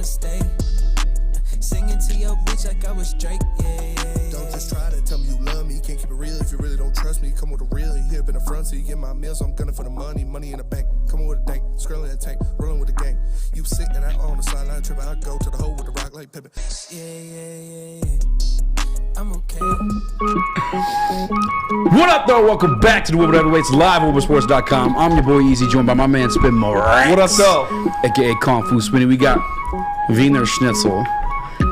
stay. Singing to your bitch like I was Drake, yeah. Don't just try to tell me you love me. Can't keep it real if you really don't trust me. Come with a real, here up in the front seat. Get my meals, I'm gunning for the money. Money in the bank. Coming with a dank, scrolling in the tank, rolling with the gang. You sick and I on the sideline tripping. I go to the hole with the rock like Pippin. Yeah. I'm okay. What up, though? Welcome back to the Woodward Heavyweights live on WoodwardSports.com. I'm your boy Easy, joined by my man Spin Morax. What up, though? AKA Kung Fu Spinny. We got Wiener Schnitzel,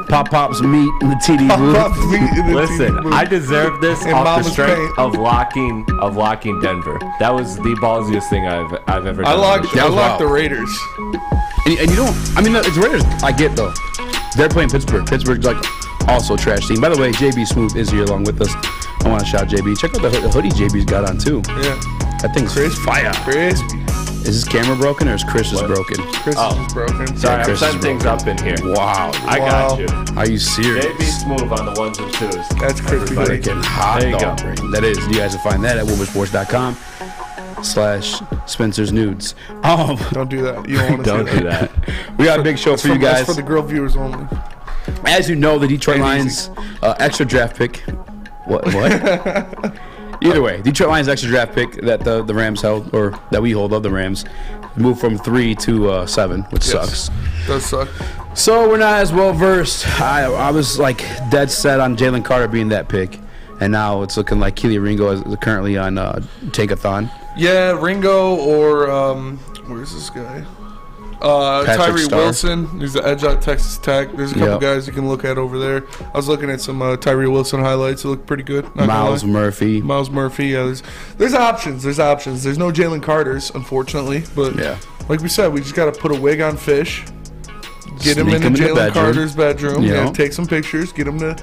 Pop's meat in the TD booth. Listen, I deserve this off the strength of locking Denver. That was the ballsiest thing I've ever done. I locked the Raiders. And you don't. I mean, it's Raiders. I get though. They're playing Pittsburgh. Pittsburgh's like also trash team. By the way, JB Smooth is here along with us. I want to shout JB. Check out the hoodie JB's got on too. Yeah, that thing's fire. Crispy. Is his camera broken or is Chris's broken? Chris's is broken. Sorry, Chris I'm setting things up in here. Wow. I got you. Are you serious? JB Smooth on the ones and twos. That's crispy. Freaking hot there you dog go. brain. That is. You guys will find that at WoodwardSports.com/Spencer's Nudes. Don't do that. You don't want to Don't do that. We got a big show for you guys. That's for the girl viewers only. As you know, the Detroit Lions extra draft pick. What? Either way, Detroit Lions extra draft pick that the Rams held, or that we hold of the Rams, moved from 3 to 7, which sucks. Does suck. So we're not as well versed. I was like dead set on Jalen Carter being that pick, and now it's looking like Keely Ringo is currently on Tankathon. Yeah, Ringo or where's this guy? Tyree Starr. Wilson. He's the edge out Texas Tech. There's a couple guys you can look at over there. I was looking at some Tyree Wilson highlights. It looked pretty good. Miles Murphy. Yeah, there's options. There's no Jalen Carters, unfortunately. But like we said, we just got to put a wig on Fish. Get him into Jalen Carter's bedroom. Yeah, take some pictures. Get him to.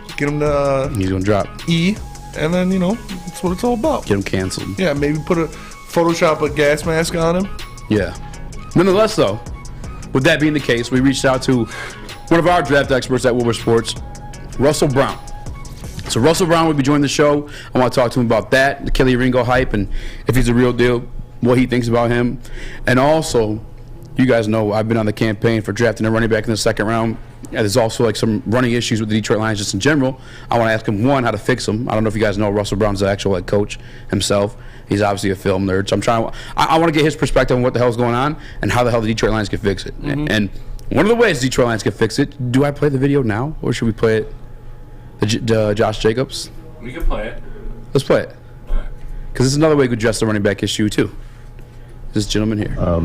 He's gonna drop E, and then that's what it's all about. Get him canceled. Yeah, maybe Photoshop a gas mask on him. Yeah. Nonetheless, though, with that being the case, we reached out to one of our draft experts at Woodward Sports, Russell Brown. So Russell Brown will be joining the show. I want to talk to him about that, the Kelly Ringo hype, and if he's a real deal, what he thinks about him. And also, you guys know I've been on the campaign for drafting a running back in the second round. And there's also like some running issues with the Detroit Lions just in general. I want to ask him, one, how to fix them. I don't know if you guys know Russell Brown's the actual head coach himself. He's obviously a film nerd, so I want to get his perspective on what the hell's going on and how the hell the Detroit Lions can fix it. Mm-hmm. And one of the ways the Detroit Lions can fix it, do I play the video now, or should we play it? The Josh Jacobs? We can play it. Let's play it. Because it's another way to address the running back issue, too. This gentleman here. How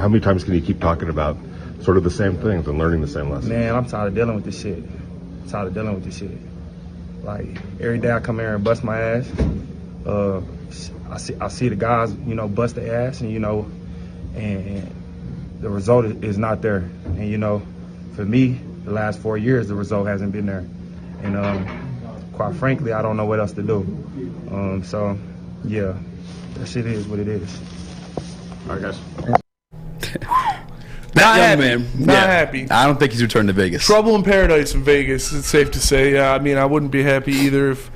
many times can you keep talking about sort of the same things and learning the same lessons? Man, I'm tired of dealing with this shit. Like, every day I come here and bust my ass. I see the guys, bust their ass, and and the result is not there. And for me, the last 4 years, the result hasn't been there. And quite frankly, I don't know what else to do. So yeah, that shit is what it is. All right, guys. Not happy. I don't think he's returned to Vegas. Trouble in paradise in Vegas, it's safe to say. Yeah, I mean, I wouldn't be happy either if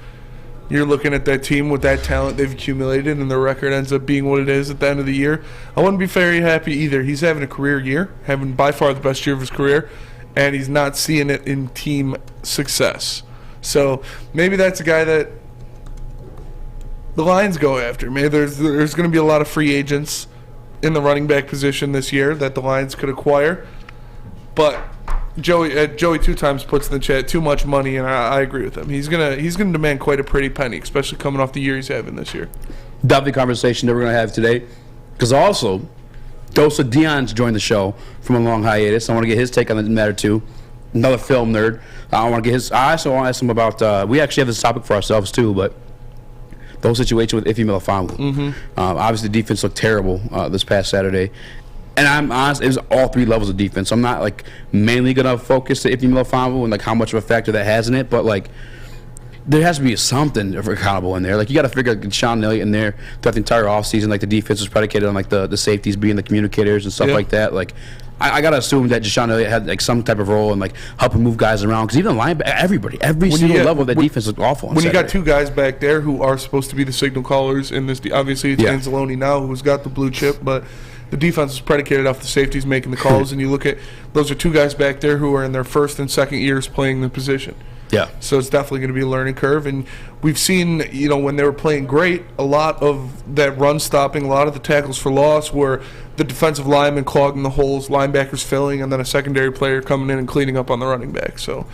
you're looking at that team with that talent they've accumulated and the record ends up being what it is at the end of the year. I wouldn't be very happy either. He's having a career year, having by far the best year of his career, and he's not seeing it in team success. So maybe that's a guy that the Lions go after. Maybe there's going to be a lot of free agents in the running back position this year that the Lions could acquire. But Joey 2 times puts in the chat too much money, and I agree with him. He's gonna demand quite a pretty penny, especially coming off the year he's having this year. Definitely conversation that we're gonna have today, because also DoseOfDion's joined the show from a long hiatus. I want to get his take on the matter too. Another film nerd. I want to get his. I also want to ask him about. We actually have this topic for ourselves too, but the whole situation with Ife Melifonwu. Mm-hmm. Obviously, the defense looked terrible this past Saturday. And I'm honest, it was all 3 levels of defense. So I'm not like mainly gonna focus to Ife Melifonwu and like how much of a factor that has in it, but like there has to be something accountable in there. Like you got to figure DeShon Elliott in there throughout the entire offseason. Like the defense was predicated on like the safeties being the communicators and stuff like that. Like I gotta assume that DeShon Elliott had like some type of role in like helping move guys around, because even the linebacker, every single level of that defense looked awful. When you got 2 guys back there who are supposed to be the signal callers in this, obviously it's Anzalone now who's got the blue chip, but the defense is predicated off the safeties making the calls, and you look at those are two guys back there who are in their first and second years playing the position. Yeah. So it's definitely going to be a learning curve. And we've seen, when they were playing great, a lot of that run stopping, a lot of the tackles for loss were the defensive linemen clogging the holes, linebackers filling, and then a secondary player coming in and cleaning up on the running back. So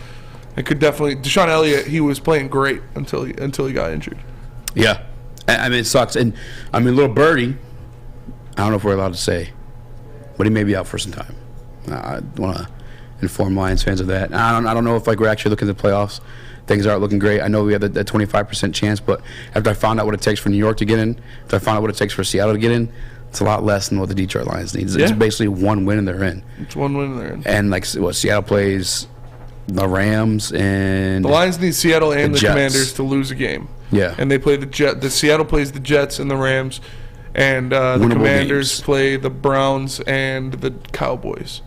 it could definitely – DeShon Elliott, he was playing great until he got injured. Yeah. I mean, it sucks. And, little Birdie, I don't know if we're allowed to say, but he may be out for some time. I want to inform Lions fans of that. I don't know if we're actually looking at the playoffs. Things aren't looking great. I know we have that 25% chance, but after I found out what it takes for New York to get in, after I found out what it takes for Seattle to get in, it's a lot less than what the Detroit Lions need. It's basically one win and they're in. It's one win and they're in. And Seattle plays the Rams and the Lions need Seattle and the Jets. Commanders to lose a game. Yeah. And they play the Seattle plays the Jets and the Rams, and the Commanders games. play the Browns and the Cowboys.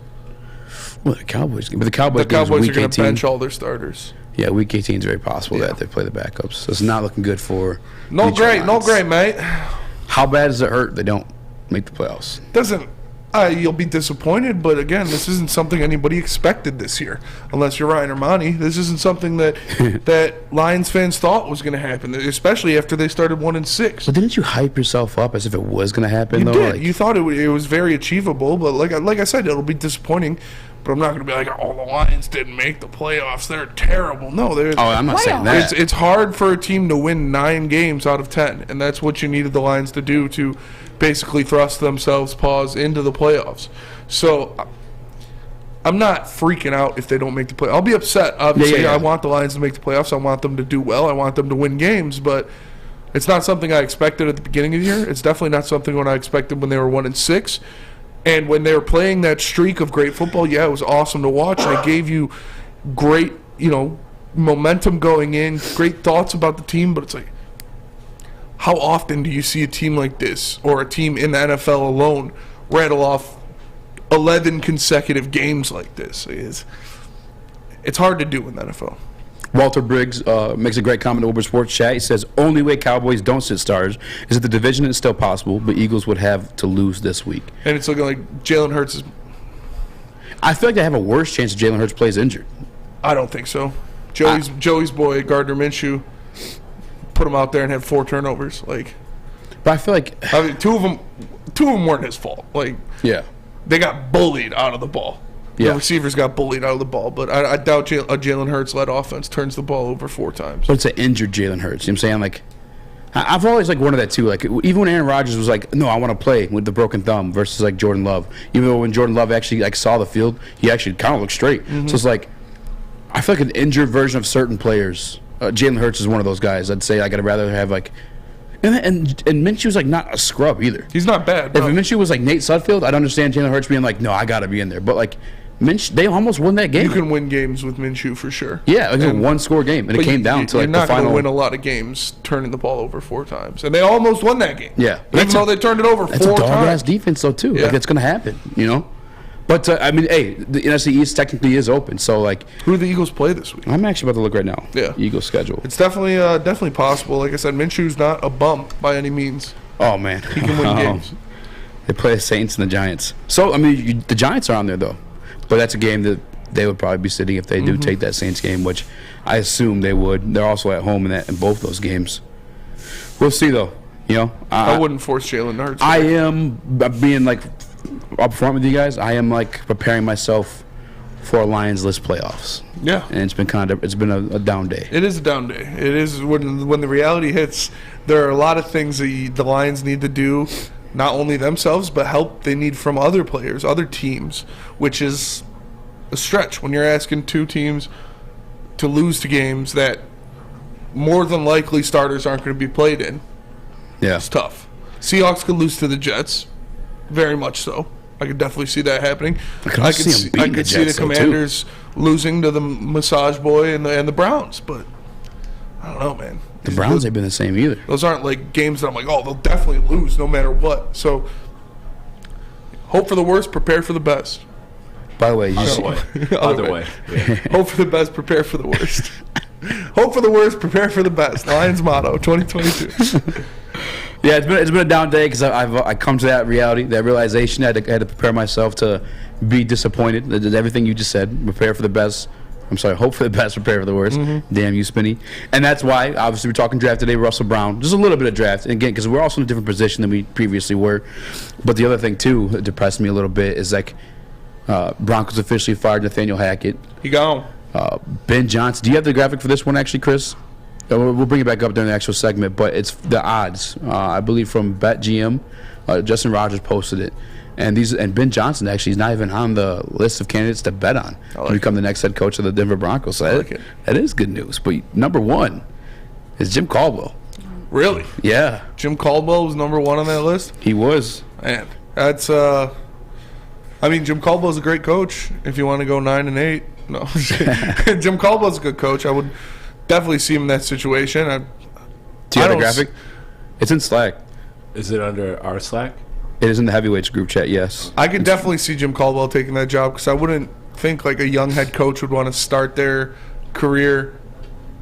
Well, the Cowboys are going to bench all their starters. Yeah, Week 18 is very possible that they play the backups. So it's not looking good for No great, mate. How bad does it hurt they don't make the playoffs? Doesn't. You'll be disappointed, but again, this isn't something anybody expected this year. Unless you're Ryan Armani, this isn't something that Lions fans thought was going to happen, especially after they started 1-6. But didn't you hype yourself up as if it was going to happen? You did. You thought it was very achievable, but like I said, it'll be disappointing. But I'm not going to be like, oh, the Lions didn't make the playoffs. They're terrible. No, I'm not saying that. It's hard for a team to win 9 games out of 10, and that's what you needed the Lions to do to basically thrust themselves into the playoffs. So I'm not freaking out if they don't make the playoffs. I'll be upset. Obviously, I want the Lions to make the playoffs. I want them to do well. I want them to win games, but it's not something I expected at the beginning of the year. It's definitely not something I expected when they were 1-6. And when they were playing that streak of great football, it was awesome to watch. And it gave you great, momentum going in, great thoughts about the team. But it's like, how often do you see a team like this, or a team in the NFL alone, rattle off 11 consecutive games like this? It's hard to do in the NFL. Walter Briggs makes a great comment in Woodward Sports Chat. He says, only way Cowboys don't sit starters is that the division is still possible, but Eagles would have to lose this week. And it's looking like Jalen Hurts is... I feel like they have a worse chance if Jalen Hurts plays injured. I don't think so. Joey's boy, Gardner Minshew, put him out there and had 4 turnovers. But I feel like... two of them weren't his fault. They got bullied out of the ball. The receivers got bullied out of the ball, but I doubt a Jalen Hurts-led offense turns the ball over 4 times. But it's an injured Jalen Hurts. You know what I'm saying? I've always wanted that too. Even when Aaron Rodgers was like, no, I want to play with the broken thumb versus Jordan Love. Even though when Jordan Love actually saw the field, he actually kind of looked straight. Mm-hmm. So it's I feel like an injured version of certain players. Jalen Hurts is one of those guys. I'd say I'd rather have And Minshew's not a scrub either. He's not bad. If Minshew was Nate Sudfeld, I'd understand Jalen Hurts being no, I got to be in there. But they almost won that game. You can win games with Minshew for sure. Yeah, a one-score game, and it came down to you're the not final. Going to win a lot of games turning the ball over 4 times, and they almost won that game. Yeah, even though they turned it over 4 times. That's a dog-ass defense, though, too. Yeah. It's going to happen, But the NFC East technically is open, so who do the Eagles play this week? I'm actually about to look right now. Yeah, Eagles schedule. It's definitely possible. Like I said, Minshew's not a bump by any means. Oh man, he can win games. They play the Saints and the Giants. So the Giants are on there though, but that's a game that they would probably be sitting if they do take that Saints game, which I assume they would. They're also at home in both those games. We'll see though. I wouldn't force Jalen Hurts. I am being up front with you guys. I am preparing myself for a Lions list playoffs. Yeah, and it's been a down day. It is a down day. It is when the reality hits. There are a lot of things that the Lions need to do, not only themselves but help they need from other players, other teams, which is a stretch when you're asking 2 teams to lose to games that more than likely starters aren't going to be played in. Yeah, it's tough. Seahawks could lose to the Jets, very much so. I could definitely see that happening. I could see the Commanders losing to the Massage Boy and the Browns, but I don't know, man. The Browns ain't been the same either. Those aren't games that I'm they'll definitely lose no matter what. So hope for the worst, prepare for the best. By the way, Other way. Yeah. Hope for the best, prepare for the worst. Hope for the worst, prepare for the best. Lions motto, 2022. Yeah, it's been a down day because I come to that reality, that realization. I had to prepare myself to be disappointed. Everything you just said, prepare for the best. I'm sorry, hope for the best, prepare for the worst. Damn you, Spinny. And that's why, obviously, we're talking draft today, Russell Brown. Just a little bit of draft. And again, because we're also in a different position than we previously were. But the other thing, too, that depressed me a little bit is like Broncos officially fired Nathaniel Hackett. He gone. Ben Johnson. Do you have the graphic for this one, actually, Chris? We'll bring it back up during the actual segment, but it's the odds. I believe from BetGM, Justin Rogers posted it. And Ben Johnson actually is not even on the list of candidates to bet on to become the next head coach of the Denver Broncos. So that is good news. But number one is Jim Caldwell. Really? Yeah. Jim Caldwell was number one on that list? He was. Man, that's Jim Caldwell's a great coach if you want to go 9-8. No. Jim Caldwell's a good coach. I would definitely see him in that situation. Do you have the graphic? It's in Slack. Is it under our Slack? It is in the heavyweights group chat, yes. I could definitely see Jim Caldwell taking that job because I wouldn't think like a young head coach would want to start their career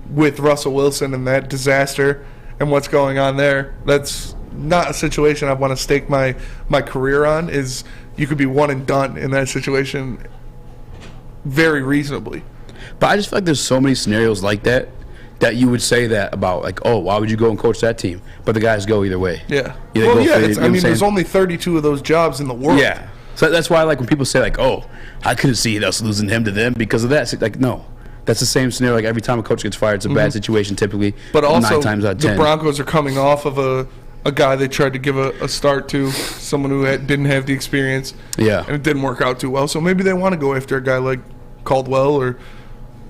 with Russell Wilson and that disaster and what's going on there. That's not a situation I want to stake my career on. Is you could be one and done in that situation very reasonably. But I just feel like there's so many scenarios like that you would say that about, like, oh, why would you go and coach that team? But the guys go either way. Yeah. There's only 32 of those jobs in the world. Yeah. So that's why, like, when people say, like, oh, I couldn't see us losing him to them because of that. Like, no. That's the same scenario. Like, every time a coach gets fired, it's a bad situation typically. But also, 9 times out of 10. The Broncos are coming off of a guy they tried to give a start to, someone who didn't have the experience. Yeah. And it didn't work out too well. So maybe they want to go after a guy like Caldwell or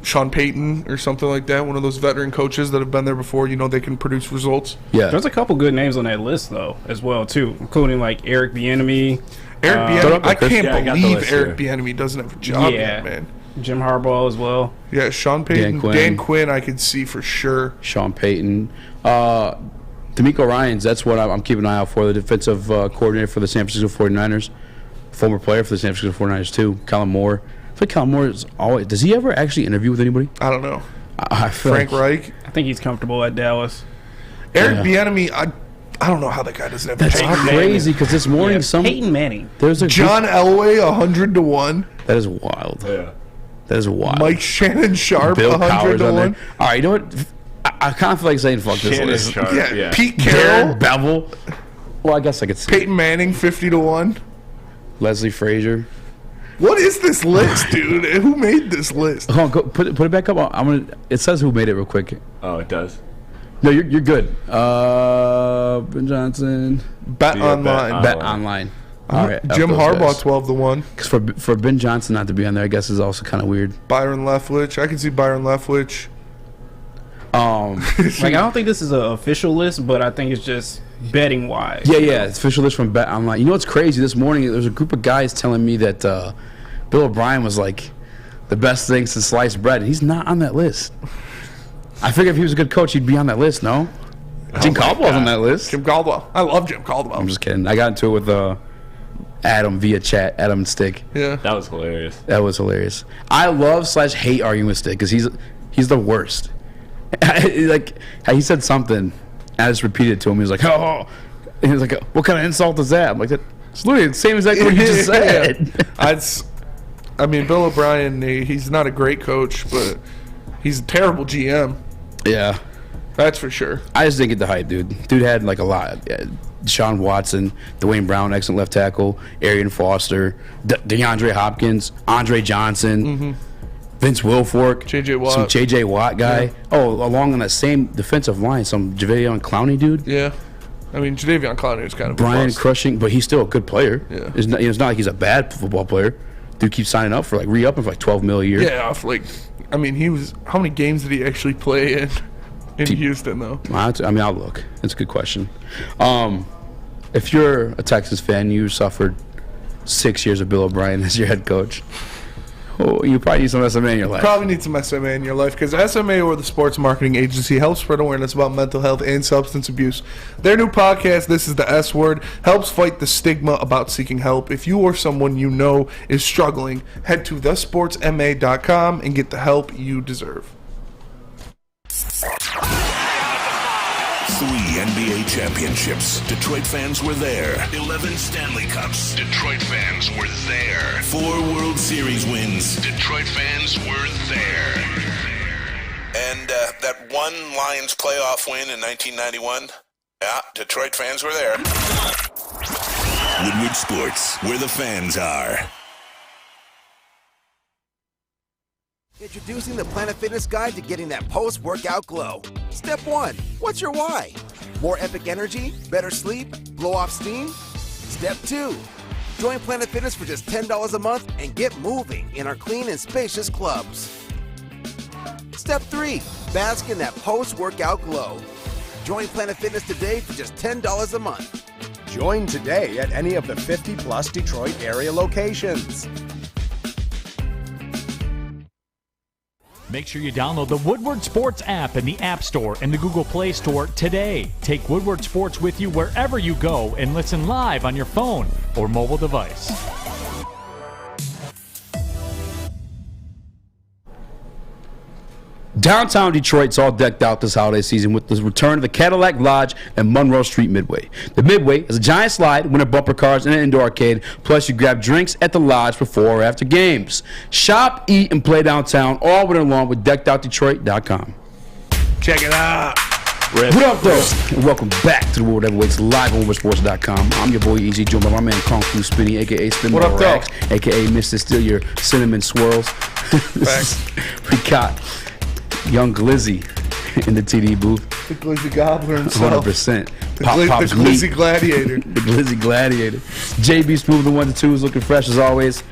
Sean Payton or something like that, one of those veteran coaches that have been there before. They can produce results. Yeah. There's a couple good names on that list, though, as well, too, including, like, Eric Bieniemy. I can't believe Eric Bieniemy doesn't have a job yet, man. Jim Harbaugh as well. Yeah, Sean Payton. Dan Quinn I could see for sure. Sean Payton. DeMeco Ryans, that's what I'm keeping an eye out for, the defensive coordinator for the San Francisco 49ers. Former player for the San Francisco 49ers, too. Kellen Moore. I feel like Kellen Moore is always... Does he ever actually interview with anybody? I don't know. I feel Frank Reich? I think he's comfortable at Dallas. Eric Bieniemy, I don't know how that guy doesn't have a job. That's crazy, because this morning Peyton Manning. There's a John Elway, 100-1. That is wild. Yeah. That is wild. Mike Shannon Sharp, Bill 100-1. All right, you know what? I kind of feel like saying fuck this list. Sharp, yeah. Pete Carroll. Bevel. Well, I guess I could see Peyton Manning, 50-1. Leslie Frazier. What is this list, dude? Who made this list? Hold on, put it back up. It says who made it real quick. Oh, it does? No, you're good. Ben Johnson. Bet Online. Bet Online. All right, Jim Harbaugh, 12-1. Because for Ben Johnson not to be on there, I guess is also kind of weird. Byron Leftwich. I can see Byron Leftwich. Like, I don't think this is an official list, but I think it's just betting wise. Yeah, it's official list from Bet Online. You know what's crazy? This morning there was a group of guys telling me that Bill O'Brien was like the best thing since sliced bread. He's not on that list. I figured if he was a good coach, he'd be on that list. No, Jim Caldwell's on that list. Jim Caldwell. I love Jim Caldwell. I'm just kidding. I got into it with Adam via chat. Adam and Stick. Yeah, that was hilarious. That was hilarious. I love / hate arguing with Stick because he's the worst. Like, he said something, I just repeated it to him. He was like, oh. And he was like, what kind of insult is that? I'm like, it's literally the same exact thing you just said. Bill O'Brien, he's not a great coach, but he's a terrible GM. Yeah. That's for sure. I just didn't get the hype, dude. Dude had, like, a lot. Deshaun Watson, Dwayne Brown, excellent left tackle, Arian Foster, DeAndre Hopkins, Andre Johnson, Vince Wilfork, some J.J. Watt guy. Yeah. Oh, along on that same defensive line, some Jadeveon Clowney dude. Yeah. Jadeveon Clowney is kind of Brian Crushing, but he's still a good player. Yeah. It's not like he's a bad football player. Dude keeps signing up for, like, re-upping for, like, $12 million a year. Yeah, how many games did he actually play in Houston, though? I'll look. That's a good question. If you're a Texas fan, you suffered 6 years of Bill O'Brien as your head coach. Oh, you probably need some SMA in your life. Probably need some SMA in your life because SMA, or the Sports Marketing Agency, helps spread awareness about mental health and substance abuse. Their new podcast, This is the S Word, helps fight the stigma about seeking help. If you or someone you know is struggling, head to thesportsma.com and get the help you deserve. 3 NBA championships. Detroit fans were there. 11 Stanley Cups. Detroit fans were there. 4 World Series wins. Detroit fans were there. And that one Lions playoff win in 1991, yeah, Detroit fans were there. Woodward Sports, where the fans are. Introducing the Planet Fitness Guide to getting that post-workout glow. Step 1, what's your why? More epic energy, better sleep, blow off steam? Step 2, join Planet Fitness for just $10 a month and get moving in our clean and spacious clubs. Step 3, bask in that post-workout glow. Join Planet Fitness today for just $10 a month. Join today at any of the 50-plus Detroit area locations. Make sure you download the Woodward Sports app in the App Store and the Google Play Store today. Take Woodward Sports with you wherever you go and listen live on your phone or mobile device. Downtown Detroit's all decked out this holiday season with the return of the Cadillac Lodge and Monroe Street Midway. The Midway is a giant slide, winter bumper cars, and an indoor arcade. Plus, you grab drinks at the Lodge before or after games. Shop, eat, and play downtown all winter long with DeckedOutDetroit.com. Check it out. What up, though? And welcome back to the World Heavyweights live on WoodwardSports.com. I'm your boy Easy, joined by my man Kung Fu Spinny, a.k.a. Spin What up, Racks, a.k.a. Mr. Steal Your Cinnamon Swirls. We got young Glizzy in the TD booth. The Glizzy Gobbler himself. 100%. The Glizzy Gladiator. The Glizzy Gladiator. JB Smooth, the 1 to 2 is looking fresh as always.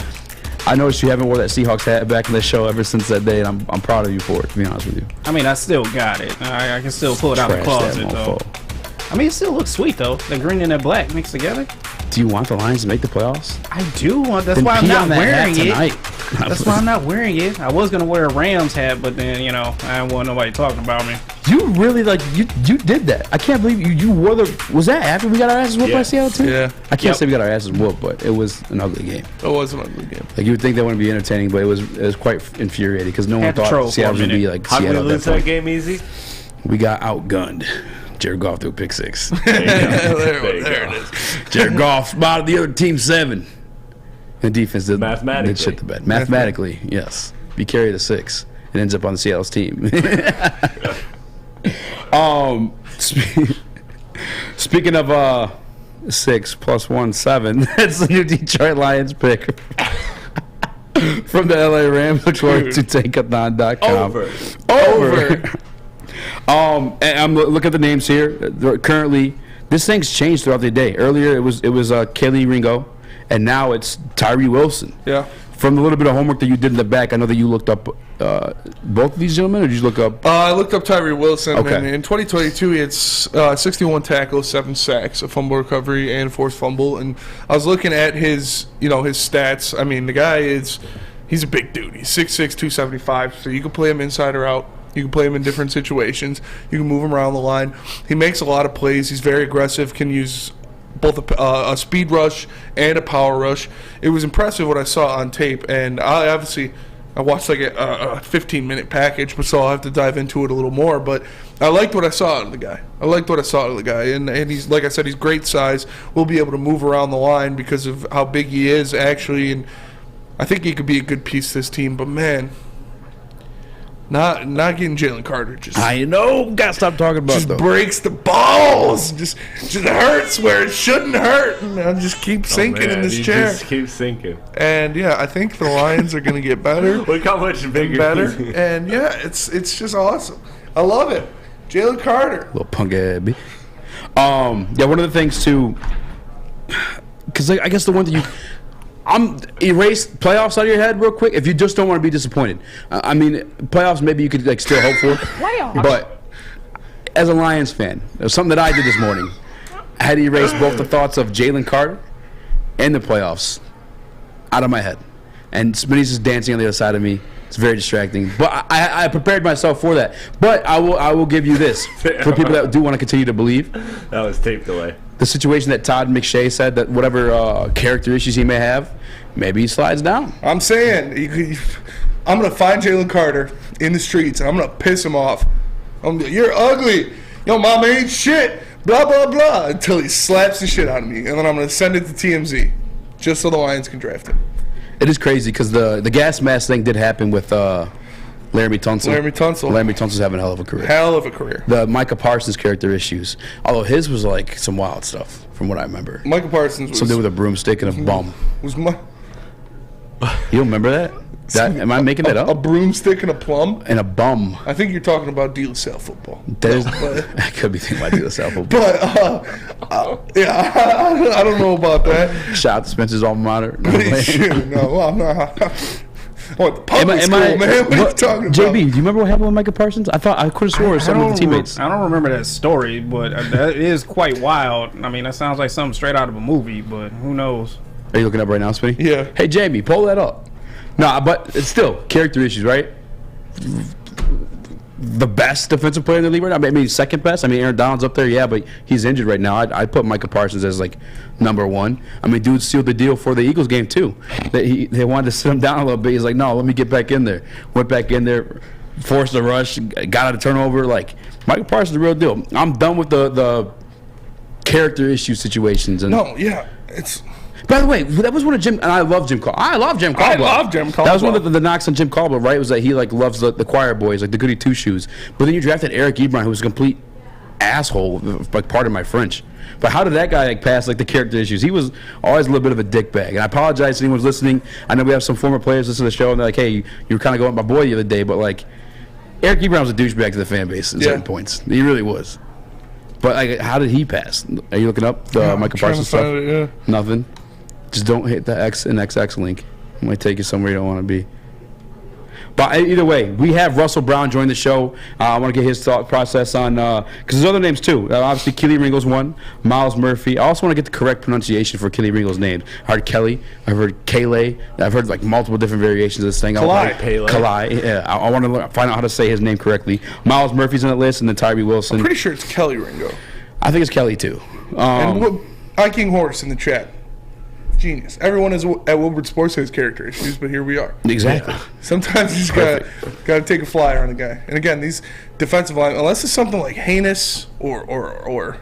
I noticed you haven't worn that Seahawks hat back in the show ever since that day, and I'm proud of you for it, to be honest with you. I mean, I still got it. I can still pull it out of the closet, though. I mean, it still looks sweet, though. The green and the black mixed together. Do you want the Lions to make the playoffs? I do. That's why I'm not wearing it. That's why I'm not wearing it. I was going to wear a Rams hat, but then, you know, I didn't want nobody talking about me. You really, you did that. I can't believe you wore the... Was that after we got our asses whooped by Seattle, too? Yeah. I can't say we got our asses whooped, but it was an ugly game. It was an ugly game. Like, you would think that wouldn't be entertaining, but it was quite infuriating because no one thought Seattle would be like How Seattle. did we lose that game easy? We got outgunned. Jared Goff threw a pick 6. There it is. Jared Goff spotted the other team 7. And defense did shit the bed. Mathematically, yes. Be carried a 6. It ends up on the Seattle's team. Speaking of 6 + 1 7, that's the new Detroit Lions pick from the LA Rams, according to TakeAthon.com. Over. And I'm looking at the names here. Currently, this thing's changed throughout the day. Earlier, it was Kelly Ringo, and now it's Tyree Wilson. Yeah. From the little bit of homework that you did in the back, I know that you looked up both of these gentlemen, or did you look up? I looked up Tyree Wilson. Okay. And in 2022, he had 61 tackles, 7 sacks, a fumble recovery, and forced fumble. And I was looking at his stats. I mean, the guy he's a big dude. He's 6'6", 275. So you can play him inside or out. You can play him in different situations. You can move him around the line. He makes a lot of plays. He's very aggressive, can use both a speed rush and a power rush. It was impressive what I saw on tape, and I watched like a 15-minute package, but so I'll have to dive into it a little more. But I liked what I saw out of the guy. And he's, like I said, he's great size. We'll be able to move around the line because of how big he is, actually, and I think he could be a good piece to this team. But, man, Not getting Jalen Carter. I know. Gotta stop talking about just breaks the balls. Just hurts where it shouldn't hurt. And I just keep sinking in this chair. Just keep sinking. And yeah, I think the Lions are gonna get better. Look how much bigger. Better. And yeah, it's just awesome. I love it. Jalen Carter. Little punk ass. Yeah, one of the things too, because I guess the one thing erase playoffs out of your head real quick if you just don't want to be disappointed. I mean, playoffs maybe you could still hope for. But as a Lions fan, it was something that I did this morning. I had to erase both the thoughts of Jalen Carter and the playoffs out of my head. And Smitty's just dancing on the other side of me. It's very distracting. But I prepared myself for that. But I will give you this for people that do want to continue to believe. That was taped away. The situation that Todd McShay said, that whatever character issues he may have, maybe he slides down. I'm saying, I'm going to find Jalen Carter in the streets, and I'm going to piss him off. You're ugly. yo, mom ain't shit, blah, blah, blah, until he slaps the shit out of me. And then I'm going to send it to TMZ just so the Lions can draft him. It is crazy because the gas mask thing did happen with Laramie Tunsil. Laramie Tunsil's having a hell of a career. Hell of a career. The Micah Parsons character issues. Although his was like some wild stuff from what I remember. Micah Parsons was... Something with a broomstick and a bum. Was my... You don't remember that? Am I making that up? A broomstick and a plum? And a bum. I think you're talking about De La Salle football. I could be thinking about De La Salle football. But, yeah, I don't know about that. Shout out to Spencer's alma mater. No, I'm not. I went to public school, man. What are you talking about? JB, do you remember what happened with Micah Parsons? I could have swore some of the teammates. I don't remember that story, but that is quite wild. I mean, that sounds like something straight out of a movie, but who knows? Are you looking up right now, Spinny? Yeah. Hey, JB, pull that up. No, but it's still character issues, right? The best defensive player in the league right now. I mean, second best. I mean, Aaron Donald's up there, yeah, but he's injured right now. I'd put Micah Parsons as like number one. I mean, dude sealed the deal for the Eagles game too. They wanted to sit him down a little bit. He's like, no, let me get back in there. Went back in there, forced a rush, got out of turnover. Like Micah Parsons, the real deal. I'm done with the character issue situations. And no, yeah, it's. By the way, that was one of Jim, and I love Jim Caldwell. I love Jim Caldwell. That was one of the knocks on Jim Caldwell, right? Was that he like loves the choir boys, like the goody two shoes. But then you drafted Eric Ebron, who was a complete asshole, like pardon my French. But how did that guy like pass like the character issues? He was always a little bit of a dickbag. And I apologize to anyone who's listening. I know we have some former players listen to the show, and they're like, "Hey, you were kind of going with my boy the other day," but like Eric Ebron was a douchebag to the fan base at certain points. He really was. But like, how did he pass? Are you looking up the Micah Parsons stuff? Nothing. Just don't hit the X and XX link. It might take you somewhere you don't want to be. But either way, we have Russell Brown join the show. I want to get his thought process on, because there's other names too. Obviously, Keely Ringo's one, Miles Murphy. I also want to get the correct pronunciation for Keely Ringo's name. I heard Kelly. I've heard Kale. I've heard like multiple different variations of this thing. Kalai. Yeah, I want to find out how to say his name correctly. Miles Murphy's on the list, and then Tyree Wilson. I'm pretty sure it's Kelly Ringo. I think it's Kelly too. And King Horse in the chat. Genius. Everyone at Woodward Sports has character issues, but here we are. Exactly. Yeah. Sometimes you just gotta take a flyer on a guy. And again, these defensive line, unless it's something like heinous or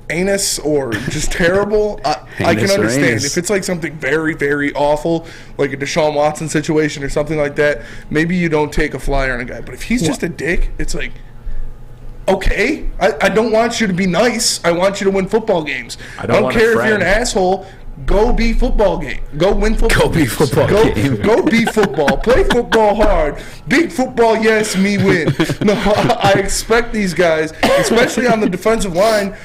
anus or just terrible, I can understand. If it's like something very, very awful, like a DeShon Watson situation or something like that, maybe you don't take a flyer on a guy. But if he's just a dick, it's like, okay, I don't want you to be nice. I want you to win football games. I don't care if you're an asshole. Go be football game. Go win football. Go be football game. Go be football. Play football hard. Big football, yes, me win. No, I expect these guys, especially on the defensive line,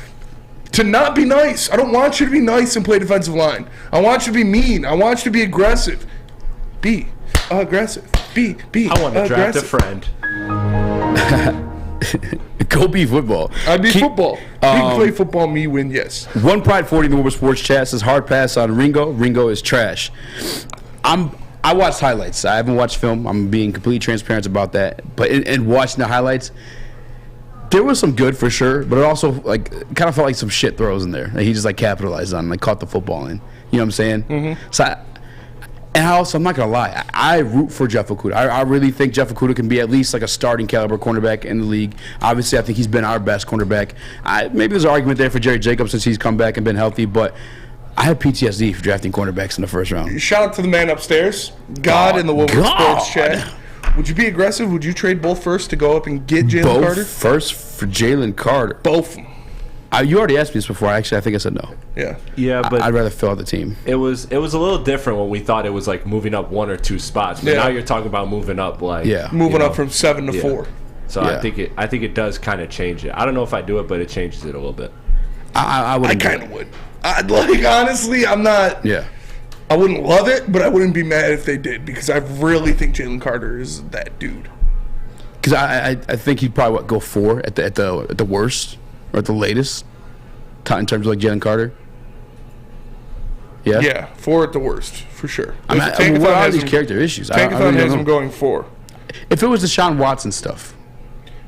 to not be nice. I don't want you to be nice and play defensive line. I want you to be mean. I want you to be aggressive. Be aggressive. Be I want to draft a friend. Go be football. I be football. You can play football, me win, yes. One Pride 40 in the Woodward Sports chat says hard pass on Ringo. Ringo is trash. I watched highlights. I haven't watched film. I'm being completely transparent about that. But in watching the highlights, there was some good for sure, but it also like kind of felt like some shit throws in there that he just like capitalized on, like caught the football in. You know what I'm saying? Mm-hmm. So and also, I'm not going to lie, I root for Jeff Okudah. I really think Jeff Okudah can be at least like a starting caliber cornerback in the league. Obviously, I think he's been our best cornerback. Maybe there's an argument there for Jerry Jacobs since he's come back and been healthy, but I have PTSD for drafting cornerbacks in the first round. Shout out to the man upstairs, God in the Woodward Sports chat. Would you be aggressive? Would you trade both first to go up and get Jalen Carter? Both first for Jalen Carter. Both. You already asked me this before. Actually, I think I said no. Yeah, but I'd rather fill out the team. It was a little different when we thought it was like moving up one or two spots. But now you're talking about moving up moving up from 7 to 4. So I think it does kind of change it. I don't know if I do it, but it changes it a little bit. I kind of would. I'd like honestly, I'm not. Yeah. I wouldn't love it, but I wouldn't be mad if they did because I really think Jalen Carter is that dude. Because I think he'd probably go 4 at the worst. Or at the latest, in terms of like Jalen Carter. Yeah. Yeah, 4 at the worst for sure. What are these character issues? Tankathon has him going 4. If it was the Deshaun Watson stuff.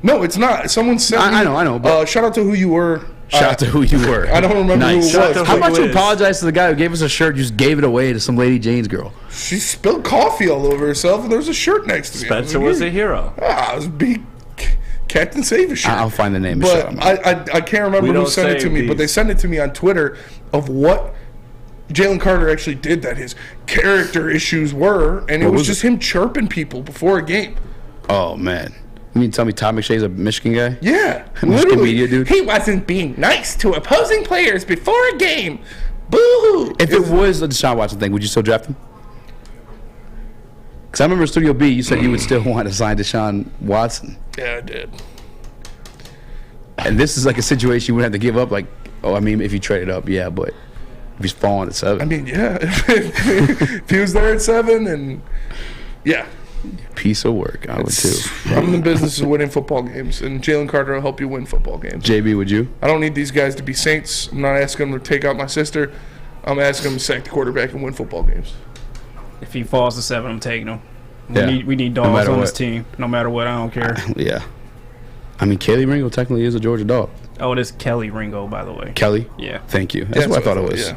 No, it's not. Someone sent me. I know. But shout out to who you were. Shout out to who you were. I don't remember who it was. How about you apologize to the guy who gave us a shirt, just gave it away to some Lady Jane's girl? She spilled coffee all over herself, and there was a shirt next to me. Spencer was a hero. I was being Captain Save a shirt. I'll find the name. But I can't remember who sent it to me, but they sent it to me on Twitter of what Jalen Carter actually did that his character issues were, and it was just him chirping people before a game. Oh, man. You mean tell me Todd McShay's a Michigan guy? Yeah. Michigan media dude? He wasn't being nice to opposing players before a game. Boo-hoo. If it was a Deshaun Watson thing, would you still draft him? Because I remember in Studio B, you said you would still want to sign Deshaun Watson. Yeah, I did. And this is like a situation you would have to give up. Like, oh, I mean, if you traded up, yeah, but if he's falling at 7. I mean, yeah. If he was there at 7, and yeah. Piece of work. I would too. I'm in the business of winning football games, and Jalen Carter will help you win football games. JB, would you? I don't need these guys to be saints. I'm not asking them to take out my sister. I'm asking them to sack the quarterback and win football games. If he falls to 7, I'm taking him. Yeah. We need dogs on this team, no matter what. I don't care. Yeah. I mean, Kelly Ringo technically is a Georgia dog. Oh, it is Kelly Ringo, by the way. Kelly? Yeah. Thank you. That's what I thought it was. Yeah.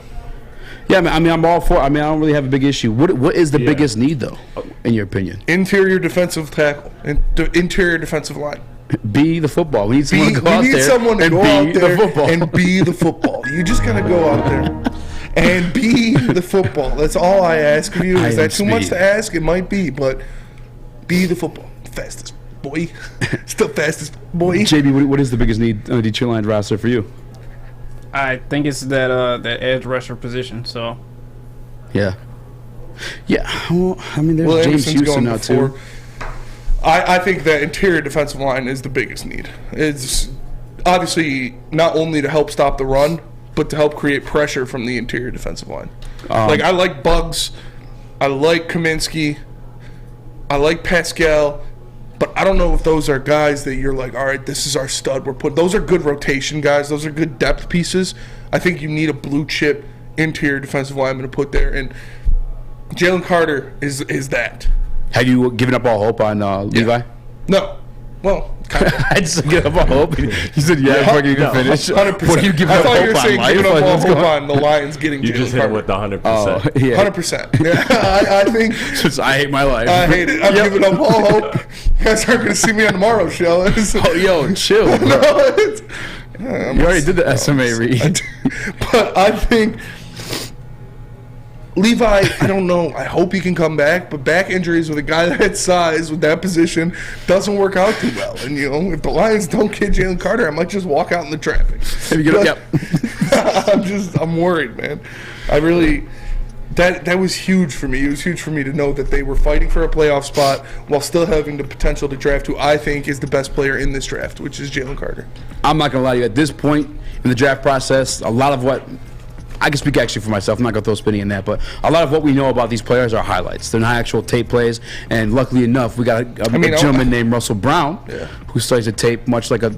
Yeah, I mean, I'm all for it. I mean, I don't really have a big issue. What is the biggest need, though, in your opinion? Interior defensive tackle. Interior defensive line. Be the football. We need someone to go out there and be the football. You just got to go out there and be the football. That's all I ask of you. Is that too much to ask? It might be, but be the football. Fastest boy. Still fastest boy. JB, what is the biggest need on the Detroit Lions roster for you? I think it's that edge rusher position. So, yeah. Well, I mean, there's James Houston now too. I think that interior defensive line is the biggest need. It's obviously not only to help stop the run, but to help create pressure from the interior defensive line. Like I like Buggs, I like Kaminsky, I like Pascal. But I don't know if those are guys that you're like, all right, this is our stud. Those are good rotation guys. Those are good depth pieces. I think you need a blue chip interior defensive lineman to put there, and Jalen Carter is that. Have you given up all hope on Levi? No. Well, kind of. I just give up all hope. You said, yeah, fucking you can finish. 100%. What are you giving up hope on? I thought you were saying giving up all hope on the Lions getting You Jalen just hit Carter. with the 100%. Oh, yeah. 100%. Yeah, I think. Just, I hate my life. I hate it. I'm giving up all hope. You guys aren't going to see me on tomorrow's show. Oh, yo, chill. No, you already did the SMA read. But I think Levi, I don't know. I hope he can come back, but back injuries with a guy that size, with that position, doesn't work out too well. And, you know, if the Lions don't get Jalen Carter, I might just walk out in the traffic. I'm worried, man. I really, that was huge for me. It was huge for me to know that they were fighting for a playoff spot while still having the potential to draft who I think is the best player in this draft, which is Jalen Carter. I'm not going to lie to you. At this point in the draft process, a lot of what I can speak actually for myself. I'm not going to throw spinning in that, but a lot of what we know about these players are highlights. They're not actual tape plays, and luckily enough, we got a gentleman named Russell Brown who studies the tape much like the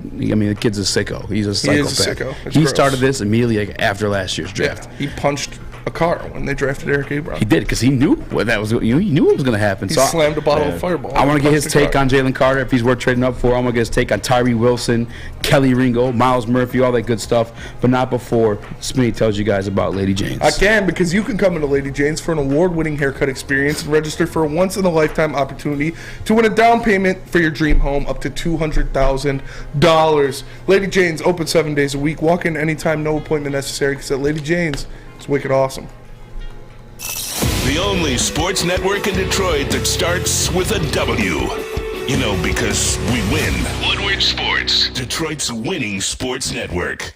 kid's a sicko. He's a psychopath. He is a sicko. He started this immediately after last year's draft. Yeah, he punched a car when they drafted Eric Ebron. He did, because he knew what that was. He knew what was going to happen. He slammed a bottle of Fireball. I want to get his take on Jalen Carter if he's worth trading up for. I want to get his take on Tyree Wilson, Kelly Ringo, Miles Murphy, all that good stuff, but not before Smitty tells you guys about Lady Jane's. I can, because you can come into Lady Jane's for an award-winning haircut experience and register for a once-in-a-lifetime opportunity to win a down payment for your dream home up to $200,000. Lady Jane's open 7 days a week. Walk in anytime, no appointment necessary, because at Lady Jane's, it's wicked awesome. The only sports network in Detroit that starts with a W. You know, because we win. Woodward Sports, Detroit's winning sports network.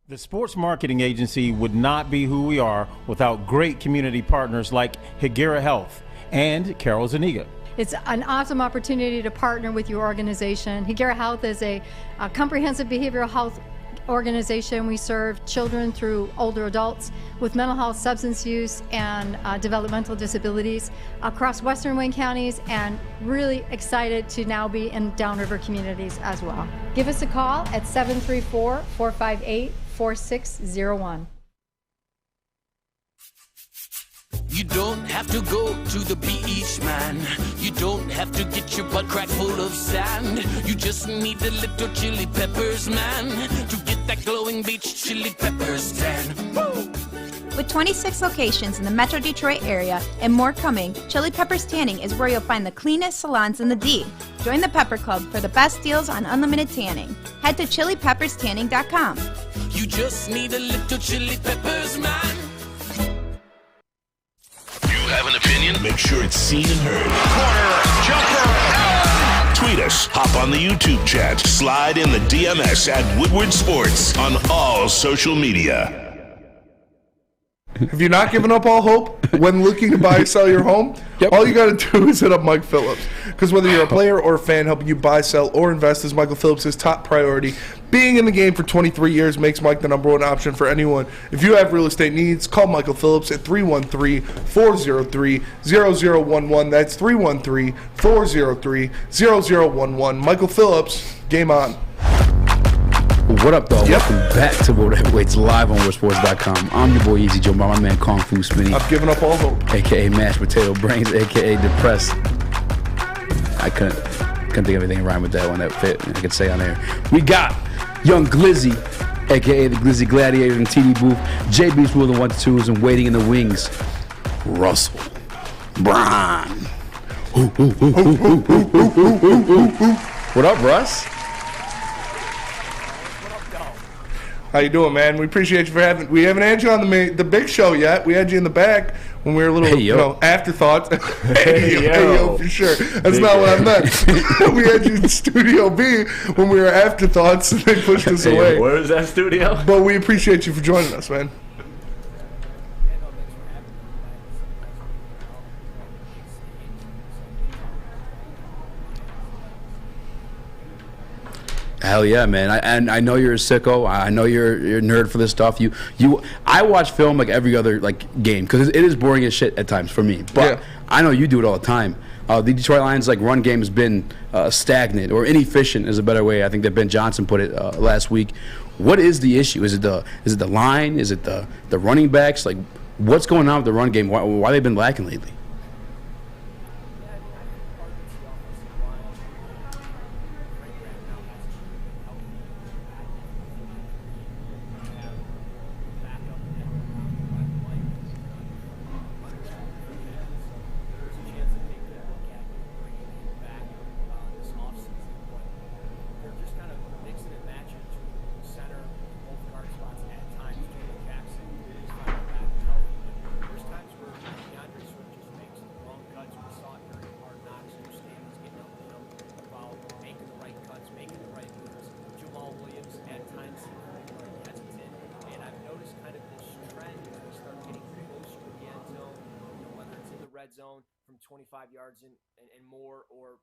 The sports marketing agency would not be who we are without great community partners like Higuera Health and Carol Zuniga. It's an awesome opportunity to partner with your organization. Higuera Health is a comprehensive behavioral health organization. We serve children through older adults with mental health, substance use, and developmental disabilities across Western Wayne counties, and really excited to now be in downriver communities as well. Give us a call at 734-458-4601. You don't have to go to the beach, man. You don't have to get your butt crack full of sand. You just need a little chili peppers, man, to get that glowing beach chili peppers tan. Woo! With 26 locations in the Metro Detroit area and more coming, Chili Peppers Tanning is where you'll find the cleanest salons in the D. Join the Pepper Club for the best deals on unlimited tanning. Head to chilipepperstanning.com. You just need a little chili peppers, man. You have an opinion? Make sure it's seen and heard. Corner, jumper, tweet us, hop on the YouTube chat, slide in the DMS at Woodward Sports on all social media. Have you not given up all hope when looking to buy or sell your home? Yep. All you got to do is hit up Mike Phillips. Because whether you're a player or a fan, helping you buy, sell, or invest is Michael Phillips' top priority. Being in the game for 23 years makes Mike the number one option for anyone. If you have real estate needs, call Michael Phillips at 313-403-0011. That's 313-403-0011. Michael Phillips, game on. What up, though? Welcome back to World Heavyweights live on WorldSports.com. I'm your boy Easy Joe, my man Kung Fu Spinny. I've given up all hope. A.K.A. Mashed Potato Brains, A.K.A. Depressed. I couldn't think of anything rhyme with that one that fit. I could say on there. We got Young Glizzy, A.K.A. the Glizzy Gladiator in TD booth. JB's with the 1-2s and waiting in the wings. Russell Brown. What up, Russ? How you doing, man? We appreciate you for having. We haven't had you on the big show yet. We had you in the back when we were a little, afterthoughts. hey yo, for sure. That's not what I meant. We had you in Studio B when we were afterthoughts, and they pushed us away. Where is that studio? But we appreciate you for joining us, man. Hell yeah, man! I know you're a sicko. I know you're a nerd for this stuff. I watch film like every other game because it is boring as shit at times for me. But yeah. I know you do it all the time. The Detroit Lions run game has been stagnant or inefficient is a better way. I think that Ben Johnson put it last week. What is the issue? Is it the line? Is it the running backs? What's going on with the run game? Why they've been lacking lately? Zone from 25 yards and more, or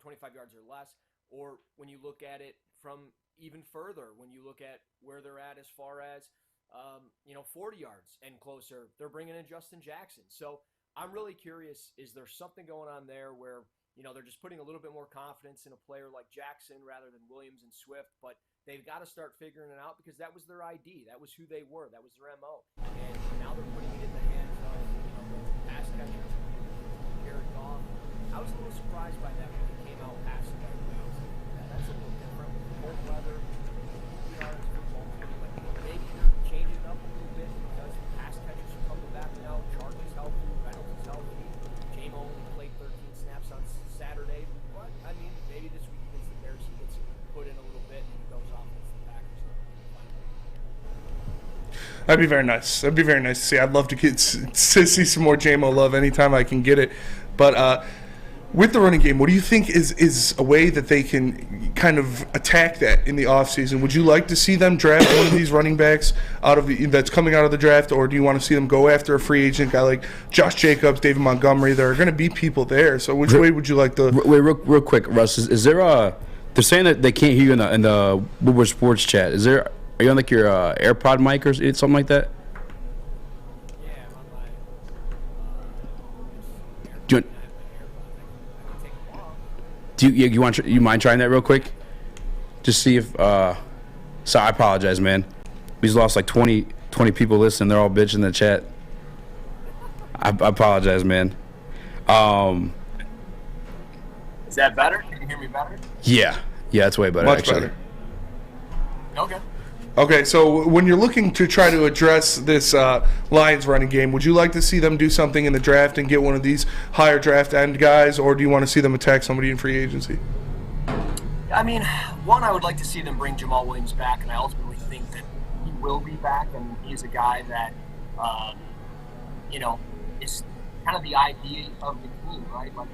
25 yards or less, or when you look at it from even further, when you look at where they're at as far as 40 yards and closer, they're bringing in Justin Jackson. So I'm really curious, is there something going on there where they're just putting a little bit more confidence in a player like Jackson rather than Williams and Swift, but they've got to start figuring it out because that was their ID, that was who they were, that was their MO, and now they're putting it in the hands of pass catchers. I was a little surprised by that when he came out passing that way. I was like, that's a little different with cold weather, football. Maybe they're changing it up a little bit because pass catchers are coming back now. Chark is healthy, Reynolds is healthy. J-Mo only played 13 snaps on Saturday. But, maybe this week against the Bears he gets put in a little bit and he goes off against the Packers. That'd be very nice. That'd be very nice to see. I'd love to see some more J-Mo love anytime I can get it. But with the running game, what do you think is a way that they can kind of attack that in the offseason? Would you like to see them draft one of these running backs that's coming out of the draft, or do you want to see them go after a free agent guy like Josh Jacobs, David Montgomery? There are going to be people there. So which way would you like to? Wait, real quick, Russ. Is there they're saying that they can't hear you in the Woodward Sports chat. Are you on your AirPod mic or something like that? Do you mind trying that real quick? Just see if. Sorry, I apologize, man. We've lost 20 people listening. They're all bitching in the chat. I apologize, man. Is that better? Can you hear me better? Yeah, it's way better. Much actually. better. Okay. Okay, so when you're looking to try to address this Lions running game, would you like to see them do something in the draft and get one of these higher draft end guys, or do you want to see them attack somebody in free agency? I mean, one, I would like to see them bring Jamal Williams back, and I ultimately think that he will be back, and he's a guy that, is kind of the idea of the team, right? Like,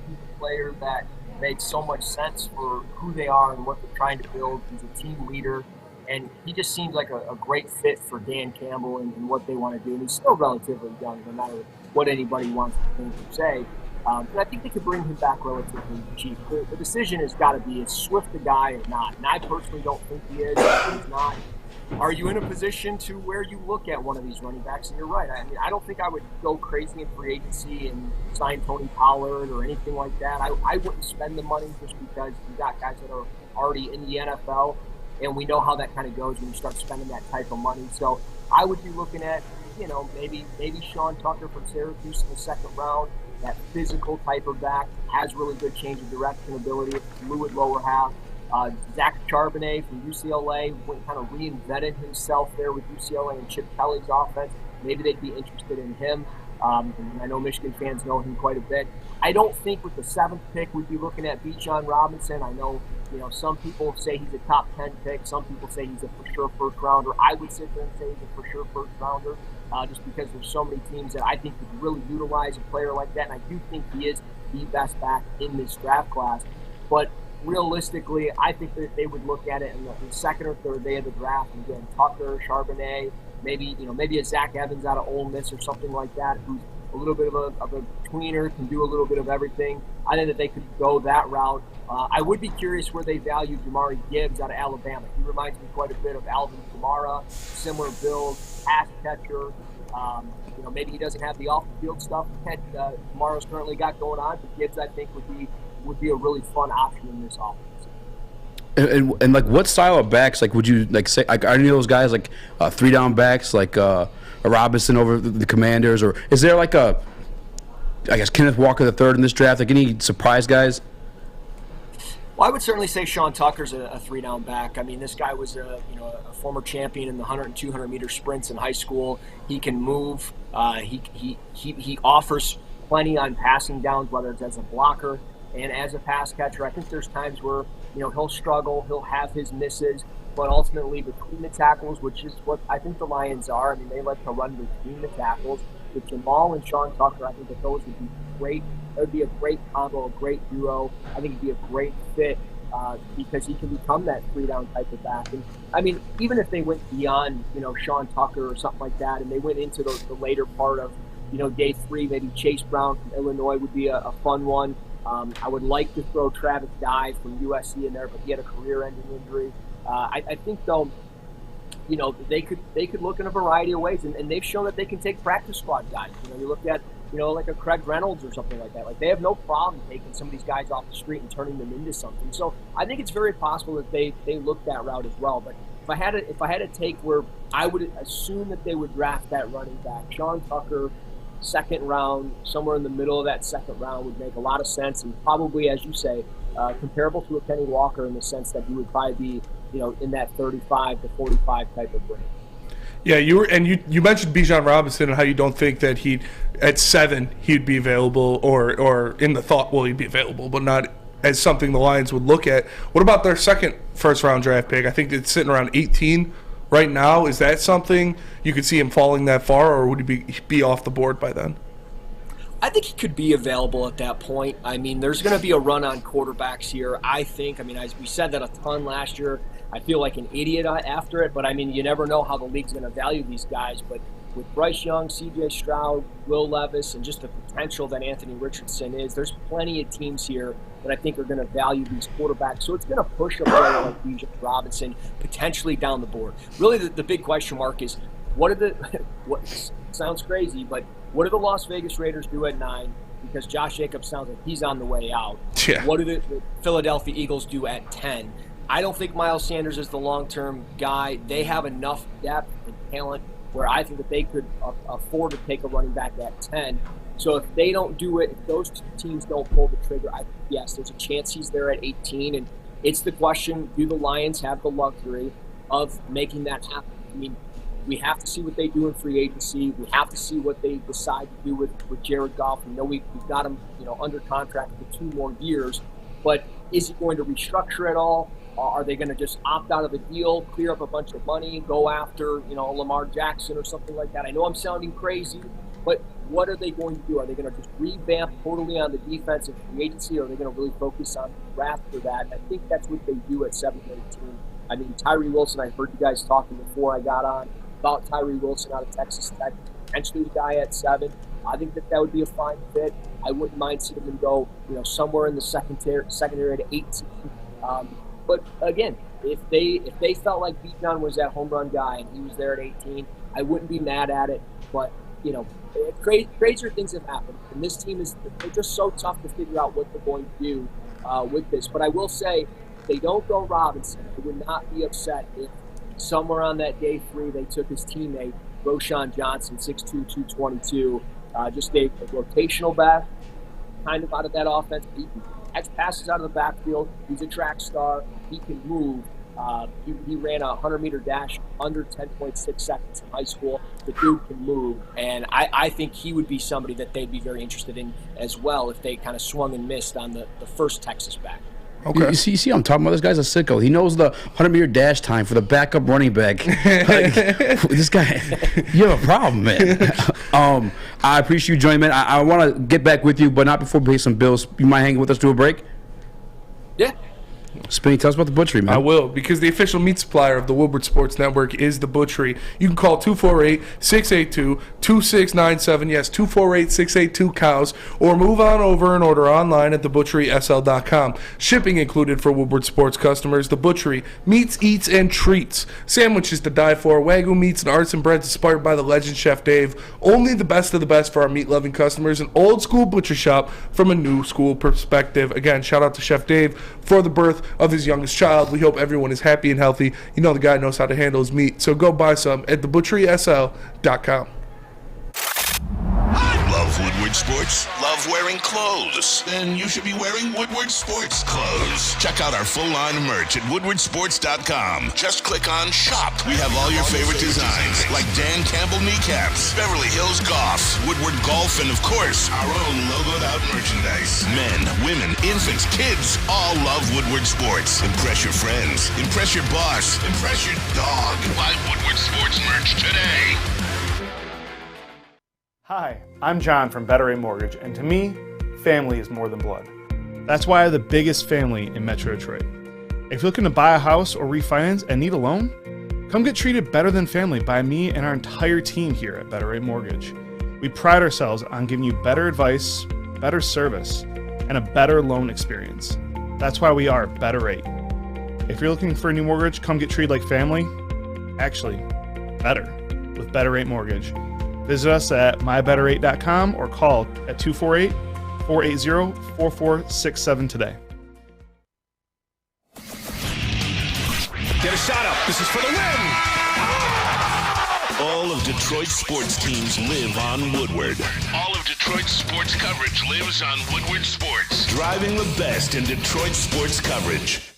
he's a player that made so much sense for who they are and what they're trying to build. He's a team leader, and he just seems like a great fit for Dan Campbell and what they want to do. And he's still relatively young, no matter what anybody wants to think or say. And I think they could bring him back relatively cheap. The decision has got to be, is Swift the guy or not? And I personally don't think he is. If he's not, are you in a position to where you look at one of these running backs? And you're right. I mean, I don't think I would go crazy in free agency and sign Tony Pollard or anything like that. I wouldn't spend the money just because you got guys that are already in the NFL, and we know how that kind of goes when you start spending that type of money. So I would be looking at, maybe Sean Tucker from Syracuse in the second round. That physical type of back, has really good change of direction ability, fluid lower half. Zach Charbonnet from UCLA kind of reinvented himself there with UCLA and Chip Kelly's offense. Maybe they'd be interested in him. And I know Michigan fans know him quite a bit. I don't think with the 7th pick we'd be looking at DeShon Robinson. I know, some people say he's a top 10 pick. Some people say he's a for sure first rounder. I would sit there and say he's a for sure first rounder. Just because there's so many teams that I think could really utilize a player like that. And I do think he is the best back in this draft class. But realistically, I think that they would look at it in the second or third day of the draft. And again, Tucker, Charbonnet, maybe a Zach Evans out of Ole Miss or something like that, who's a little bit of a tweener, can do a little bit of everything. I think that they could go that route. I would be curious where they value Jamari Gibbs out of Alabama. He reminds me quite a bit of Alvin Kamara, similar build, pass catcher. Maybe he doesn't have the off-the-field stuff that Kamara's currently got going on, but Gibbs, I think, would be a really fun option in this offense. And like, what style of backs, like, would you, like, say, like, are any of those guys, like, 3-down backs, like a Robinson over the Commanders, or is there, like, Kenneth Walker III in this draft, like, any surprise guys? Well, I would certainly say Sean Tucker's a 3-down back. I mean, this guy was a former champion in the 100 and 200 meter sprints in high school. He can move. He offers plenty on passing downs, whether it's as a blocker and as a pass catcher. I think there's times where he'll struggle, he'll have his misses, but ultimately between the tackles, which is what I think the Lions are. I mean, they like to run between the tackles. With Jamal and Sean Tucker, I think that those would be great. It would be a great combo, a great duo. I think it'd be a great fit because he can become that 3-down type of back. And I mean, even if they went beyond, Sean Tucker or something like that, and they went into the later part of, day 3, maybe Chase Brown from Illinois would be a fun one. I would like to throw Travis Dye from USC in there, but he had a career-ending injury. I think though, they could look in a variety of ways, and they've shown that they can take practice squad guys. You look at like a Craig Reynolds or something like that. Like, they have no problem taking some of these guys off the street and turning them into something. So I think it's very possible that they look that route as well. But if I had to take where I would assume that they would draft that running back, Sean Tucker, second round, somewhere in the middle of that second round would make a lot of sense, and probably, as you say, comparable to a Kenny Walker in the sense that he would probably be, in that 35 to 45 type of range. Yeah, you mentioned Bijan Robinson and how you don't think that at 7 he'd be available, or in the thought, well, he'd be available, but not as something the Lions would look at. What about their second first-round draft pick? I think it's sitting around 18 right now. Is that something you could see him falling that far, or would he be off the board by then? I think he could be available at that point. I mean, there's going to be a run on quarterbacks here, I think. I mean, we said that a ton last year. I feel like an idiot after it, but I mean, you never know how the league's going to value these guys. But with Bryce Young, C.J. Stroud, Will Levis, and just the potential that Anthony Richardson is, there's plenty of teams here that I think are going to value these quarterbacks. So it's going to push a player like Bijan Robinson potentially down the board. Really, the big question mark is, what sounds crazy, but what do the Las Vegas Raiders do at 9? Because Josh Jacobs sounds like he's on the way out. Yeah. What do the Philadelphia Eagles do at 10? I don't think Miles Sanders is the long-term guy. They have enough depth and talent where I think that they could afford to take a running back at 10. So if they don't do it, if those two teams don't pull the trigger, yes, there's a chance he's there at 18. And it's the question, do the Lions have the luxury of making that happen. I mean, we have to see what they do in free agency. We have to see what they decide to do with Jared Goff. We know we've got him, under contract for 2 more years. But is he going to restructure at all? Are they going to just opt out of the deal, clear up a bunch of money, go after, Lamar Jackson or something like that? I know I'm sounding crazy, but what are they going to do? Are they going to just revamp totally on the defense and free agency, or are they going to really focus on the draft for that? I think that's what they do at 7-18. I mean, Tyree Wilson, I heard you guys talking before I got on about Tyree Wilson out of Texas Tech, potentially the guy at 7. I think that would be a fine fit. I wouldn't mind seeing him go, somewhere in the secondary to 18. But again, if they felt like Dion was that home run guy and he was there at 18, I wouldn't be mad at it. But crazier things have happened, and this team they're just so tough to figure out what they're going to do with this. But I will say, if they don't go Robinson, I would not be upset if somewhere on that day 3 they took his teammate Roschon Johnson, 6'2", 222, just a rotational back, kind of out of that offense. He can catch passes out of the backfield. He's a track star. He can move. He ran a 100-meter dash under 10.6 seconds in high school. The dude can move, and I think he would be somebody that they'd be very interested in as well if they kind of swung and missed on the first Texas back. Okay. You see, I'm talking about this guy's a sicko. He knows the 100-meter dash time for the backup running back. This guy, you have a problem, man. I appreciate you joining, man. I want to get back with you, but not before we pay some bills. You mind hanging with us to a break? Yeah. Spinny, tell us about the butchery, man. I will, because the official meat supplier of the Woodward Sports Network is the butchery. You can call 248-682-2697. Yes, 248-682-COWS. Or move on over and order online at thebutcherysl.com. Shipping included for Woodward Sports customers. The butchery, meats, eats, and treats. Sandwiches to die for. Wagyu meats and artisan breads inspired by the legend Chef Dave. Only the best of the best for our meat-loving customers. An old-school butcher shop from a new-school perspective. Again, shout out to Chef Dave for the birth of his youngest child. We hope everyone is happy and healthy. You know the guy knows how to handle his meat. So go buy some at thebutcherysl.com. Love Woodward Sports? Love wearing clothes? Then you should be wearing Woodward Sports clothes. Check out our full line of merch at woodwardsports.com. Just click on Shop. We have all your favorite designs, like Dan Campbell kneecaps, Beverly Hills Golf, Woodward Golf, and of course, our own logoed out merchandise. Men, women, infants, kids all love Woodward Sports. Impress your friends. Impress your boss. Impress your dog. Buy Woodward Sports merch today. Hi, I'm John from Better Rate Mortgage, and to me, family is more than blood. That's why I have the biggest family in Metro Detroit. If you're looking to buy a house or refinance and need a loan, come get treated better than family by me and our entire team here at Better Rate Mortgage. We pride ourselves on giving you better advice, better service, and a better loan experience. That's why we are Better Rate. If you're looking for a new mortgage, come get treated like family. Actually, better with Better Rate Mortgage. Visit us at mybetterrate.com or call at 248-480-4467 today. Get a shot up. This is for the win. All of Detroit's sports teams live on Woodward. All of Detroit's sports coverage lives on Woodward Sports. Driving the best in Detroit sports coverage.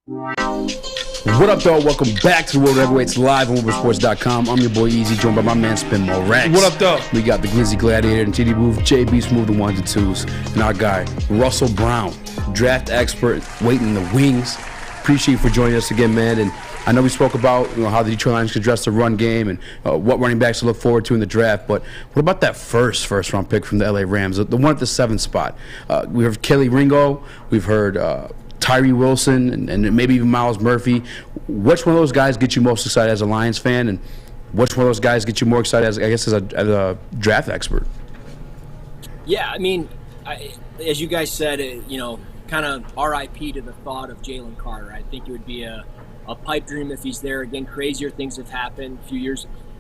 What up, dog? Welcome back to the World Heavyweights live on WoodwardSports.com. I'm your boy Easy, joined by my man Spin Morax. What up, dog? We got the Glizzy Gladiator and TD Booth, JB Smooth, the ones and twos, and our guy Russell Brown, draft expert, waiting in the wings. Appreciate you for joining us again, man. And I know we spoke about how the Detroit Lions can address the run game and what running backs to look forward to in the draft. But what about that first round pick from the LA Rams, the one at the 7th spot? We heard Kelly Ringo. We've heard Tyree Wilson and maybe even Miles Murphy. Which one of those guys get you most excited as a Lions fan, and which one of those guys get you more excited as a draft expert? Yeah, I mean, as you guys said, kind of RIP to the thought of Jalen Carter. I think it would be a pipe dream if he's there again. Crazier things have happened. A few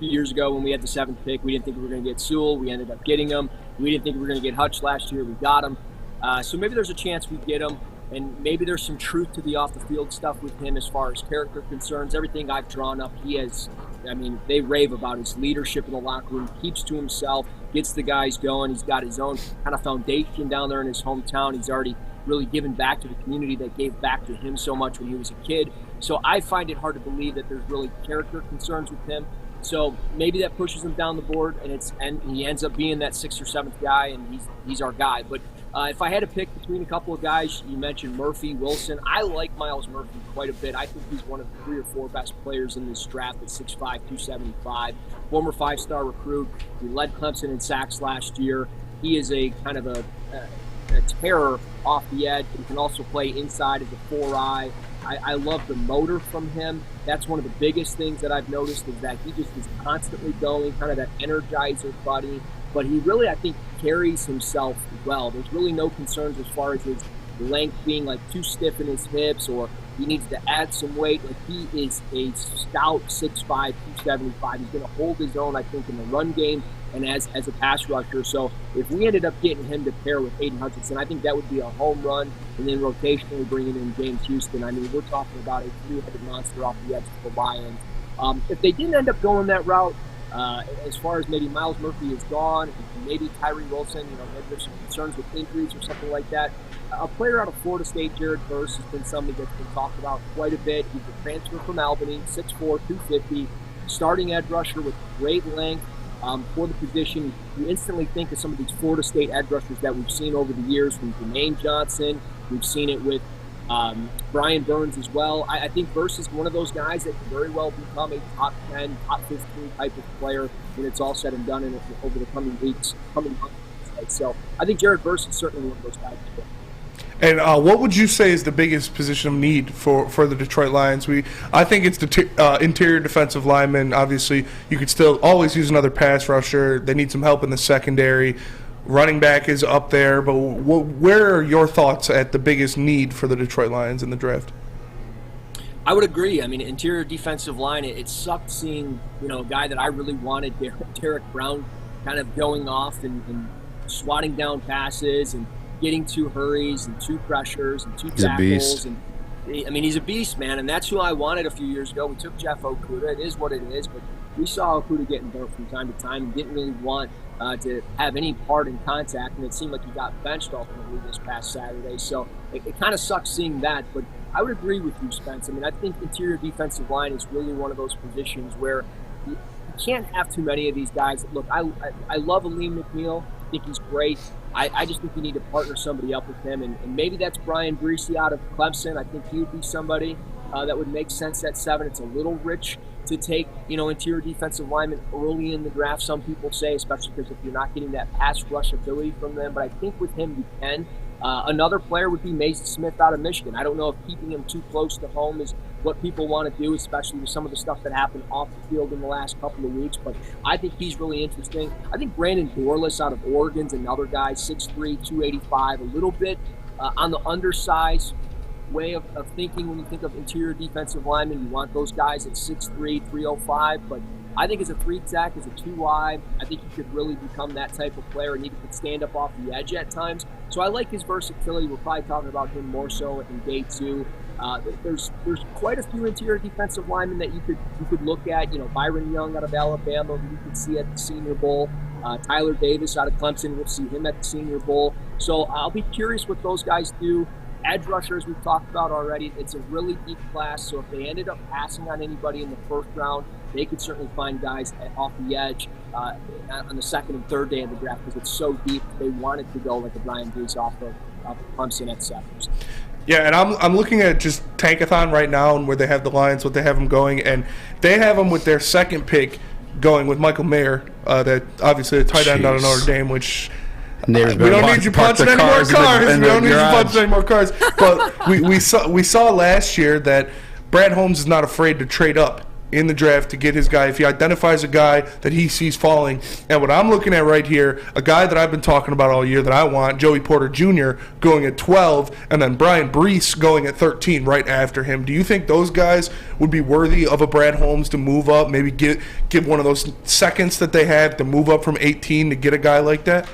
years ago when we had the 7th pick, we didn't think we were going to get Sewell. We ended up getting him. We didn't think we were going to get Hutch last year. We got him. So maybe there's a chance we get him. And maybe there's some truth to the off-the-field stuff with him as far as character concerns. Everything I've drawn up, they rave about his leadership in the locker room, keeps to himself, gets the guys going. He's got his own kind of foundation down there in his hometown. He's already really given back to the community that gave back to him so much when he was a kid. So I find it hard to believe that there's really character concerns with him. So maybe that pushes him down the board, and he ends up being that 6th or 7th guy, and he's our guy. But if I had to pick between a couple of guys, you mentioned Murphy, Wilson. I like Miles Murphy quite a bit. I think he's one of the 3 or 4 best players in this draft at 6'5", 275. Former 5-star recruit. He led Clemson in sacks last year. He is a kind of a terror off the edge. He can also play inside as a 4-eye. I love the motor from him. That's one of the biggest things that I've noticed is that he just is constantly going, kind of that energizer buddy. But he really, I think, carries himself well. There's really no concerns as far as his length being like too stiff in his hips or he needs to add some weight. Like he is a stout 6'5", 275. He's going to hold his own, I think, in the run game and as a pass rusher. So if we ended up getting him to pair with Aiden Hutchinson, I think that would be a home run. And then rotationally bringing in James Houston. I mean, we're talking about a 3-headed monster off the edge of the Lions. If they didn't end up going that route, as far as maybe Miles Murphy is gone, maybe Tyree Wilson, maybe there's some concerns with injuries or something like that. A player out of Florida State, Jared Verse, has been somebody that's been talked about quite a bit. He's a transfer from Albany, 6'4", 250, starting edge rusher with great length. For the position, you instantly think of some of these Florida State edge rushers that we've seen over the years from Jermaine Johnson. We've seen it with Brian Burns as well. I think Verse is one of those guys that can very well become a top 10, top 15 type of player when it's all said and done over the coming weeks, coming months. So I think Jared Verse is certainly one of those guys. And what would you say is the biggest position of need for the Detroit Lions? I think it's the interior defensive lineman. Obviously, you could still always use another pass rusher. They need some help in the secondary. Running back is up there. But where are your thoughts at the biggest need for the Detroit Lions in the draft? I would agree. I mean, interior defensive line, it sucked seeing, a guy that I really wanted, Derek Brown, kind of going off and swatting down passes and getting 2 hurries and 2 pressures and 2 tackles. And he's a beast, man, and that's who I wanted a few years ago. We took Jeff Okudah. It is what it is, but we saw Okudah getting burnt from time to time and didn't really want to have any part in contact, and it seemed like he got benched ultimately this past Saturday. So it kind of sucks seeing that, but I would agree with you, Spence. I mean, I think interior defensive line is really one of those positions where you can't have too many of these guys. Look, I love Aleem McNeil. I think he's great. I just think you need to partner somebody up with him, and maybe that's Brian Breesy out of Clemson. I think he would be somebody that would make sense at 7. It's a little rich to take, interior defensive linemen early in the draft, some people say, especially because if you're not getting that pass rush ability from them. But I think with him you can. Another player would be Mason Smith out of Michigan. I don't know if keeping him too close to home is what people want to do, especially with some of the stuff that happened off the field in the last couple of weeks. But I think he's really interesting. I think Brandon Dorless out of Oregon's another guy, 6'3", 285, a little bit on the undersized way of thinking when you think of interior defensive linemen. You want those guys at 6'3", 305, but I think as a 3-tech, as a 2-eye, I think he could really become that type of player, and he could stand up off the edge at times. So I like his versatility. We're probably talking about him more so in day 2. There's quite a few interior defensive linemen that you could look at. Byron Young out of Alabama, who you could see at the Senior Bowl. Tyler Davis out of Clemson, we'll see him at the Senior Bowl. So I'll be curious what those guys do. Edge rushers we've talked about already. It's a really deep class, so if they ended up passing on anybody in the first round, they could certainly find guys off the edge on the 2nd and 3rd day of the draft because it's so deep. They wanted to go like a Brian Brees off of Clemson at 7. Yeah, and I'm looking at just Tankathon right now and where they have the Lions, what they have them going, and they have them with their 2nd pick going with Michael Mayer, that obviously a tight end out of Notre Dame, which we don't need you punching any more cars. We don't need you punching any more cars. But we saw last year that Brad Holmes is not afraid to trade up in the draft to get his guy if he identifies a guy that he sees falling. And what I'm looking at right here, a guy that I've been talking about all year that I want, Joey Porter Jr. going at 12, and then Brian Brees going at 13 right after him. Do you think those guys would be worthy of a Brad Holmes to move up, maybe give one of those seconds that they have to move up from 18 to get a guy like that?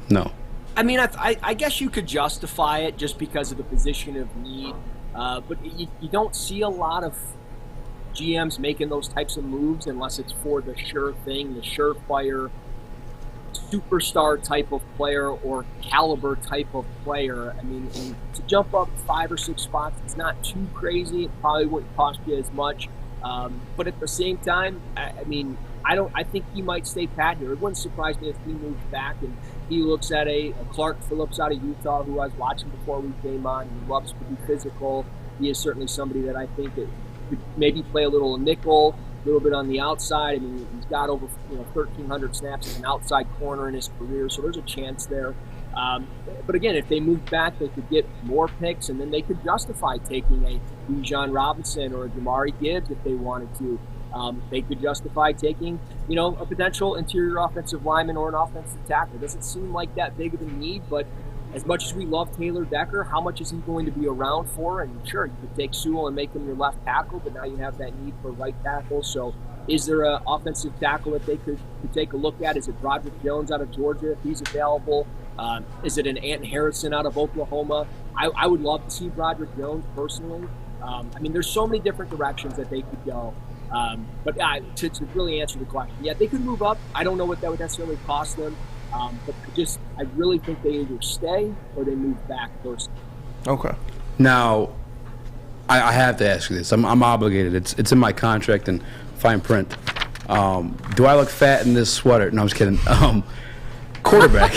No. I mean, I guess you could justify it just because of the position of need, but you don't see a lot of GMs making those types of moves unless it's for the sure thing, the surefire superstar type of player or caliber type of player. I mean, and to jump up 5 or 6 spots, it's not too crazy. It probably wouldn't cost you as much. But at the same time, I mean, I think he might stay pat here. It wouldn't surprise me if he moves back and he looks at a Clark Phillips out of Utah, who I was watching before we came on. He loves to be physical. He is certainly somebody that I think that could maybe play a little nickel, a little bit on the outside. I mean, he's got over 1,300 snaps as an outside corner in his career, so there's a chance there. But again, if they move back, they could get more picks, and then they could justify taking a DeShon Robinson or a Jamari Gibbs if they wanted to. They could justify taking, a potential interior offensive lineman or an offensive tackle. It doesn't seem like that big of a need, but as much as we love Taylor Decker, how much is he going to be around for? And sure, you could take Sewell and make him your left tackle, but now you have that need for right tackle. So is there an offensive tackle that they could take a look at? Is it Broderick Jones out of Georgia if he's available? Is it an Anton Harrison out of Oklahoma? I would love to see Broderick Jones personally. I mean, there's so many different directions that they could go. But to really answer the question, yeah, they could move up. I don't know what that would necessarily cost them. But I really think they either stay or they move back first. Okay. Now, I have to ask you this. I'm obligated. It's in my contract and fine print. Do I look fat in this sweater? No, I'm just kidding. Quarterback.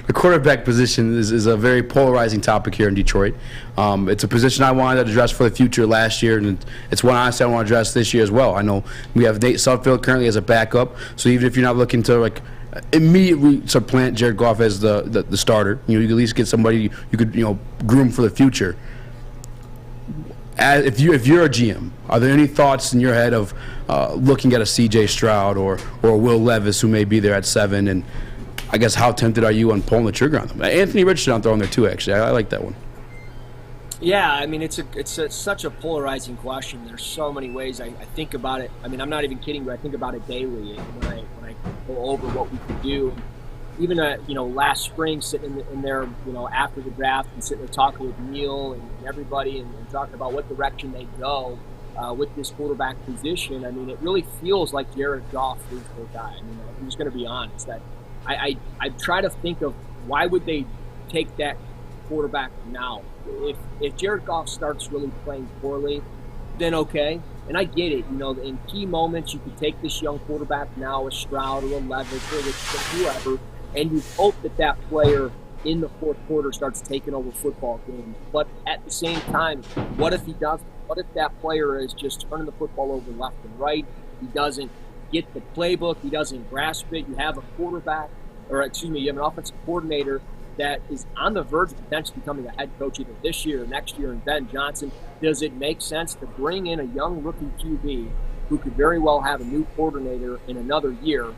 The quarterback position is a very polarizing topic here in Detroit. It's a position I wanted to address for the future last year, and it's one honestly I want to address this year as well. I know we have Nate Sudfeld currently as a backup, so even if you're not looking to immediately supplant Jared Goff as the starter, you could at least get somebody you could groom for the future. If you're a GM, are there any thoughts in your head of looking at a C.J. Stroud or Will Levis, who may be there at 7, and I guess how tempted are you on pulling the trigger on them? Anthony Richardson I'm throwing there too, actually. I like that one. Yeah, I mean, it's such a polarizing question. There's so many ways I think about it. I mean, I'm not even kidding, but I think about it daily when I go over what we could do. Even last spring, sitting in there, after the draft and sitting there talking with Neil and everybody and talking about what direction they go with this quarterback position. I mean, it really feels like Jared Goff is the guy. I mean, I'm just going to be honest. That I try to think of why would they take that quarterback now. If Jared Goff starts really playing poorly, then okay. And I get it, in key moments you could take this young quarterback now, a Stroud or a Levis or whoever, and you hope that player in the fourth quarter starts taking over football games. But at the same time, what if he doesn't? What if that player is just turning the football over left and right? He doesn't get the playbook. He doesn't grasp it. You have a quarterback, you have an offensive coordinator that is on the verge of potentially becoming a head coach either this year or next year, and Ben Johnson. Does it make sense to bring in a young rookie QB who could very well have a new coordinator in another year?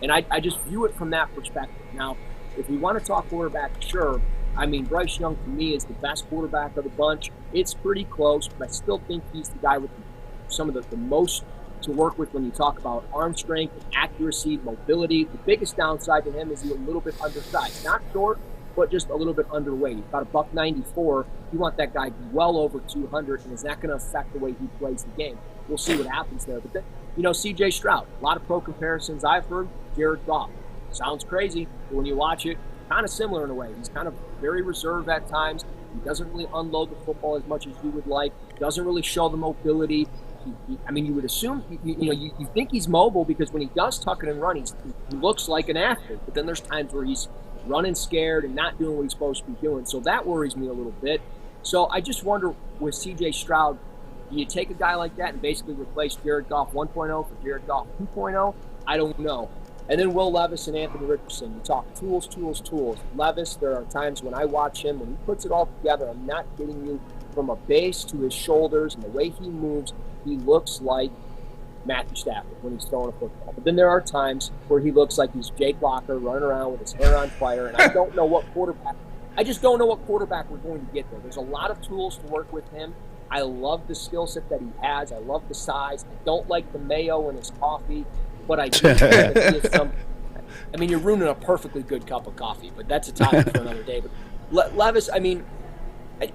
And I just view it from that perspective. Now, if we want to talk quarterback, sure. I mean, Bryce Young, to me, is the best quarterback of the bunch. It's pretty close, but I still think he's the guy with some of the most to work with when you talk about arm strength, accuracy, mobility. The biggest downside to him is he's a little bit undersized. Not short, but just a little bit underweight. About $194. You want that guy well over 200, and is that going to affect the way he plays the game? We'll see what happens there. But then, C.J. Stroud, a lot of pro comparisons I've heard. Jared Goff. Sounds crazy, but when you watch it, kind of similar in a way. He's kind of very reserved at times. He doesn't really unload the football as much as you would like. Doesn't really show the mobility. You would assume, you think he's mobile because when he does tuck it and run, he looks like an athlete. But then there's times where he's running scared and not doing what he's supposed to be doing. So that worries me a little bit. So I just wonder with C.J. Stroud, do you take a guy like that and basically replace Jared Goff 1.0 for Jared Goff 2.0? I don't know. And then Will Levis and Anthony Richardson. You talk tools. Levis, there are times when I watch him, when he puts it all together, I'm not kidding you, from a base to his shoulders and the way he moves, he looks like Matthew Stafford when he's throwing a football. But then there are times where he looks like he's Jake Locker running around with his hair on fire, and I just don't know what quarterback we're going to get there. There's a lot of tools to work with him. I love the skill set that he has. I love the size. I don't like the mayo in his coffee, but I do think that he is some. I mean, you're ruining a perfectly good cup of coffee, but that's a topic for another day. But Levis, I mean,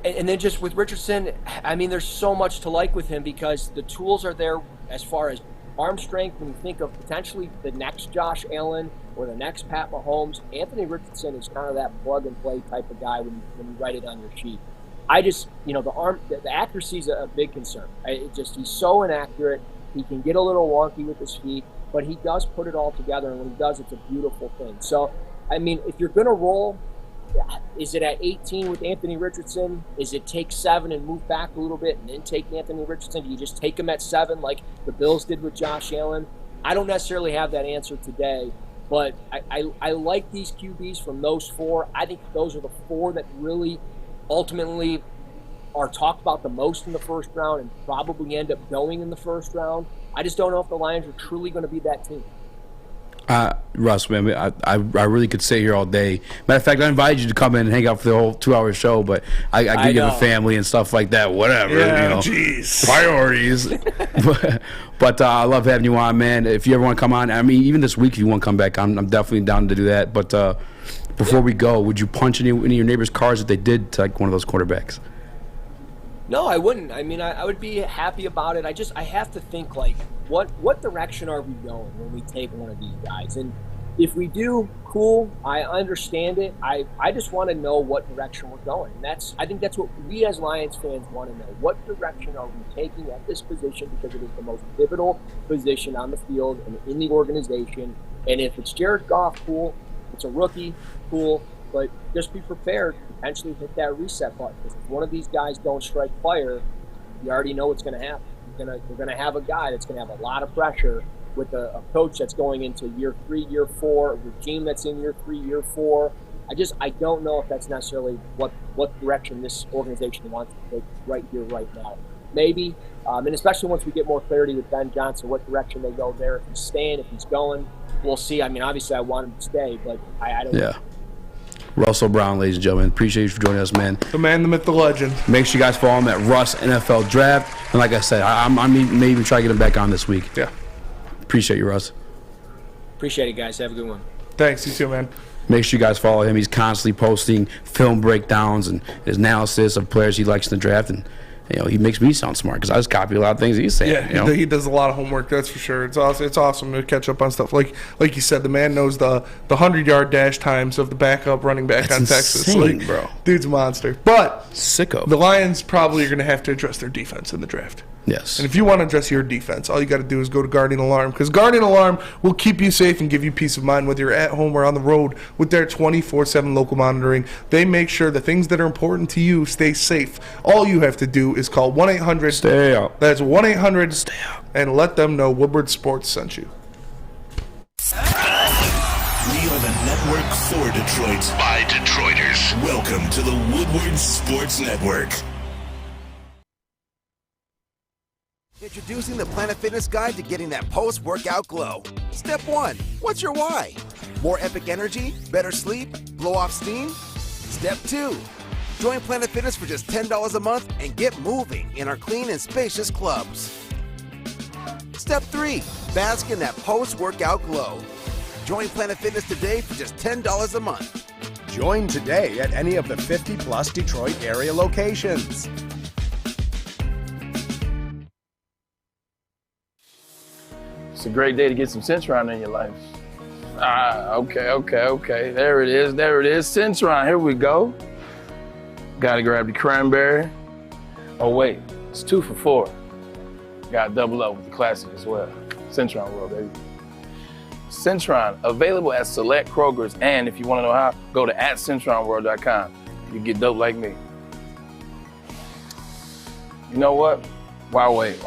and then just with Richardson, I mean, there's so much to like with him because the tools are there as far as arm strength. When you think of potentially the next Josh Allen, or the next Pat Mahomes, Anthony Richardson is kind of that plug-and-play type of guy when you write it on your sheet. I just, the accuracy is a big concern. He's so inaccurate. He can get a little wonky with his feet, but he does put it all together, and when he does, it's a beautiful thing. So, I mean, if you're going to roll, is it at 18 with Anthony Richardson? Is it take 7 and move back a little bit and then take Anthony Richardson? Do you just take him at 7 like the Bills did with Josh Allen? I don't necessarily have that answer today, but I like these QBs from those 4. I think those are the 4 that really ultimately are talked about the most in the first round and probably end up going in the first round. I just don't know if the Lions are truly going to be that team. Russ, man, I really could sit here all day. Matter of fact, I invited you to come in and hang out for the whole 2-hour show, but I get you have a family and stuff like that. Whatever, jeez. Priorities. but I love having you on, man. If you ever want to come on, I mean, even this week, if you want to come back, I'm definitely down to do that. But before we go, would you punch any of your neighbors' cars if they did take one of those quarterbacks? No, I wouldn't. I mean, I would be happy about it. I have to think, like, what direction are we going when we take one of these guys? And if we do, cool, I understand it. I just want to know what direction we're going. And I think that's what we as Lions fans want to know. What direction are we taking at this position? Because it is the most pivotal position on the field and in the organization. And if it's Jared Goff, cool. If it's a rookie, cool. But just be prepared to potentially hit that reset button. Because if one of these guys don't strike fire, you already know what's going to happen. You're going to have a guy that's going to have a lot of pressure with a coach that's going into year 3, year 4, a regime that's in year 3, year 4. I don't know if that's necessarily what direction this organization wants to take right here, right now. Maybe, and especially once we get more clarity with Ben Johnson, what direction they go there. If he's staying, if he's going, we'll see. I mean, obviously I want him to stay, but I don't know. Russell Brown, ladies and gentlemen. Appreciate you for joining us, man. The man, the myth, the legend. Make sure you guys follow him at Russ NFL Draft. And like I said, I may even try to get him back on this week. Yeah. Appreciate you, Russ. Appreciate it, guys. Have a good one. Thanks. You too, man. Make sure you guys follow him. He's constantly posting film breakdowns and his analysis of players he likes in the draft. And he makes me sound smart because I just copy a lot of things he's saying. Yeah, he does a lot of homework, that's for sure. It's awesome to catch up on stuff. Like you said, the man knows the 100-yard dash times of the backup running back on Texas. Insane, bro. Dude's a monster. But sicko. The Lions probably are going to have to address their defense in the draft. Yes. And if you want to address your defense, all you got to do is go to Guardian Alarm, because Guardian Alarm will keep you safe and give you peace of mind whether you're at home or on the road with their 24/7 local monitoring. They make sure the things that are important to you stay safe. All you have to do is call 1-800 Stay out. That's 1-800 Stay Out, and let them know Woodward Sports sent you. We are the network for Detroit by Detroiters. Welcome to the Woodward Sports Network. Introducing the Planet Fitness Guide to getting that post-workout glow. Step 1, what's your why? More epic energy, better sleep, blow off steam? Step 2, join Planet Fitness for just $10 a month and get moving in our clean and spacious clubs. Step 3, bask in that post-workout glow. Join Planet Fitness today for just $10 a month. Join today at any of the 50-plus Detroit area locations. It's a great day to get some Centron in your life. Okay. There it is. Centron, here we go. Gotta grab the cranberry. Oh wait, it's 2 for $4. Gotta double up with the classic as well. Centron World, baby. Centron, available at select Kroger's, and if you wanna know how, go to @CentronWorld.com. You get dope like me. You know what? Why wait?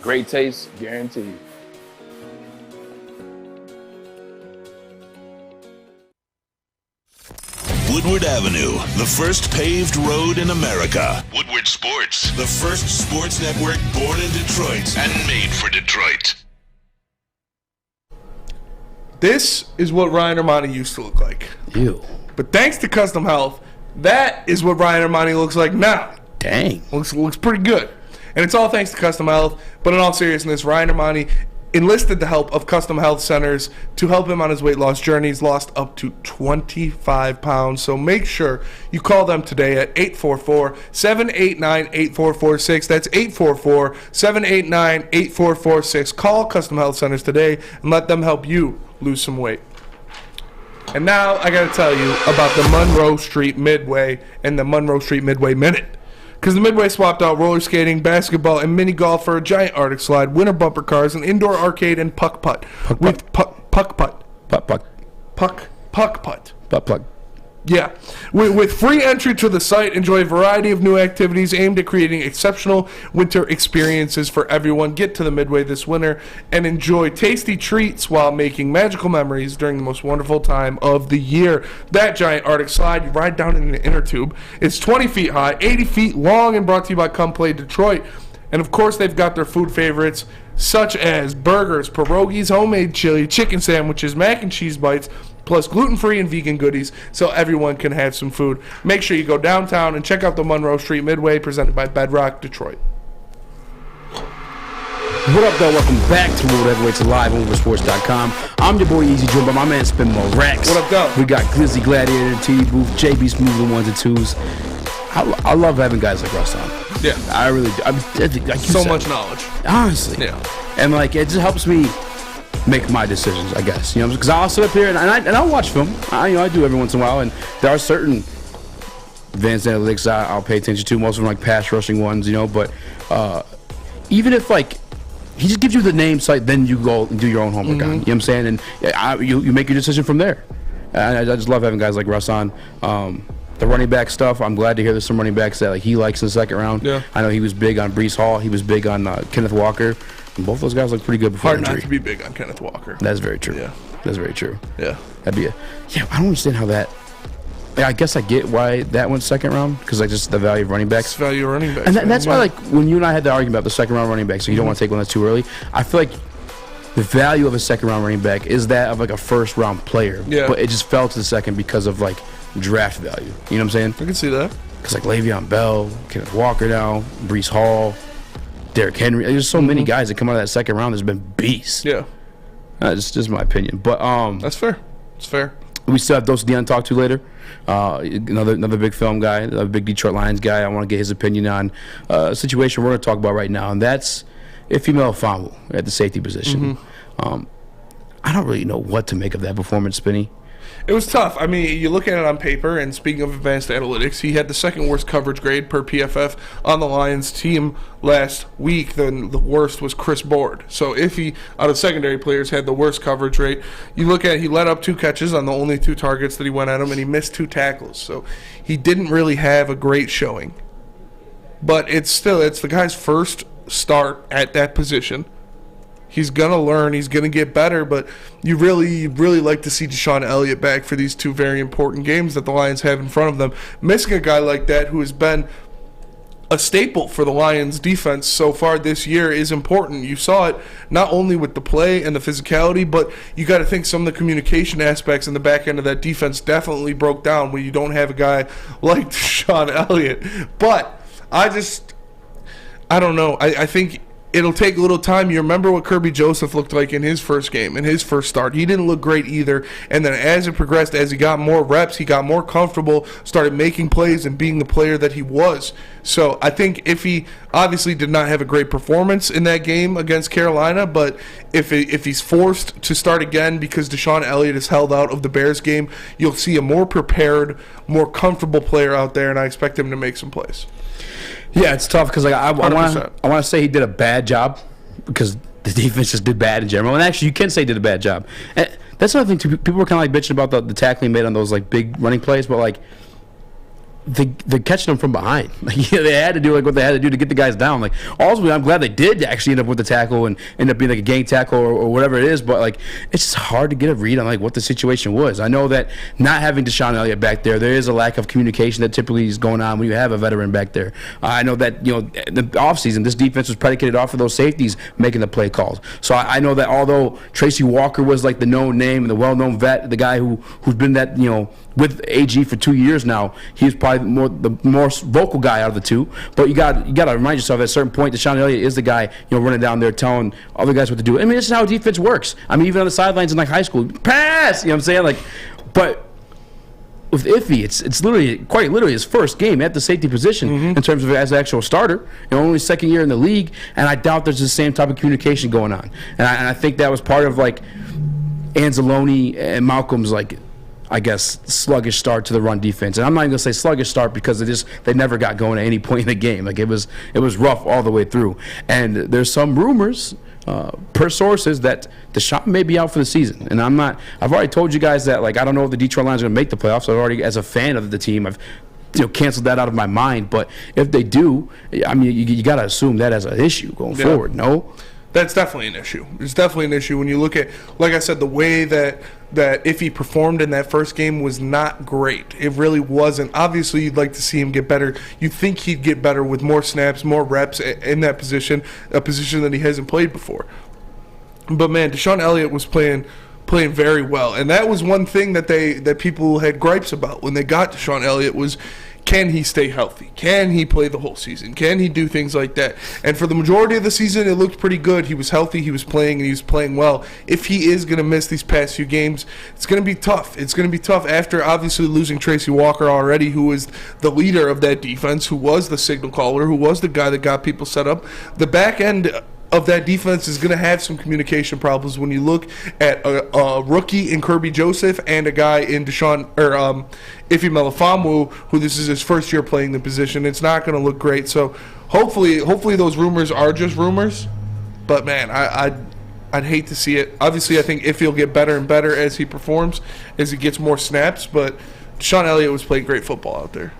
Great taste, guaranteed. Woodward Avenue, the first paved road in America. Woodward Sports, the first sports network born in Detroit and made for Detroit. This is what Ryan Armani used to look like. Ew. But thanks to Custom Health, that is what Ryan Armani looks like now. Dang. Looks pretty good. And it's all thanks to Custom Health. But in all seriousness, Ryan Armani enlisted the help of Custom Health Centers to help him on his weight loss journey. He's lost up to 25 pounds. So make sure you call them today at 844-789-8446. That's 844-789-8446. Call Custom Health Centers today and let them help you lose some weight. And now I got to tell you about the Monroe Street Midway and the Monroe Street Midway Minute. Because the Midway swapped out roller skating, basketball, and mini golf for a giant Arctic slide, winter bumper cars, an indoor arcade, and puck putt. Yeah. With free entry to the site, enjoy a variety of new activities aimed at creating exceptional winter experiences for everyone. Get to the Midway this winter and enjoy tasty treats while making magical memories during the most wonderful time of the year. That giant Arctic slide, you ride down in an inner tube. It's 20 feet high, 80 feet long, and brought to you by Come Play Detroit. And, of course, they've got their food favorites, such as burgers, pierogies, homemade chili, chicken sandwiches, mac and cheese bites, plus gluten-free and vegan goodies so everyone can have some food. Make sure you go downtown and check out the Monroe Street Midway presented by Bedrock Detroit. What up, though? Welcome back to World Heavyweights Live on Woodwardsports.com. I'm your boy Easy Joe, but my man Spin Morex. What up, though? We got Glizzy Gladiator, T Booth, JB Smooth and ones and twos. I love having guys like Russ on. Yeah. I really do. Like so much knowledge. Honestly. Yeah. And, like, it just helps me make my decisions, I guess. You know, because I'll sit up here and I'll watch film. I do every once in a while, and there are certain advanced analytics I'll pay attention to. Most of them like pass rushing ones, you know. But even if like he just gives you the name site, then you go and do your own homework on. You know what I'm saying? And you make your decision from there. And I just love having guys like Russ on. The running back stuff, I'm glad to hear there's some running backs that like he likes in the second round. Yeah. I know he was big on Breece Hall. He was big on Kenneth Walker. And both those guys look pretty good before Hard injury. not to be big on Kenneth Walker. That's very true. Yeah. That's very true. Yeah. That'd be I don't understand how that. I guess I get why that went second round because like just the value of running backs. It's value of running backs. And that's why like when you and I had the argument about the second round running back, so you don't want to take one that's too early. I feel like the value of a second round running back is that of like a first round player. Yeah. But it just fell to the second because of like draft value. You know what I'm saying? I can see that. Because like Le'Veon Bell, Kenneth Walker now, Breece Hall, Derrick Henry. There's so many guys that come out of that second round that's been beasts. Yeah. That's just my opinion. But that's fair. It's fair. We still have DoseOfDion to talk to later. Another big film guy, another big Detroit Lions guy. I want to get his opinion on a situation we're going to talk about right now, and that's Ifeanyi Melifonwu at the safety position. I don't really know what to make of that performance, Spinny. It was tough. I mean, you look at it on paper, and speaking of advanced analytics, he had the second worst coverage grade per PFF on the Lions team last week. Then the worst was Chris Board. So Iffy, out of secondary players, had the worst coverage rate. You look at it, he let up 2 catches on the only 2 targets that he went at him, and he missed 2 tackles. So he didn't really have a great showing. But it's the guy's first start at that position. He's going to learn. He's going to get better, but you really like to see DeShon Elliott back for these 2 very important games that the Lions have in front of them. Missing a guy like that who has been a staple for the Lions defense so far this year is important. You saw it not only with the play and the physicality, but you got to think some of the communication aspects in the back end of that defense definitely broke down when you don't have a guy like DeShon Elliott. But I don't know. I think it'll take a little time. You remember what Kirby Joseph looked like in his first game, in his first start. He didn't look great either. And then as it progressed, as he got more reps, he got more comfortable, started making plays and being the player that he was. So I think if he obviously did not have a great performance in that game against Carolina, but if he's forced to start again because DeShon Elliott is held out of the Bears game, you'll see a more prepared, more comfortable player out there, and I expect him to make some plays. Yeah, it's tough because like I want to say he did a bad job because the defense just did bad in general. And actually, you can say he did a bad job. And that's another thing too. People were kind of like bitching about the tackling made on those like big running plays, but like they're catching them from behind. Like, they had to do like what they had to do to get the guys down. Like, ultimately, I'm glad they did actually end up with the tackle and end up being like a gang tackle or whatever it is. But like, it's just hard to get a read on like what the situation was. I know that not having DeShon Elliott back there is a lack of communication that typically is going on when you have a veteran back there. I know that the offseason, this defense was predicated off of those safeties making the play calls. So I know that although Tracy Walker was like the known name and the well-known vet, the guy who's been that with AG for 2 years now, he was probably probably the more vocal guy out of the two. But you got to remind yourself at a certain point, DeShon Elliott is the guy running down there telling other guys what to do. I mean, this is how defense works. I mean, even on the sidelines in like high school, pass. You know what I'm saying? Like, but with Iffy, it's quite literally his first game at the safety position in terms of as an actual starter. Only second year in the league, and I doubt there's the same type of communication going on. And I think that was part of like Anzalone and Malcolm's I guess sluggish start to the run defense. And I'm not even gonna say sluggish start because they never got going at any point in the game. Like it was rough all the way through. And there's some rumors per sources that DeShon may be out for the season. And I've already told you guys that I don't know if the Detroit Lions are gonna make the playoffs. I've already, as a fan of the team, I've canceled that out of my mind. But if they do, I mean, you got to assume that as an issue going forward. No, that's definitely an issue. It's definitely an issue when you look at, like I said, the way that Iffy performed in that first game was not great. It really wasn't. Obviously, you'd like to see him get better. You think he'd get better with more snaps, more reps in that position, a position that he hasn't played before. But man, DeShon Elliott was playing very well, and that was one thing that people had gripes about when they got DeShon Elliott was, can he stay healthy? Can he play the whole season? Can he do things like that? And for the majority of the season, it looked pretty good. He was healthy, he was playing, and he was playing well. If he is going to miss these past few games, it's going to be tough. It's going to be tough after obviously losing Tracy Walker already, who was the leader of that defense, who was the signal caller, who was the guy that got people set up. The back end of that defense is going to have some communication problems when you look at a rookie in Kirby Joseph and a guy in Iffy Melifonwu, who this is his first year playing the position. It's not going to look great. So hopefully those rumors are just rumors. But man, I'd hate to see it. Obviously, I think Iffy will get better and better as he performs, as he gets more snaps. But DeShon Elliott was playing great football out there.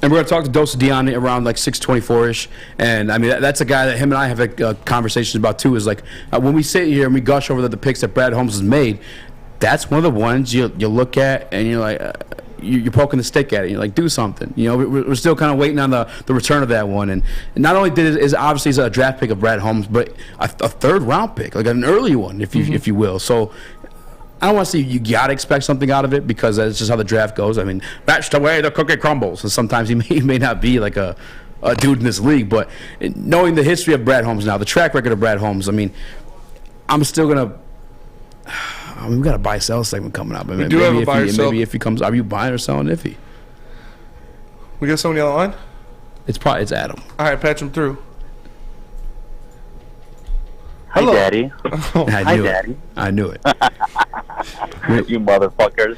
And we're going to talk to DoseOfDion around 6:24-ish. And, I mean, that's a guy that him and I have conversations about, too, is when we sit here and we gush over the picks that Brad Holmes has made, that's one of the ones you look at and you're like, you're poking the stick at it. You're like, do something. We're still kind of waiting on the return of that one. And not only is obviously a draft pick of Brad Holmes, but a third-round pick, like an early one, if you will. So I don't want to say you got to expect something out of it because that's just how the draft goes. I mean, that's the way the cookie crumbles. And sometimes he may not be like a dude in this league. But knowing the history of Brad Holmes now, the track record of Brad Holmes, I mean, I'm still going to – we got a buy-sell segment coming up. We do have a buy-sell. Maybe if he comes – are you buying or selling Iffy? We got somebody on the line? It's Adam. All right, patch him through. Hi, Hello. Daddy. Hi, Daddy. I knew it. You motherfuckers.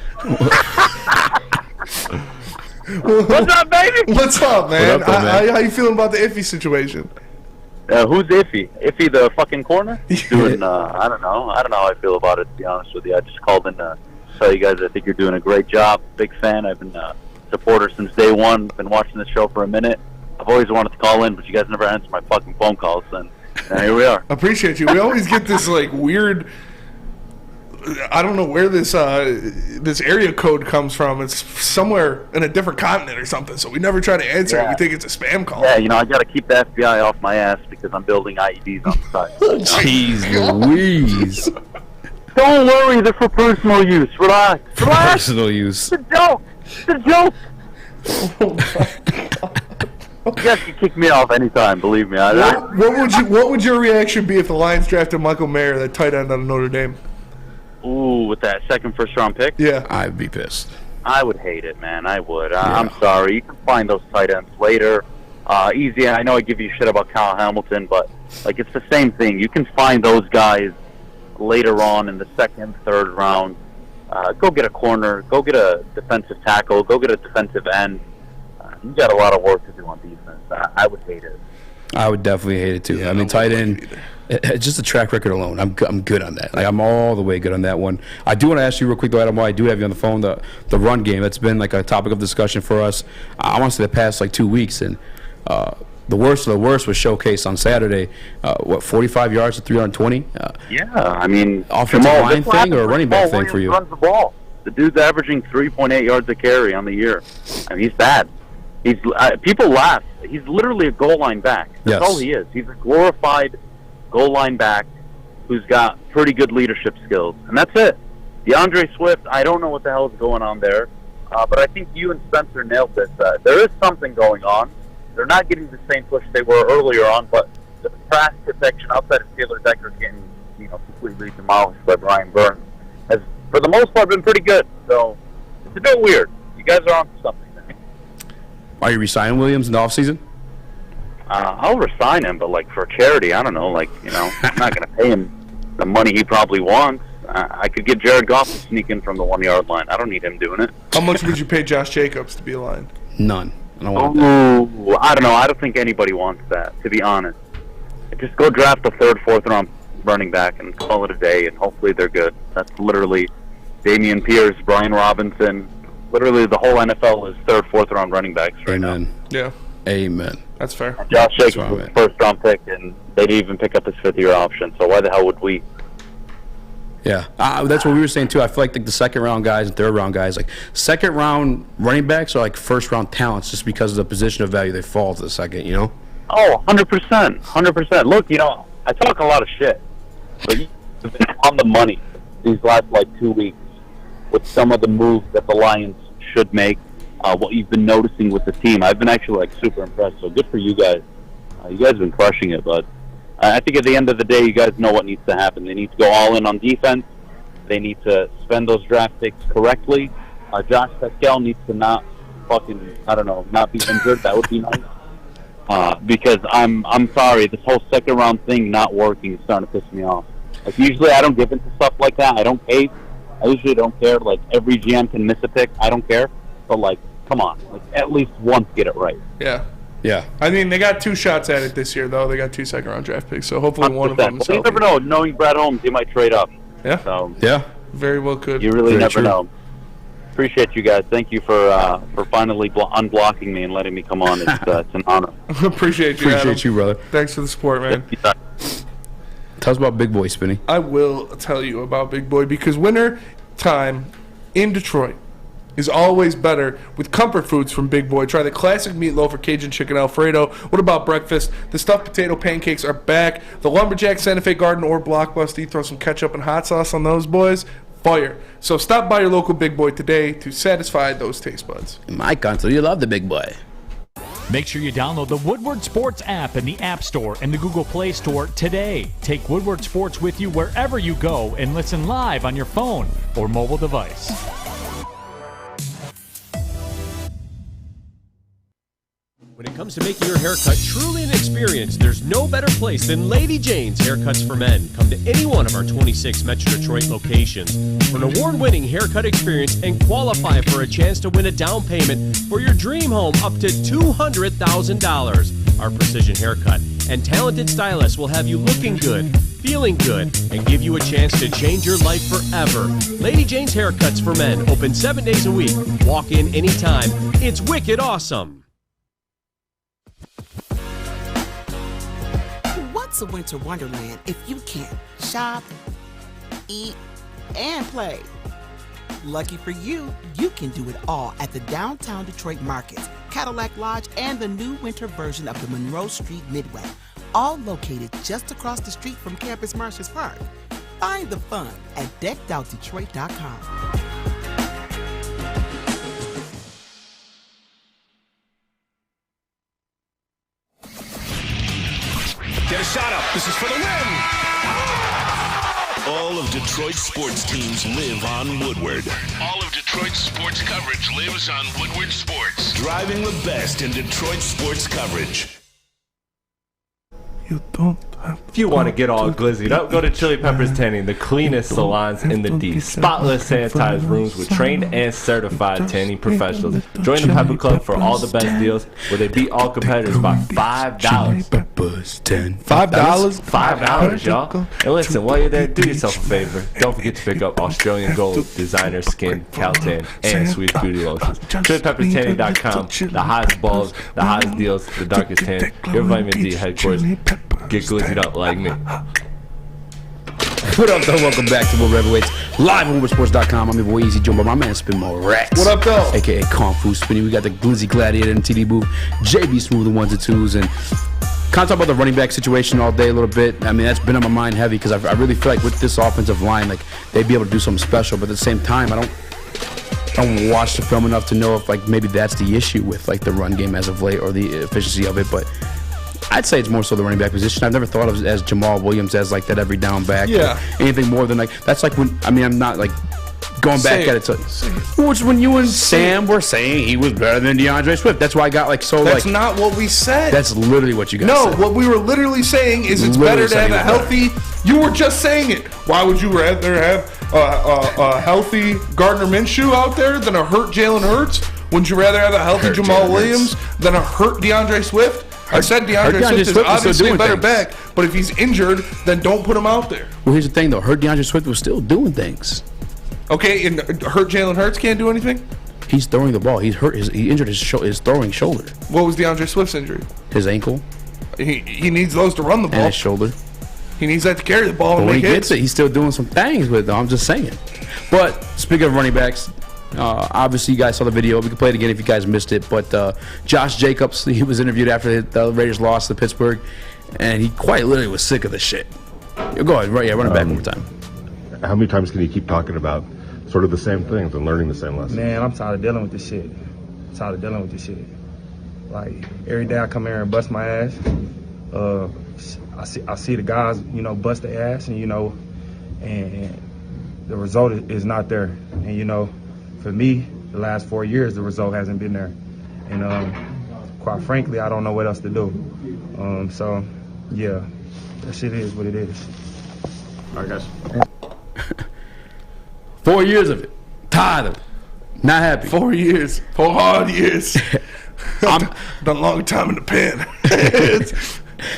What's up, baby? What's up, man? What up, man? How you feeling about the Iffy situation? Who's Iffy? Iffy, the fucking corner? Doing, I don't know. I don't know how I feel about it, to be honest with you. I just called in to tell you guys I think you're doing a great job. Big fan. I've been a supporter since day one. Been watching this show for a minute. I've always wanted to call in, but you guys never answer my fucking phone calls, and here we are. Appreciate you. We always get this weird. I don't know where this area code comes from. It's somewhere in a different continent or something. So we never try to answer it. We think it's a spam call. Yeah, I got to keep the FBI off my ass because I'm building IEDs on the side. Jeez Louise. Don't worry, they're for personal use. Relax. Personal use. It's a joke. It's a joke. You guys can kick me off anytime, believe me. What would your reaction be if the Lions drafted Michael Mayer, that tight end out of Notre Dame? Ooh, with that second first-round pick? Yeah. I'd be pissed. I would hate it, man. I would. I'm sorry. You can find those tight ends later. Easy. I know I give you shit about Kyle Hamilton, but it's the same thing. You can find those guys later on in the second, third round. Go get a corner. Go get a defensive tackle. Go get a defensive end. You got a lot of work to do on defense. I would hate it. I would definitely hate it too. Yeah, I mean, tight end, just the track record alone, I'm good on that. I'm all the way good on that one. I do want to ask you real quick, though, Adam, while I do have you on the phone, the run game. That's been a topic of discussion for us. I want to say the past 2 weeks, and the worst of the worst was showcased on Saturday. 45 yards to 320? Yeah, I mean, offensive line thing or a running back thing for you? Runs the ball. The dude's averaging 3.8 yards a carry on the year. I mean, he's bad. People laugh. He's literally a goal line back. That's all he is. He's a glorified goal line back who's got pretty good leadership skills, and that's it. DeAndre Swift, I don't know what the hell is going on there. but I think you and Spencer nailed this. There is something going on. They're not getting the same push they were earlier on, but the pass protection outside of Taylor Decker getting, completely demolished by Brian Burns has, for the most part, been pretty good. So it's a bit weird. You guys are on to something there. Are you re-signing Williams in the offseason? I'll resign him, but for charity, I don't know. I'm not going to pay him the money he probably wants. I could get Jared Goff to sneak in from the 1-yard line. I don't need him doing it. How much would you pay Josh Jacobs to be aligned? None. I don't want that. I don't know. I don't think anybody wants that, to be honest. Just go draft a third, fourth round running back and call it a day, and hopefully they're good. That's literally Damian Pierce, Brian Robinson. Literally the whole NFL is third, fourth round running backs right now. Yeah. Amen. That's fair. And Josh Jacobs was the first round pick, and they didn't even pick up his fifth-year option. So why the hell would we? Yeah, that's what we were saying too. I feel like the second round guys and third round guys, second round running backs are like first round talents just because of the position of value they fall to the second. Oh, 100%, 100%. Look, I talk a lot of shit, but you've been on the money these last 2 weeks with some of the moves that the Lions should make. What you've been noticing with the team, I've been actually super impressed. So good for you guys. You guys have been crushing it, but I think at the end of the day, you guys know what needs to happen. They need to go all in on defense. They need to spend those draft picks correctly. Josh Pascal needs to not be injured. That would be nice. Because I'm sorry, this whole second round thing not working is starting to piss me off. Usually I don't give into stuff like that. I don't hate. I usually don't care. Every GM can miss a pick. I don't care. But come on, at least once get it right. Yeah. Yeah. I mean, they got 2 shots at it this year, though. They got 2 second-round draft picks, so hopefully one of them. You never know. Knowing Brad Holmes, he might trade up. Yeah. So yeah. Very well could. You really never know. Appreciate you guys. Thank you for finally unblocking me and letting me come on. It's an honor. Appreciate you, Adam. You, brother. Thanks for the support, man. Tell us about Big Boy, Spinny. I will tell you about Big Boy because winter time in Detroit is always better with comfort foods from Big Boy. Try the classic meatloaf or Cajun chicken Alfredo. What about breakfast? The stuffed potato pancakes are back. The Lumberjack, Santa Fe Garden, or Blockbuster. You throw some ketchup and hot sauce on those boys. Fire. So stop by your local Big Boy today to satisfy those taste buds. My console, you love the Big Boy. Make sure you download the Woodward Sports app in the App Store and the Google Play Store today. Take Woodward Sports with you wherever you go and listen live on your phone or mobile device. When it comes to making your haircut truly an experience, there's no better place than Lady Jane's Haircuts for Men. Come to any one of our 26 Metro Detroit locations for an award-winning haircut experience and qualify for a chance to win a down payment for your dream home up to $200,000. Our precision haircut and talented stylists will have you looking good, feeling good, and give you a chance to change your life forever. Lady Jane's Haircuts for Men, open 7 days a week. Walk in anytime. It's wicked awesome. What's a winter wonderland if you can't shop, eat, and play? Lucky for you, you can do it all at the Downtown Detroit Markets, Cadillac Lodge, and the new winter version of the Monroe Street Midway, all located just across the street from Campus Martius Park. Find the fun at deckedoutdetroit.com. Get a shot up. This is for the win. All of Detroit's sports teams live on Woodward. All of Detroit's sports coverage lives on Woodward Sports. Driving the best in Detroit sports coverage. You don't have If you want to get all glizzied up, go to Chili Peppers Tanning, the cleanest salons in the D. Spotless, sanitized rooms with trained and certified tanning professionals. Join the Pepper Club for all the best deals where they beat all competitors by $5. Peppers 10. $5? $5, y'all. And listen, while you're there, do yourself a favor. Don't forget to pick up Australian Gold, Designer Skin, Caltan, and Sweet Beauty Lotions. ChiliPeppersTanning.com. The hottest balls, the hottest deals, the darkest tan. Your vitamin D headquarters. Get glizzied up like me. What up, though? Welcome back to Woodward Heavyweights, live on WoodwardSports.com. I'm your boy Easy Joe, but my man Spin More Rats. What up, though? AKA Kung Fu Spinny. We got the Glizzy Gladiator in the TD booth, JB Smooth, the ones and twos, and kind of talk about the running back situation all day a little bit. I mean, that's been on my mind heavy because I really feel like with this offensive line, like they'd be able to do something special, but at the same time, I don't don't watch the film enough to know if like maybe that's the issue with like the run game as of late or the efficiency of it, but I'd say it's more so the running back position. I've never thought of as Jamal Williams as like that every down back. Yeah. Anything more than like that's like when I'm not like going back at it. Which when you and Sam were saying he was better than DeAndre Swift. That's why I got like so. That's like, not what we said. That's literally what you guys said. No, what we were literally saying is it's better to have a healthy. You were just saying it. Why would you rather have a healthy Gardner Minshew out there than a hurt Jalen Hurts? Wouldn't you rather have a healthy Jamal Williams than a hurt DeAndre Swift? I said DeAndre Swift is obviously a better back, but if he's injured, then don't put him out there. Well, here's the thing, though. Hurt DeAndre Swift was still doing things. Okay, and hurt Jalen Hurts can't do anything? He's throwing the ball. He's hurt. He injured his throwing shoulder. What was DeAndre Swift's injury? His ankle. He needs those to run the ball. And his shoulder. He needs that to carry the ball and when make he hits. gets it, he's still doing some things with it, though. I'm just saying. But speaking of running backs, obviously you guys saw the video. We can play it again if you guys missed it. But Josh Jacobs, he was interviewed after the Raiders lost to Pittsburgh, and he quite literally was sick of the shit. Go ahead, run it back one more time. How many times can you keep talking about sort of the same things and learning the same lessons? Man, I'm tired of dealing with this shit. Like, every day I come here and bust my ass. I see the guys, bust their ass, and and the result is not there. And for me, the last 4 years, the result hasn't been there. And quite frankly, I don't know what else to do. So yeah, that shit is what it is. All right, guys. 4 years of it. Tired of it. Not happy. 4 years. 4 hard years. I'm done a long time in the pen.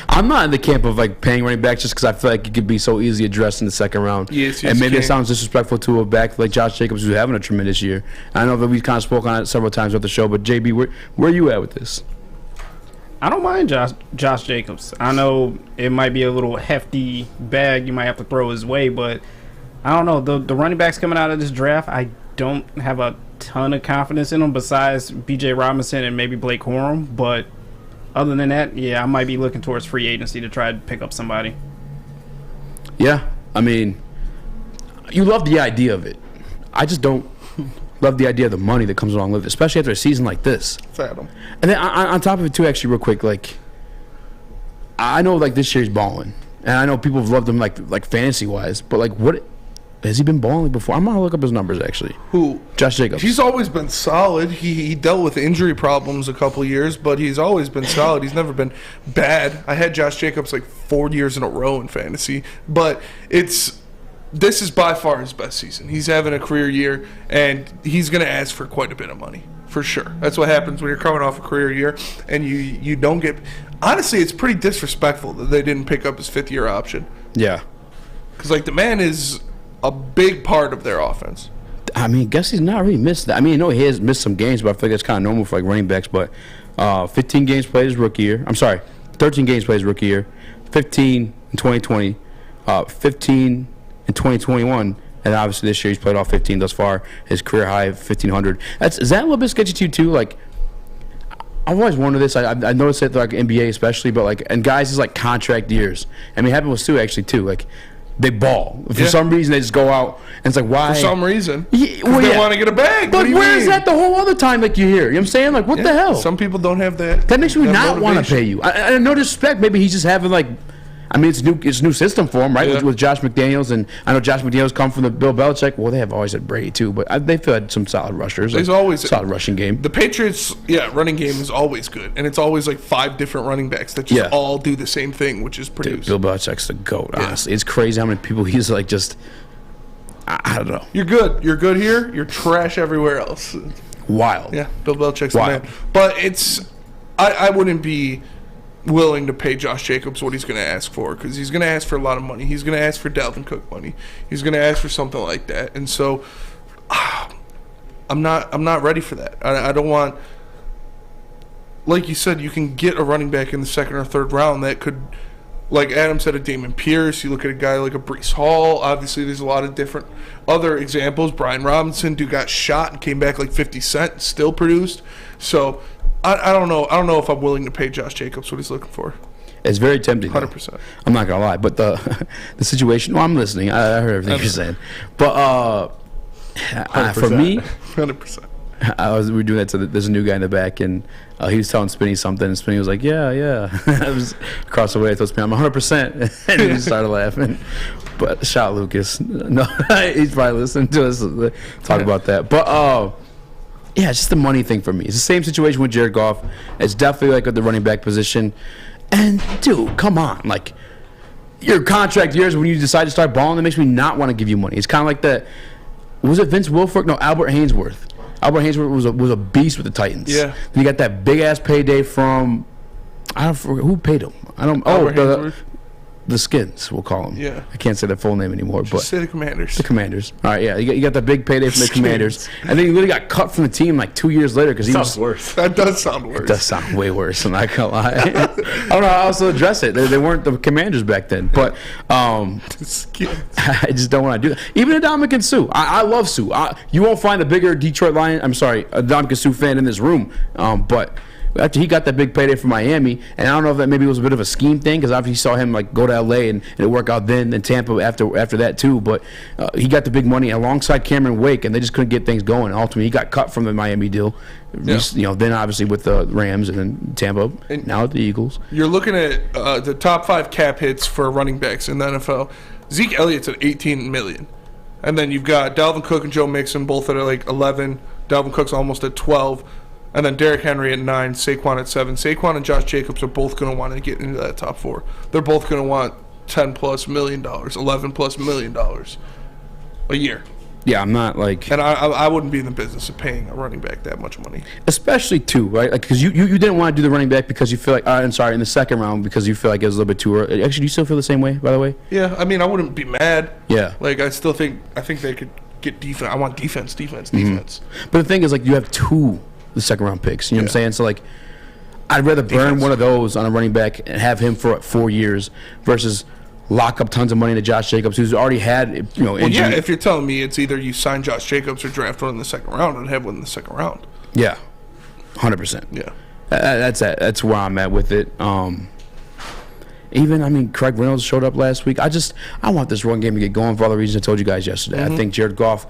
I'm not in the camp of like paying running backs just because I feel like it could be so easily addressed in the second round. Yes, and maybe it sounds disrespectful to a back like Josh Jacobs who's having a tremendous year. I know that we kind of spoke on it several times with the show, but JB, where are you at with this? I don't mind Josh Jacobs. I know it might be a little hefty bag you might have to throw his way, but I don't know. The running backs coming out of this draft, I don't have a ton of confidence in them besides B.J. Robinson and maybe Blake Corum, but other than that, yeah, I might be looking towards free agency to try to pick up somebody. Yeah, I mean, you love the idea of it. I just don't love the idea of the money that comes along with it, especially after a season like this. Fathom. And then on top of it, too, actually, real quick, like, I know, like, this year he's balling. And I know people have loved him, like fantasy-wise, but, like, what has he been balling before? I'm going to look up his numbers, actually. Who? Josh Jacobs. He's always been solid. He dealt with injury problems a couple years, but he's always been solid. He's never been bad. I had Josh Jacobs like 4 years in a row in fantasy, but this is by far his best season. He's having a career year, and he's going to ask for quite a bit of money, for sure. That's what happens when you're coming off a career year, and you don't get – honestly, it's pretty disrespectful that they didn't pick up his fifth-year option. Yeah. Because, like, the man is – a big part of their offense. I mean, I guess he's not really missed that. I mean, I know he has missed some games, but I feel like that's kind of normal for like running backs. But 15 games played his rookie year. I'm sorry, 13 games played his rookie year, 15 in 2020, 15 in 2021, and obviously this year he's played all 15 thus far. His career high of 1,500. Is that a little bit sketchy to you too? Like, I've always wondered this. I noticed it like NBA especially, but like and guys is like contract years. I mean, it happened with Stu actually too. Like. They ball. For some reason, they just go out, and it's like, why? For some reason. They want to get a bag. But where is that the whole other time like you hear? You know what I'm saying? Like, what the hell? Some people don't have that. That makes me not want to pay you. I no disrespect. Maybe he's just having, like, I mean, it's a new system for him, right? Yeah. With Josh McDaniels, and I know Josh McDaniels come from the Bill Belichick. Well, they have always had Brady, too, but they've had some solid rushers. There's always solid rushing game. The Patriots, running game is always good, and it's always like 5 different running backs that just all do the same thing, which is produce. Dude, Bill Belichick's the GOAT, honestly. It's crazy how many people he's like just, I don't know. You're good. You're good here. You're trash everywhere else. Wild. Yeah, Bill Belichick's the man. But I wouldn't be willing to pay Josh Jacobs what he's going to ask for, because he's going to ask for a lot of money. He's going to ask for Dalvin Cook money. He's going to ask for something like that, and so I'm not ready for that. I don't want, like you said, you can get a running back in the second or third round that could, like Adam said, a Dameon Pierce. You look at a guy like a Breece Hall. Obviously, there's a lot of different other examples. Brian Robinson, dude got shot and came back like 50 Cent, still produced. So I don't know. I don't know if I'm willing to pay Josh Jacobs what he's looking for. It's very tempting. 100%. I'm not gonna lie, but the situation. Well, I'm listening. I heard everything you're saying, but for me, 100%. We were doing that to there's a new guy in the back, and he was telling Spinny something, and Spinny was like, yeah. I was across the way. I told Spinny, I'm 100%. And he started laughing. But shout out Lucas. No, he's probably listening to us talk about that. But, yeah, it's just the money thing for me. It's the same situation with Jared Goff. It's definitely like at the running back position. And, dude, come on. Like, your contract years when you decide to start balling, that makes me not want to give you money. It's kind of like that. Was it Vince Wilfork? No, Albert Hainsworth. Albert Hainsworth was a beast with the Titans. Yeah. Then you got that big ass payday from I don't forget who paid him. The Skins, we'll call them. Yeah. I can't say their full name anymore, but say the Commanders. The Commanders. All right, yeah. You got the big payday from the Commanders, and then he literally got cut from the team like 2 years later because he was worse. That does sound worse. It does sound way worse. I'm not gonna lie. I don't know how else to address it. They weren't the Commanders back then, but I just don't want to do that. Even Ndamukong Suh. I love Suh. You won't find a bigger Detroit Lion. I'm sorry, a Ndamukong Suh fan in this room, but. After he got that big payday from Miami, and I don't know if that maybe was a bit of a scheme thing because obviously you saw him like go to LA and it work out then Tampa after that too. But he got the big money alongside Cameron Wake, and they just couldn't get things going. Ultimately, he got cut from the Miami deal. Yeah. Then obviously with the Rams and then Tampa, and now with the Eagles. You're looking at the top 5 cap hits for running backs in the NFL. Zeke Elliott's at $18 million, and then you've got Dalvin Cook and Joe Mixon both at like 11. Dalvin Cook's almost at 12. And then Derrick Henry at 9, Saquon at 7. Saquon and Josh Jacobs are both going to want to get into that top 4. They're both going to want $10+ million, $11+ million a year. Yeah, I'm not like... And I wouldn't be in the business of paying a running back that much money. Especially, too, right? Like, because you didn't want to do the running back because you feel like... I'm sorry, in the second round because you feel like it was a little bit too early. Actually, do you still feel the same way, by the way? Yeah, I mean, I wouldn't be mad. Yeah. Like, I think they could get defense. I want defense. But the thing is, like, you have 2... the second round picks. You know what I'm saying? So like I'd rather burn one of those on a running back and have him for 4 years versus lock up tons of money to Josh Jacobs, who's already had injury. Well, yeah, if you're telling me it's either you sign Josh Jacobs or draft one in the second round, I'd have one in the second round. Yeah, 100%. Yeah, that's where I'm at with it. Craig Reynolds showed up last week. I want this run game to get going for all the reasons I told you guys yesterday. I think Jared Goff,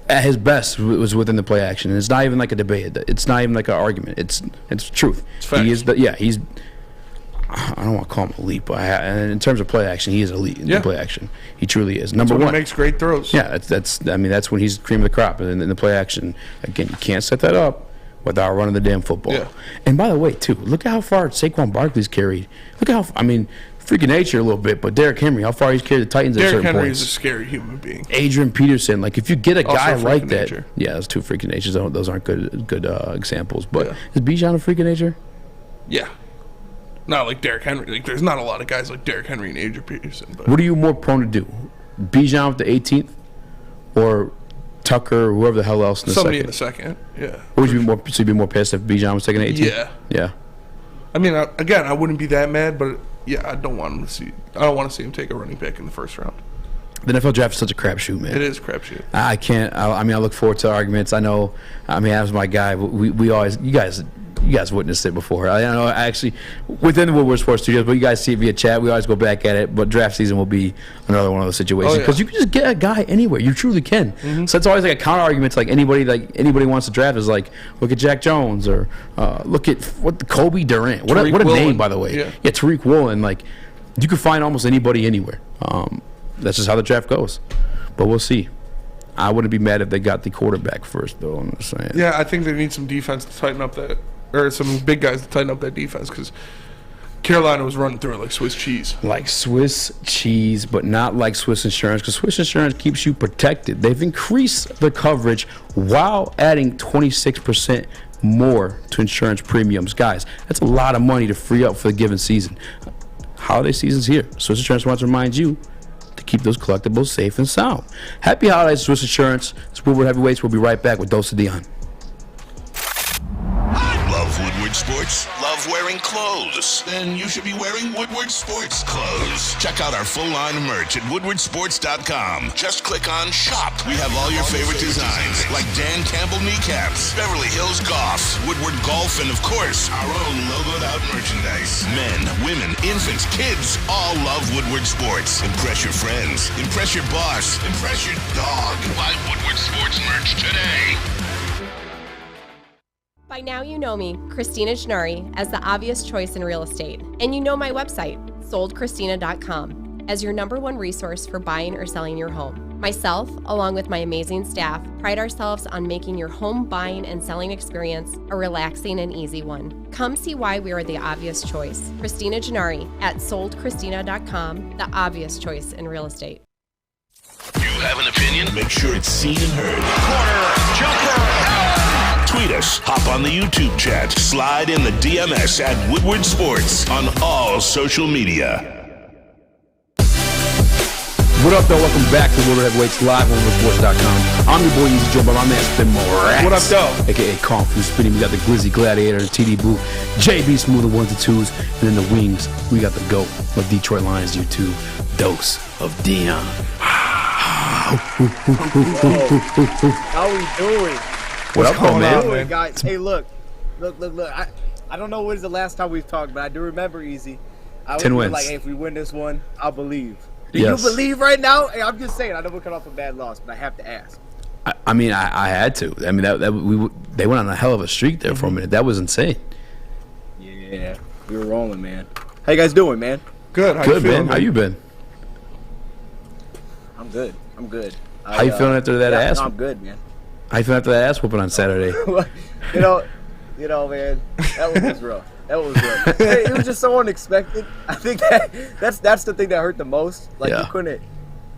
at his best, was within the play action, and it's not even like a debate. It's not even like an argument. It's truth. It's facts. He is he's. I don't want to call him elite, but in terms of play action, he is elite in play action. He truly is number one. He makes great throws. Yeah, that's when he's cream of the crop, and in the play action, again, you can't set that up without running the damn football. Yeah. And by the way, too, look at how far Saquon Barkley's carried. Look at how freaking nature a little bit, but Derrick Henry, how far he's carried the Titans at certain points. Derrick Henry is a scary human being. Adrian Peterson, like if you get a guy like that, nature. Yeah, those 2 freaking natures. Those aren't good examples. But is Bijan a freaking nature? Yeah, not like Derrick Henry. Like there's not a lot of guys like Derrick Henry and Adrian Peterson. But what are you more prone to do, Bijan with the 18th, or Tucker, or whoever the hell else in the somebody second? in the second? Yeah. Would you be more? So you'd be more pissed if Bijan was taking the 18th? Yeah. Yeah. I mean, again, I wouldn't be that mad, but yeah, I don't want to see him take a running back in the first round. The NFL draft is such a crapshoot, man. It is a crapshoot. I can't. I look forward to arguments. I know. As my guy, we always. You guys witnessed it before. I know. Actually, within the Woodward Sports Studios, but you guys see it via chat. We always go back at it. But draft season will be another one of those situations because you can just get a guy anywhere. You truly can. Mm-hmm. So it's always like a counter argument to anybody wants to draft is like look at Jack Jones or look at Kobe Durant. What a name, by the way. Yeah, Tariq Woolen. Like you can find almost anybody anywhere. That's just how the draft goes. But we'll see. I wouldn't be mad if they got the quarterback first, though. I'm just saying. Yeah, I think they need some defense to tighten up that, or some big guys to tighten up that defense because Carolina was running through it like Swiss cheese. Like Swiss cheese, but not like Swiss Insurance, because Swiss Insurance keeps you protected. They've increased the coverage while adding 26% more to insurance premiums. Guys, that's a lot of money to free up for the given season. Holiday season's here. Swiss Insurance wants to remind you to keep those collectibles safe and sound. Happy holidays, Swiss Insurance. It's Woodward Heavyweights. We'll be right back with Dose of Dion. Love Woodward Sports? Love love wearing clothes? Then you should be wearing Woodward Sports clothes. Check out our full line of merch at woodwardsports.com. Just click on Shop. We have all your favorite designs, like Dan Campbell kneecaps, Beverly Hills Golf, Woodward Golf, and of course, our own logoed out merchandise. Men, women, infants, kids all love Woodward Sports. Impress your friends. Impress your boss. Impress your dog. Buy Woodward Sports merch today. By now you know me, Christina Gennari, as the obvious choice in real estate. And you know my website, soldchristina.com, as your #1 resource for buying or selling your home. Myself, along with my amazing staff, pride ourselves on making your home buying and selling experience a relaxing and easy one. Come see why we are the obvious choice. Christina Gennari at soldchristina.com, the obvious choice in real estate. You have an opinion? Make sure it's seen and heard. Corner, jumper, tweet us, hop on the YouTube chat, slide in the DMS at Woodward Sports on all social media. What up, though? Welcome back to Woodward Heavyweights live on WoodwardSports.com. I'm your boy, Easy Joe, but my man Spin Morax. What up, though? AKA Kong from Spinning. We got the Glizzy Gladiator, TD Boo, JB Smooth, the 1s and 2s, and in the wings, we got the GOAT of Detroit Lions U2, Dose of Dion. How we doing? What up, though, man? Doing, guys? Hey, look. I don't know when is the last time we've talked, but I do remember, Easy. I 10 wins. Like, hey, if we win this one, I'll believe. Do Yes. you believe right now? Hey, I'm just saying. I know we're coming off a bad loss, but I have to ask. I mean, I had to. I mean, they went on a hell of a streak there for a minute. That was insane. Yeah, we were rolling, man. How you guys doing, man? Good. How Good, man. How you been? I'm good. I'm good. How you feeling after that ass? I'm good, man. How you feeling after that ass whooping on Saturday? you know, man, that was just rough. That was rough. Hey, it was just so unexpected. I think that's the thing that hurt the most. Like Yeah. you couldn't,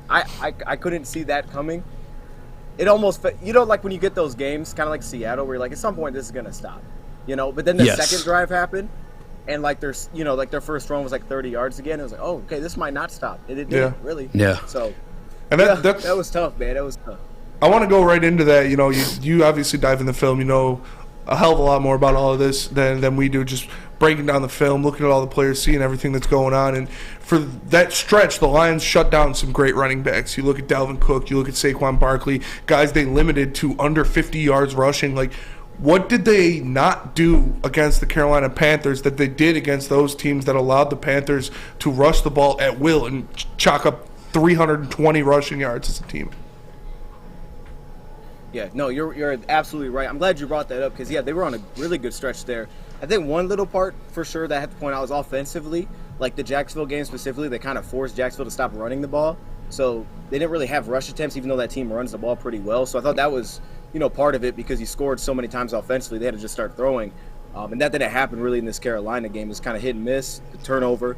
I couldn't see that coming. It almost, like when you get those games, kind of like Seattle, where you're like, at some point this is gonna stop, But then the Yes. second drive happened, and like their first run was like 30 yards again. It was like, oh, okay, this might not stop. And it didn't really. Yeah. So, And that was tough, man. That was tough. I want to go right into that. You obviously dive in the film. You know a hell of a lot more about all of this than we do. Just breaking down the film, looking at all the players, seeing everything that's going on. And for that stretch, the Lions shut down some great running backs. You look at Dalvin Cook, you look at Saquon Barkley, guys they limited to under 50 yards rushing. Like, what did they not do against the Carolina Panthers that they did against those teams that allowed the Panthers to rush the ball at will and chalk up 320 rushing yards as a team? Yeah, no, you're absolutely right. I'm glad you brought that up because, they were on a really good stretch there. I think one little part for sure that I have to point out is offensively, like the Jacksonville game specifically, they kind of forced Jacksonville to stop running the ball. So they didn't really have rush attempts, even though that team runs the ball pretty well. So I thought that was, part of it because you scored so many times offensively, they had to just start throwing. And that didn't happen really in this Carolina game. It was kind of hit and miss, the turnover.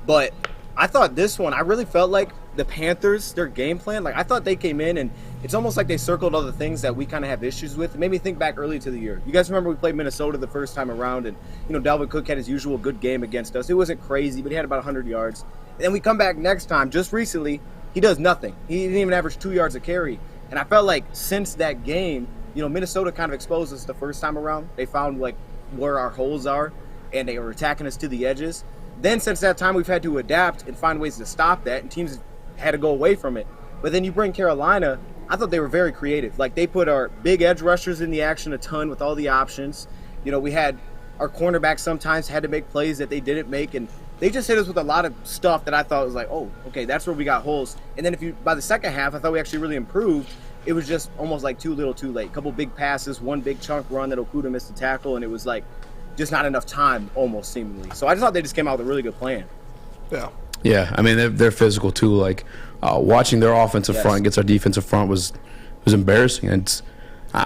But I thought this one, I really felt like the Panthers, their game plan, like I thought they came in and it's almost like they circled all the things that we kind of have issues with. It made me think back early to the year. You guys remember we played Minnesota the first time around and, Dalvin Cook had his usual good game against us. It wasn't crazy, but he had about 100 yards. And then we come back next time, just recently, he does nothing. He didn't even average 2 yards a carry. And I felt like since that game, Minnesota kind of exposed us the first time around. They found like where our holes are and they were attacking us to the edges. Then since that time, we've had to adapt and find ways to stop that, and teams had to go away from it. But then you bring Carolina, I thought they were very creative. Like, they put our big edge rushers in the action a ton with all the options. We had our cornerbacks sometimes had to make plays that they didn't make, and they just hit us with a lot of stuff that I thought was like, oh, okay, that's where we got holes. And then by the second half, I thought we actually really improved. It was just almost like too little too late. A couple big passes, one big chunk run that Okudah missed the tackle, and it was like, just not enough time, almost seemingly. So I just thought they just came out with a really good plan. Yeah, I mean they're physical too. Like watching their offensive front against our defensive front was embarrassing, and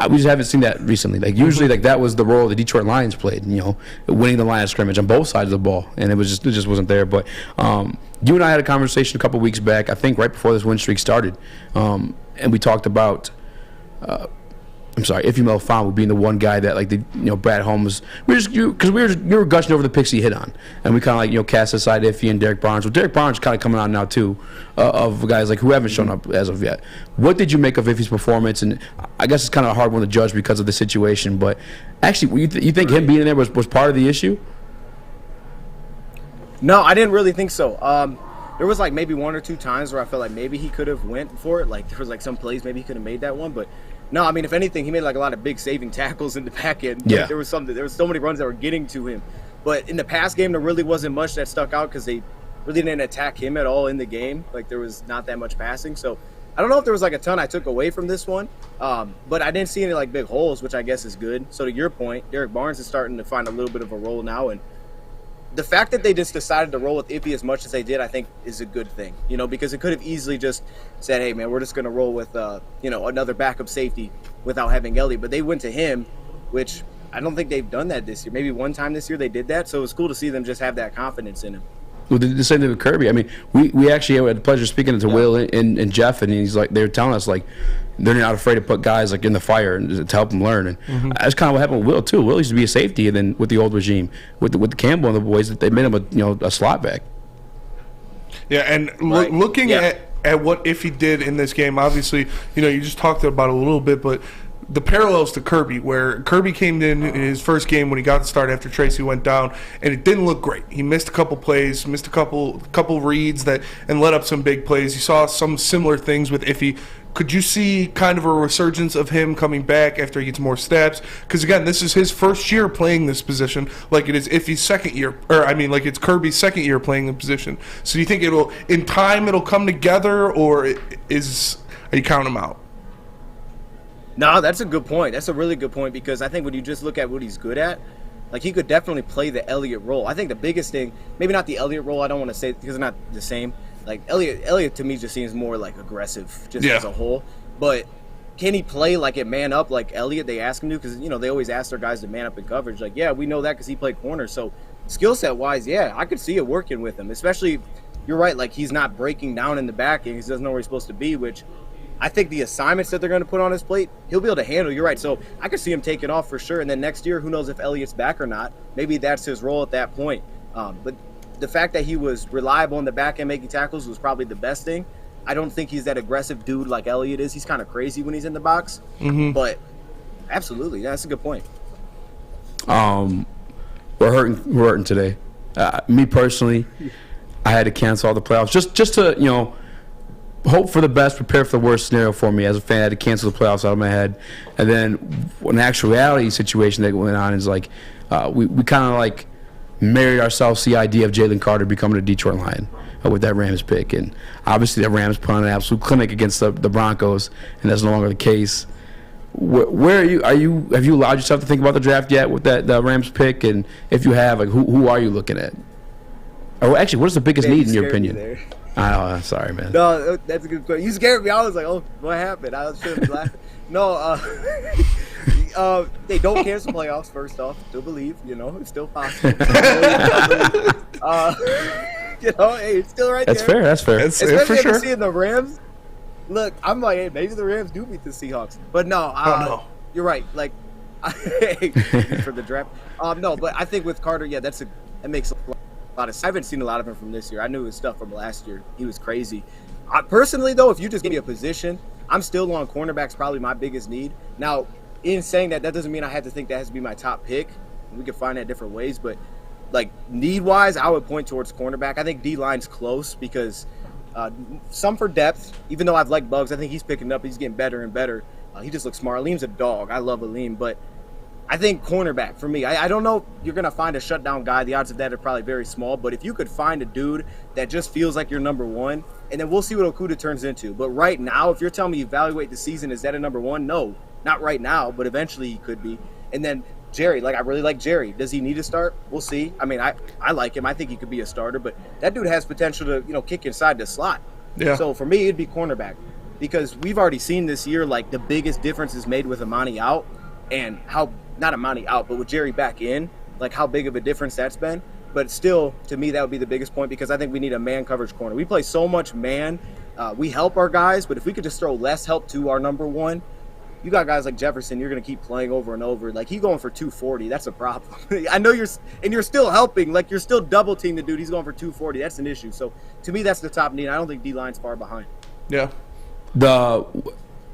we just haven't seen that recently. Like usually, like that was the role the Detroit Lions played. Winning the line of scrimmage on both sides of the ball, and it just wasn't there. But you and I had a conversation a couple weeks back, I think right before this win streak started, and we talked about. If Mel being the one guy that Brad Holmes, you were gushing over the picks he hit on, and we kind of cast aside Iffy and Derek Barnes. Well, Derek Barnes kind of coming on now too, of guys who haven't shown up as of yet. What did you make of Iffy's performance? And I guess it's kind of a hard one to judge because of the situation, but actually, you think him being in there was part of the issue? No, I didn't really think so. There was like maybe one or two times where I felt like maybe he could have went for it. Like there was like some plays maybe he could have made that one, but no. I mean, if anything, he made like a lot of big saving tackles in the back end. Yeah. Like, there was so many runs that were getting to him. But in the pass game, there really wasn't much that stuck out because they really didn't attack him at all in the game. Like there was not that much passing. So I don't know if there was like a ton I took away from this one, but I didn't see any like big holes, which I guess is good. So to your point, Derek Barnes is starting to find a little bit of a role now, and the fact that they just decided to roll with Iffy as much as they did, I think, is a good thing. You know, because it could have easily just said, "Hey, man, we're just going to roll with another backup safety without having Elliott." But they went to him, which I don't think they've done that this year. Maybe one time this year they did that, so it was cool to see them just have that confidence in him. Well, the same thing with Kirby. I mean, we actually had the pleasure of speaking to Will and Jeff, and he's like, they were telling us like they're not afraid to put guys like in the fire and to help them learn. And that's kind of what happened with Will too. Will used to be a safety, and then with the old regime, with the Campbell and the boys, that they made him a slot back. Yeah, and looking at what Iffy did in this game, obviously, you just talked about it a little bit, but the parallels to Kirby, where Kirby came in his first game when he got the start after Tracy went down, and it didn't look great. He missed a couple plays, missed a couple reads and let up some big plays. You saw some similar things with Iffy. Could you see kind of a resurgence of him coming back after he gets more steps? Because, again, this is his first year playing this position, like it is Iffy's second year. Like it's Kirby's second year playing the position. So do you think in time it'll come together, or are you counting him out? No, that's a good point. That's a really good point, because I think when you just look at what he's good at, like he could definitely play the Elliott role. I think the biggest thing, maybe not the Elliott role, I don't want to say because they're not the same. Like Elliott to me just seems more like aggressive just as a whole. But can he play like a man up like Elliott? They ask him to, because they always ask their guys to man up in coverage. Like, yeah, we know that because he played corner. So skill set wise, yeah, I could see it working with him. Especially, you're right, like he's not breaking down in the back and he doesn't know where he's supposed to be, which I think the assignments that they're going to put on his plate, he'll be able to handle. You're right. So I could see him taking off for sure. And then next year, who knows if Elliott's back or not? Maybe that's his role at that point. But the fact that he was reliable in the back end making tackles was probably the best thing. I don't think he's that aggressive dude like Elliott is. He's kind of crazy when he's in the box. But absolutely, that's a good point. We're hurting today. Me personally, I had to cancel all the playoffs just to hope for the best, prepare for the worst scenario for me. As a fan, I had to cancel the playoffs out of my head. And then an actual reality situation that went on is like we kind of like married ourselves to the idea of Jalen Carter becoming a Detroit Lion with that Rams pick. And obviously the Rams put on an absolute clinic against the Broncos, and that's no longer the case. Where are you? Have you allowed yourself to think about the draft yet with the Rams pick? And if you have, like, who are you looking at? Or actually, what is the biggest need in your opinion? Oh, sorry, man. No, that's a good question. You scared me. I was like, oh, what happened? I was sure laughing. No, they don't cancel playoffs, first off. Still believe, it's still possible. Hey, it's still right that's there. That's fair. Especially for sure. Seeing the Rams. Look, I'm like, hey, maybe the Rams do beat the Seahawks. But no, you're right. Like, for the draft. No, but I think with Carter, yeah, that makes a lot of sense. I haven't seen a lot of him from this year. I knew his stuff from last year. He was crazy. Personally, though, if you just give me a position, I'm still on cornerback's probably my biggest need. Now, in saying that doesn't mean I have to think that has to be my top pick. We can find that different ways, but like need-wise, I would point towards cornerback. I think D-line's close because some for depth. Even though I've liked Bugs, I think he's picking up. He's getting better and better. He just looks smart. Aleem's a dog. I love Aleem, but I think cornerback for me. I don't know if you're going to find a shutdown guy. The odds of that are probably very small, but if you could find a dude that just feels like you're number one, and then we'll see what Okudah turns into. But right now, if you're telling me evaluate the season, is that a number one? No, not right now, but eventually he could be. And then Jerry, I really like Jerry. Does he need to start? We'll see. I mean, I like him. I think he could be a starter, but that dude has potential to, kick inside the slot. Yeah. So for me, it'd be cornerback because we've already seen this year, the biggest difference is made with Amani out and not Amani out, but with Jerry back in, how big of a difference that's been. But still, to me, that would be the biggest point because I think we need a man coverage corner. We play so much man. We help our guys, but if we could just throw less help to our number one, you got guys like Jefferson, you're going to keep playing over and over. He's going for 240. That's a problem. I know you're still helping. You're still double teaming the dude. He's going for 240. That's an issue. So, to me, that's the top need. I don't think D-line's far behind. Yeah. The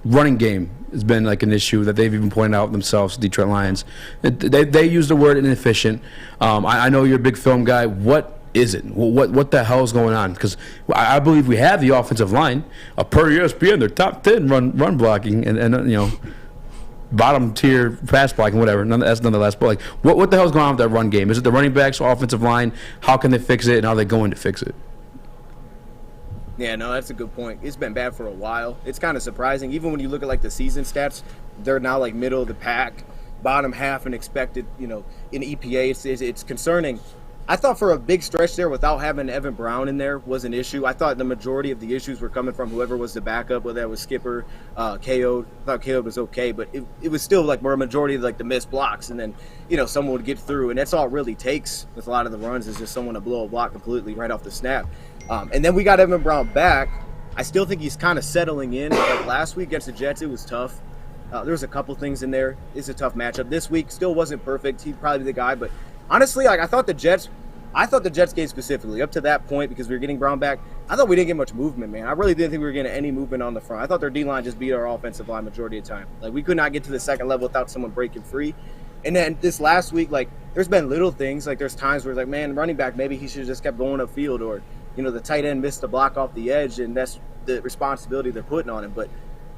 running game has been an issue that they've even pointed out themselves, Detroit Lions. They use the word inefficient. I know you're a big film guy. What is it? What the hell is going on? Because I believe we have the offensive line. Per ESPN, they're top 10 run blocking and bottom tier pass blocking, whatever. That's nonetheless. But like, what the hell is going on with that run game? Is it the running backs, offensive line? How can they fix it, and how are they going to fix it? Yeah, no, that's a good point. It's been bad for a while. It's kind of surprising. Even when you look at like the season stats, they're now like middle of the pack, bottom half in expected, in EPA. It's concerning. I thought for a big stretch there, without having Evan Brown in there, was an issue. I thought the majority of the issues were coming from whoever was the backup, whether that was Skipper, KO. I thought KO was okay, but it was still like more a majority of like the missed blocks, and then someone would get through, and that's all it really takes with a lot of the runs is just someone to blow a block completely right off the snap. And then we got Evan Brown back. I still think he's kind of settling in. Like last week against the Jets, it was tough. There was a couple things in there. It's a tough matchup. This week still wasn't perfect. He'd probably be the guy, but honestly, like I thought the Jets game specifically up to that point, because we were getting Brown back, I thought we didn't get much movement, man. I really didn't think we were getting any movement on the front. I thought their D-line just beat our offensive line majority of the time. Like we could not get to the second level without someone breaking free. And then this last week, like there's been little things. Like there's times where it's like, man, running back, maybe he should have just kept going upfield, or the tight end missed the block off the edge, and that's the responsibility they're putting on him. But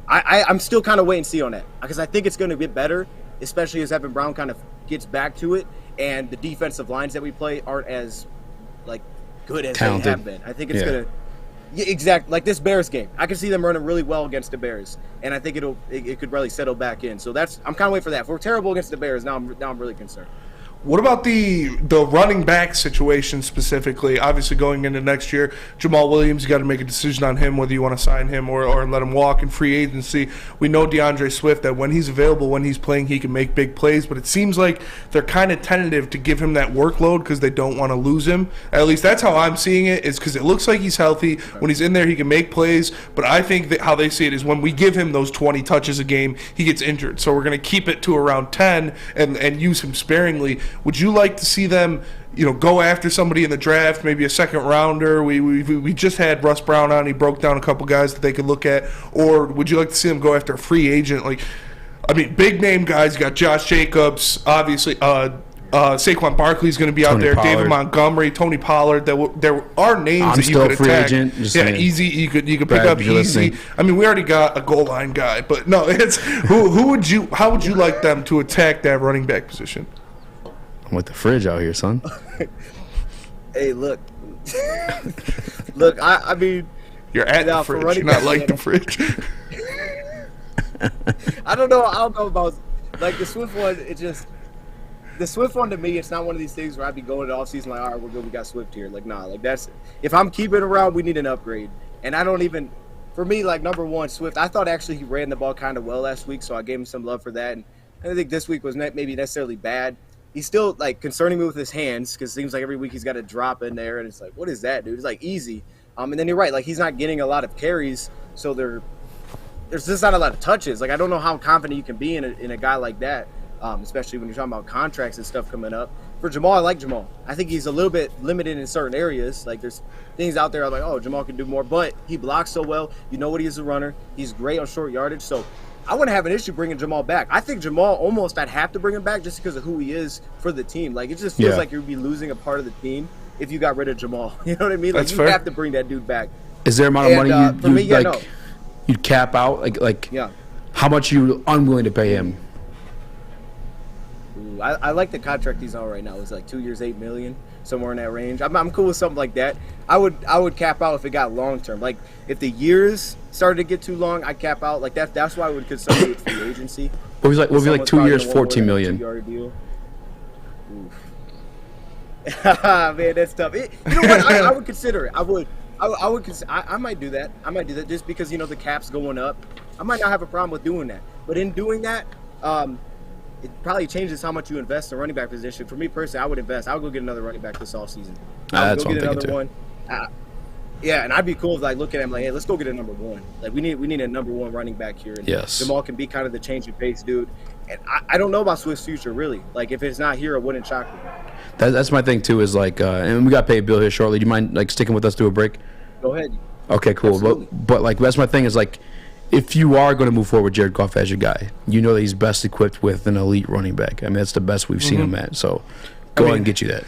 I'm still kind of wait and see on that, because I think it's going to get better, especially as Evan Brown kind of gets back to it, and the defensive lines that we play aren't as like good as they have been. I think it's going to exactly like this Bears game. I can see them running really well against the Bears, and I think it could really settle back in. So I'm kind of waiting for that. If we're terrible against the Bears, now I'm really concerned. What about the running back situation specifically? Obviously, going into next year, Jamal Williams, you got to make a decision on him, whether you want to sign him or let him walk in free agency. We know DeAndre Swift, that when he's available, when he's playing, he can make big plays, but it seems like they're kind of tentative to give him that workload because they don't want to lose him. At least that's how I'm seeing it, is because it looks like he's healthy. When he's in there, he can make plays, but I think that how they see it is when we give him those 20 touches a game, he gets injured. So we're going to keep it to around 10 and use him sparingly. Would you like to see them, go after somebody in the draft, maybe a second rounder? We just had Russ Brown on. He broke down a couple guys that they could look at. Or would you like to see them go after a free agent? Big name guys. You got Josh Jacobs, obviously. Saquon Barkley's going to be out there. Pollard. David Montgomery, Tony Pollard. There are names that you could attack. Free agent, easy. You could pick up easy. We already got a goal line guy, but no, it's who would you? How would you like them to attack that running back position? I'm with the fridge out here, son. Hey, look. Look, I mean, you're at the fridge. You're not like the fridge. I don't know about like the Swift one. The Swift one to me, it's not one of these things where I'd be going to offseason like, all right, we're good, we got Swift here. Like, nah, like that's if I'm keeping around, we need an upgrade. And I don't even, for me, like number one, Swift. I thought actually he ran the ball kind of well last week, so I gave him some love for that. And I don't think this week was maybe necessarily bad. He's still like concerning me with his hands, because it seems like every week he's got a drop in there, and it's like, what is that, dude? It's like easy. And then you're right, like he's not getting a lot of carries, so there's just not a lot of touches. Like I don't know how confident you can be in a guy like that, especially when you're talking about contracts and stuff coming up. For Jamal, I like Jamal. I think he's a little bit limited in certain areas. Like there's things out there I'm like, oh, Jamal can do more, but he blocks so well. You know what he is a runner. He's great on short yardage, so I wouldn't have an issue bringing Jamal back. I think Jamal almost I'd have to bring him back just because of who he is for the team. Like it just feels like you'd be losing a part of the team if you got rid of Jamal. You know what I mean? Like you have to bring that dude back. Is there amount of money you'd cap out? Like how much are you unwilling to pay him? Ooh, I like the contract he's on right now. It's like 2 years, $8 million, somewhere in that range. I'm cool with something like that. I would cap out if it got long term. Like if the years started to get too long, I'd cap out. Like that's why I would consider it free agency. What was like 2 years, $14 million? Deal. Man, that's tough. You know what? I would consider it. I would. I might do that. I might do that just because the cap's going up. I might not have a problem with doing that. But in doing that, it probably changes how much you invest in running back position. For me personally, I would invest. I would go get another running back this offseason. I would go get another one. Yeah, and I'd be cool with looking at him like, hey, let's go get a number one. Like we need a number one running back here. And Jamal can be kind of the change of pace dude. And I don't know about Swift's future really. Like if it's not here, it wouldn't shock me. That's my thing too. Is and we got to pay a bill here shortly. Do you mind sticking with us through a break? Go ahead. Okay, cool. But that's my thing is if you are going to move forward with Jared Goff as your guy, you know that he's best equipped with an elite running back. That's the best we've seen him at. So go ahead and get you that.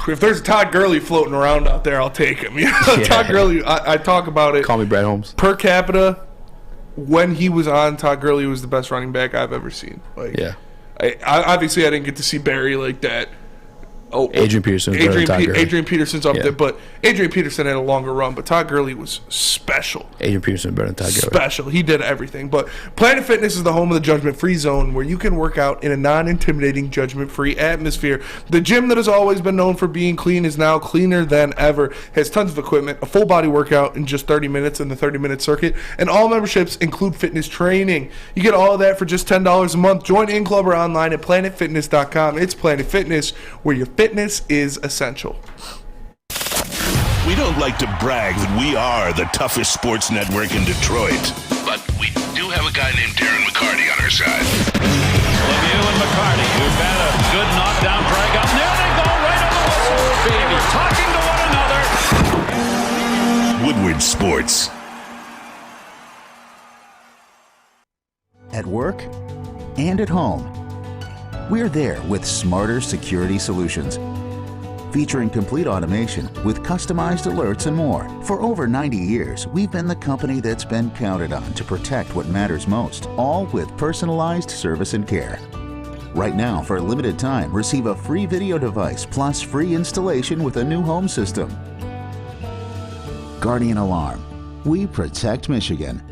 if there's a Todd Gurley floating around out there, I'll take him. Todd Gurley, I talk about it. Call me Brad Holmes. Per capita, when he was on, Todd Gurley was the best running back I've ever seen. Like, yeah. I obviously I didn't get to see Barry like that. Adrian Peterson. Adrian Peterson's up there, but Adrian Peterson had a longer run, but Todd Gurley was special. Adrian Peterson better than Todd Gurley. Special. He did everything. But Planet Fitness is the home of the judgment-free zone where you can work out in a non-intimidating, judgment-free atmosphere. The gym that has always been known for being clean is now cleaner than ever. Has tons of equipment, a full-body workout in just 30 minutes in the 30-minute circuit, and all memberships include fitness training. You get all of that for just $10 a month. Join in-club or online at planetfitness.com. It's Planet Fitness, where your fitness is essential. We don't like to brag that we are the toughest sports network in Detroit, but we do have a guy named Darren McCarty on our side. Lemieux and McCarty, who've had a good knockdown drag up. There they go, right on the whistle. They were talking to one another. Woodward Sports. At work and at home, we're there with smarter security solutions. Featuring complete automation with customized alerts and more. For over 90 years, we've been the company that's been counted on to protect what matters most, all with personalized service and care. Right now, for a limited time, receive a free video device plus free installation with a new home system. Guardian Alarm. We protect Michigan.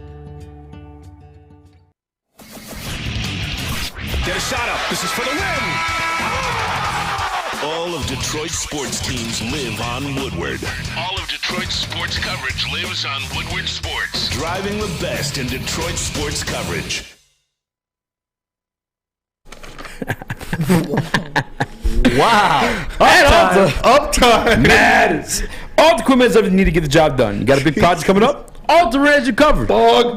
Get a shot up. This is for the win. All of Detroit's sports teams live on Woodward. All of Detroit's sports coverage lives on Woodward Sports. Driving the best in Detroit sports coverage. Wow. Uptime. Matters. Alta equipment is everything you need to get the job done. You got a big project coming up? Alta has you covered.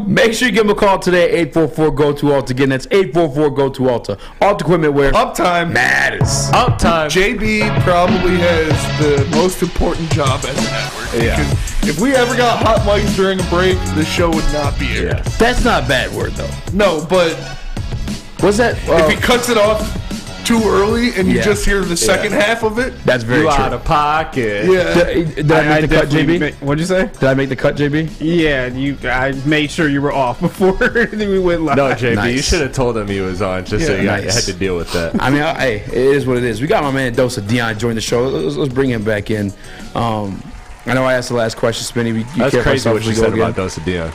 Make sure you give them a call today at 844-GO-TO-ALTA. Again, that's 844-GO-TO-ALTA. Alta equipment where uptime matters. Uptime. JB probably has the most important job as a network. Yeah. Because if we ever got hot mics during a break, the show would not be aired. Yeah. That's not a bad word, though. No, but what's that? If he cuts it off too early and you just hear the second half of it, that's very true. Out of pocket. Yeah. Did I make the cut, JB? What'd you say? Did I make the cut, JB? Yeah, I made sure you were off before we went live. No, JB, you should have told him he was on just so you had to deal with that. I mean, hey, it is what it is. We got my man DoseOfDion join the show. Let's bring him back in. I know I asked the last question, Spinny. That's crazy what you said about DoseOfDion.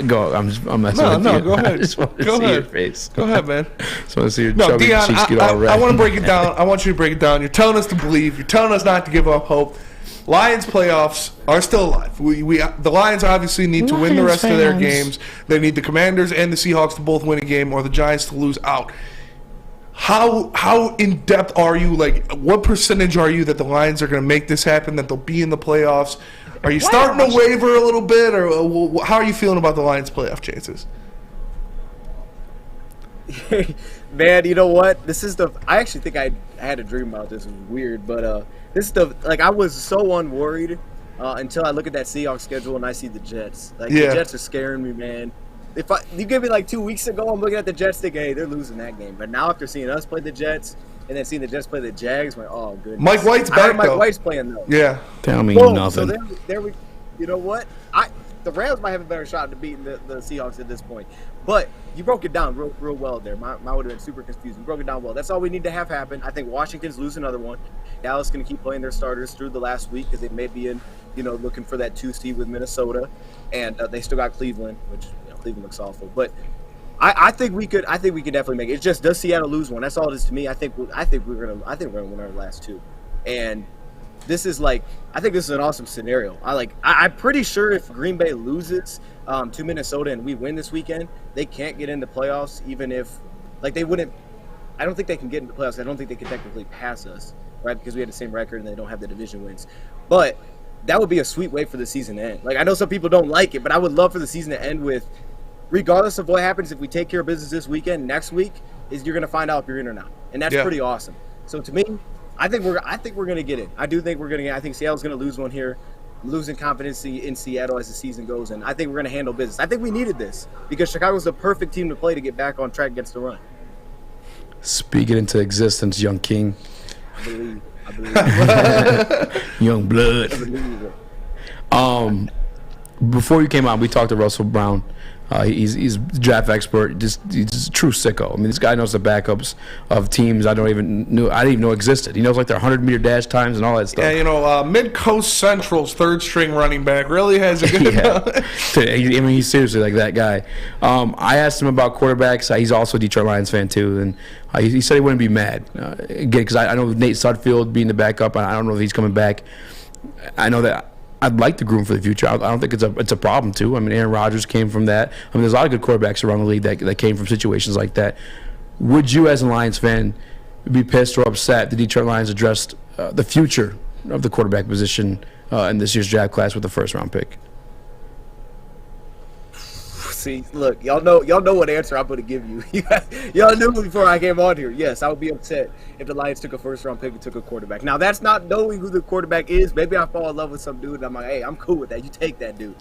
Go. I'm messing with you. No, go ahead. I just want to see your face. Go ahead, man. Just want to see your chubby Dion, cheeks get all red. I want to break it down. I want you to break it down. You're telling us to believe. You're telling us not to give up hope. Lions playoffs are still alive. The Lions obviously need to win the rest of their games. They need the Commanders and the Seahawks to both win a game or the Giants to lose out. How in depth are you? Like, what percentage are you that the Lions are going to make this happen? That they'll be in the playoffs? Are you starting to waver a little bit, or how are you feeling about the Lions' playoff chances? Man, you know what? This is I actually think I had a dream about this. It was weird, but this is I was so unworried until I look at that Seahawks schedule and I see the Jets. The Jets are scaring me, man. If you give me 2 weeks ago, I'm looking at the Jets thinking, hey, they're losing that game. But now after seeing us play the Jets and then seeing the Jets play the Jags, I'm like, oh, goodness. Mike White's back, Mike White's playing, though. Yeah. Tell me nothing. So there we, you know what? The Rams might have a better shot at beating the Seahawks at this point. But you broke it down real well there. Mine would have been super confusing. You broke it down well. That's all we need to have happen. I think Washington's losing another one. Dallas is going to keep playing their starters through the last week because they may be in, looking for that 2 seed with Minnesota. And they still got Cleveland, which Cleveland looks awful. But I think we could definitely make it. It's just, does Seattle lose one? That's all it is to me. I think we're gonna win our last 2. And this is I think this is an awesome scenario. I'm pretty sure if Green Bay loses to Minnesota and we win this weekend, they can't get into playoffs, even if they wouldn't. I don't think they can get into playoffs. I don't think they can technically pass us, right? Because we had the same record and they don't have the division wins. But that would be a sweet way for the season to end. I know some people don't like it, but I would love for the season to end with, regardless of what happens, if we take care of business this weekend, next week you're going to find out if you're in or not, and that's pretty awesome. So to me, I think we're going to get in. I do think we're going to get. I think Seattle's going to lose one here. I'm losing confidence in Seattle as the season goes, and I think we're going to handle business. I think we needed this because Chicago's the perfect team to play to get back on track against the run. Speak it into existence, young king. I believe. I believe it. Young blood. I believe it. Before you came on, we talked to Russell Brown. He's a draft expert. He's a true sicko. I mean, this guy knows the backups of teams I didn't even know existed. He knows like their 100-meter dash times and all that stuff. Yeah, Mid-Coast Central's third-string running back really has a good. I mean, he's seriously like that guy. I asked him about quarterbacks. He's also a Detroit Lions fan too, and he said he wouldn't be mad. Again, because I know Nate Sudfeld being the backup, I don't know if he's coming back. I know that. I'd like to groom for the future. I don't think it's a problem too. I mean, Aaron Rodgers came from that. I mean, there's a lot of good quarterbacks around the league that came from situations like that. Would you, as a Lions fan, be pissed or upset the Detroit Lions addressed the future of the quarterback position in this year's draft class with the first-round pick? See, look, y'all know what answer I'm going to give you. Y'all knew before I came on here. Yes, I would be upset if the Lions took a first-round pick and took a quarterback. Now, that's not knowing who the quarterback is. Maybe I fall in love with some dude, and I'm like, hey, I'm cool with that. You take that dude.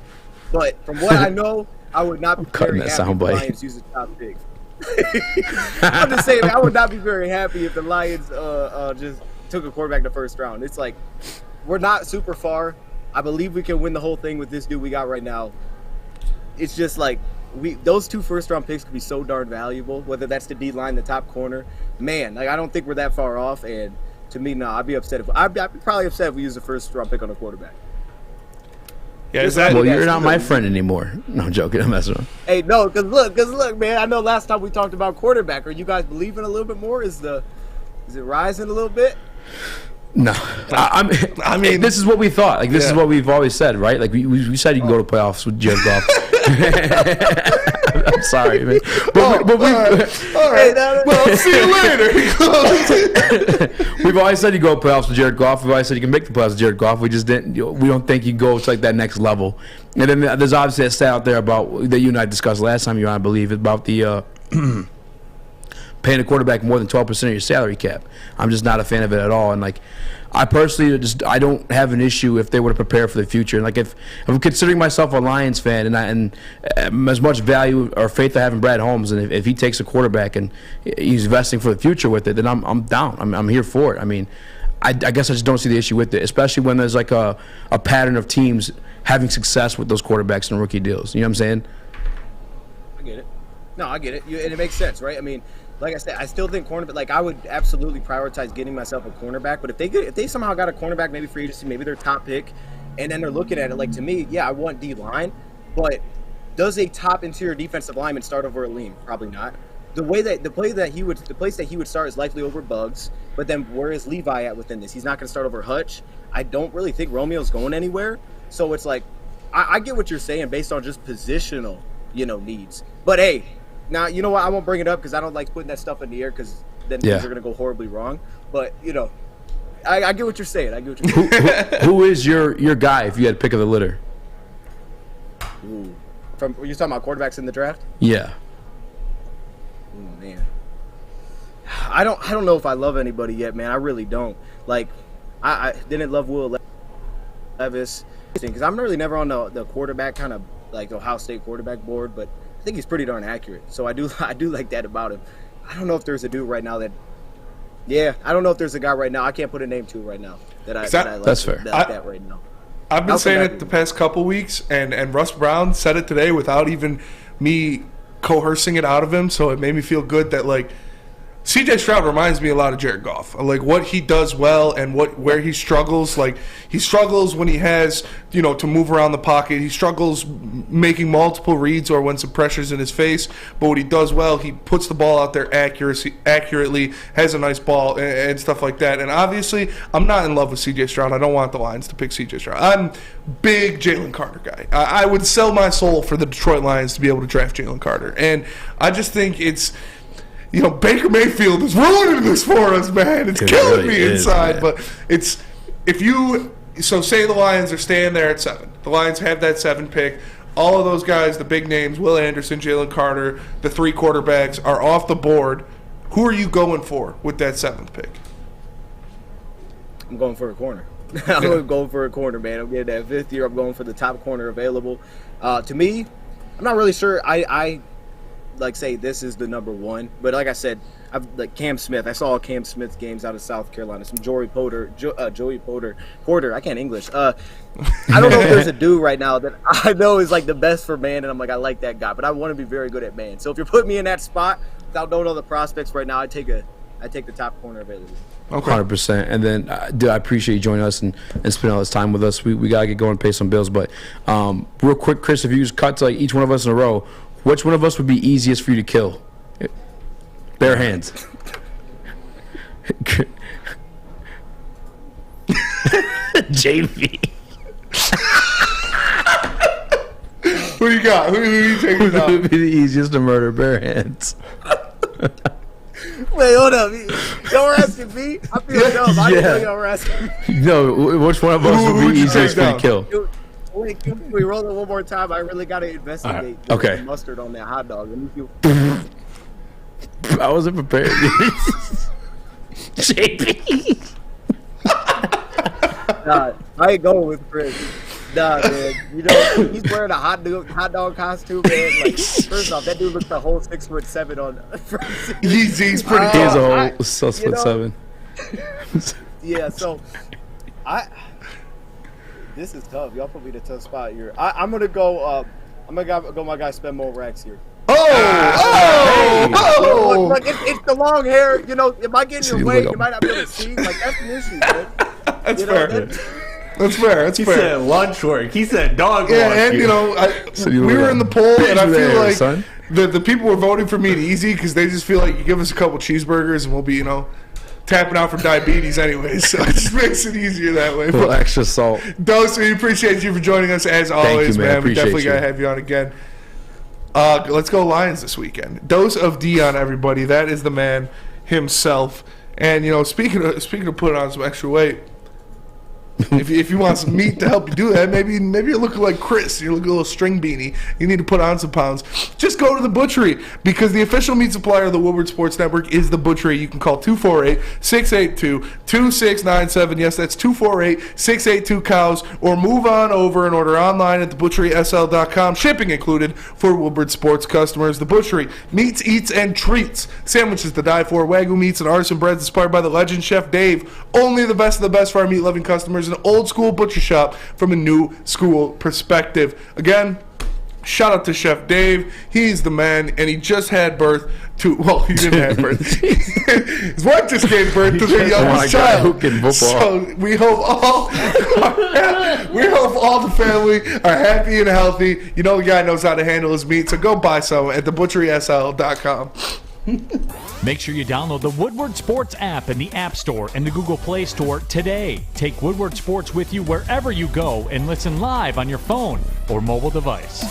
But from what I know, I would not be very happy if the Lions use the top pick. I'm just saying, I would not be very happy if the Lions just took a quarterback in the first round. It's like, we're not super far. I believe we can win the whole thing with this dude we got right now. It's just like, those 2 first-round picks could be so darn valuable, whether that's the D-line, the top corner. Man, like I don't think we're that far off, and to me, no, I'd be upset I'd be probably upset if we use the first-round pick on a quarterback. Yeah, well, you're not my friend anymore. No, I'm joking. I'm messing with. Hey, no, because look, man, I know last time we talked about quarterback. Are you guys believing a little bit more? Is it rising a little bit? No, I mean, this is what we thought. Like, this is what we've always said, right? Like, we said you can go to playoffs with Jared Goff. I'm sorry, man. All right. Well, see you later. We've always said you go to playoffs with Jared Goff. We've always said you can make the playoffs with Jared Goff. We just didn't. We don't think you can go to like that next level. And then there's obviously a stat out there about that you and I discussed last time you were on, I believe, about the paying a quarterback more than 12% of your salary cap. I'm just not a fan of it at all. And like, I personally I don't have an issue if they were to prepare for the future. And like, if I'm considering myself a Lions fan and as much value or faith I have in Brad Holmes, and if he takes a quarterback and he's investing for the future with it, then I'm down. I'm here for it. I mean, I guess I just don't see the issue with it, especially when there's like a pattern of teams having success with those quarterbacks and rookie deals. You know what I'm saying? I get it. No, I get it. And it makes sense, right? I mean, like I said, I still think cornerback. Like, I would absolutely prioritize getting myself a cornerback. But if they somehow got a cornerback, maybe free agency, maybe their top pick, and then they're looking at it like, to me, yeah, I want D-line. But does a top interior defensive lineman start over Aleem? Probably not. The place that he would start is likely over Buggs. But then where is Levi at within this? He's not going to start over Hutch. I don't really think Romeo's going anywhere. So it's like, I get what you're saying based on just positional, needs. But hey. Now, you know what? I won't bring it up because I don't like putting that stuff in the air because then things are going to go horribly wrong. But, I get what you're saying. I get what you're saying. Who is your guy if you had to pick of the litter? Ooh. Were you talking about quarterbacks in the draft? Yeah. Oh, man. I don't know if I love anybody yet, man. I really don't. Like, I didn't love Will Levis because I'm really never on the quarterback kind of like Ohio State quarterback board, but I think he's pretty darn accurate. So I do like that about him. I don't know if there's a dude right now I don't know if there's a guy right now. I can't put a name to right now that I like. That's fair. That right now. I've been saying it the past couple weeks, and Russ Brown said it today without even me coercing it out of him. So it made me feel good that like C.J. Stroud reminds me a lot of Jared Goff. Like what he does well and where he struggles. Like he struggles when he has, to move around the pocket. He struggles making multiple reads or when some pressure's in his face. But what he does well, he puts the ball out there accurately, has a nice ball and stuff like that. And obviously, I'm not in love with C.J. Stroud. I don't want the Lions to pick C.J. Stroud. I'm big Jalen Carter guy. I would sell my soul for the Detroit Lions to be able to draft Jalen Carter. And I just think it's, Baker Mayfield is ruining this for us, man. It's killing me inside. But it's so say the Lions are staying there at 7. The Lions have that 7 pick. All of those guys, the big names, Will Anderson, Jalen Carter, the 3 quarterbacks are off the board. Who are you going for with that 7th pick? I'm going for a corner. I'm going for a corner, man. I'm getting that 5th year. I'm going for the top corner available. To me, I'm not really sure. I like say this is the number 1, but like I said, like Cam Smith. I saw Cam Smith's games out of South Carolina. Some Joey Porter. I can't English. I don't know if there's a dude right now that I know is like the best for man, and I'm like, I like that guy, but I want to be very good at man. So if you're putting me in that spot without knowing all the prospects right now, I take the top corner available. Okay. 100%. And then, dude, I appreciate you joining us and spending all this time with us. We got to get going and pay some bills. But real quick, Chris, if you just cut to like each one of us in a row, which one of us would be easiest for you to kill? Bare hands. JV. Who you got? Who you taking down? Who would be the easiest to murder? Bare hands. Wait, hold up. Y'all were asking me? I feel dumb. I didn't know y'all were asking me. No, which one of us would be easiest for you to kill? Wait, can we roll it one more time? I really got to investigate. Right. Okay. The mustard on that hot dog. I wasn't prepared. JP. Nah, I ain't going with Chris. Nah, man. You know, he's wearing a hot dog costume, man. Like, first off, that dude looks a whole 6'7" on. He's pretty. He is a whole 6'7". Yeah, so this is tough. Y'all put me in a tough spot here. I'm gonna go. I'm gonna go. My guy spend more racks here. Look, it's the long hair. You know, if I get in your way, you might not be able to see. Like, that's an issue, man. That's fair. That's fair. He said lunch work. He said dog work. Yeah, and you know, we were in the poll, and I feel like the people were voting for me at easy because they just feel like you give us a couple cheeseburgers and we'll be, you know, tapping out for diabetes anyway. So it just makes it easier that way. A little extra salt. Dose, we appreciate you for joining us as always, man. We definitely got to have you on again. Let's go Lions this weekend. Dose of Dion, everybody. That is the man himself. And, you know, speaking of putting on some extra weight, if you want some meat to help you do that, maybe you're looking like Chris. You're looking a little string beanie. You need to put on some pounds. Just go to the butchery because the official meat supplier of the Woodward Sports Network is the butchery. You can call 248-682-2697. Yes, that's 248-682-COWS. Or move on over and order online at thebutcherysl.com. Shipping included for Woodward Sports customers. The Butchery. Meats, eats, and treats. Sandwiches to die for. Wagyu meats and artisan breads inspired by the legend Chef Dave. Only the best of the best for our meat-loving customers. An old school butcher shop from a new school perspective. Again, shout out to Chef Dave. He's the man, and he just had birth to, well, he didn't have birth. His wife just gave birth to their youngest child. So we hope all the family are happy and healthy. You know the guy knows how to handle his meat, so go buy some at thebutcherysl.com. Make sure you download the Woodward Sports app in the App Store and the Google Play Store today. Take Woodward Sports with you wherever you go and listen live on your phone or mobile device.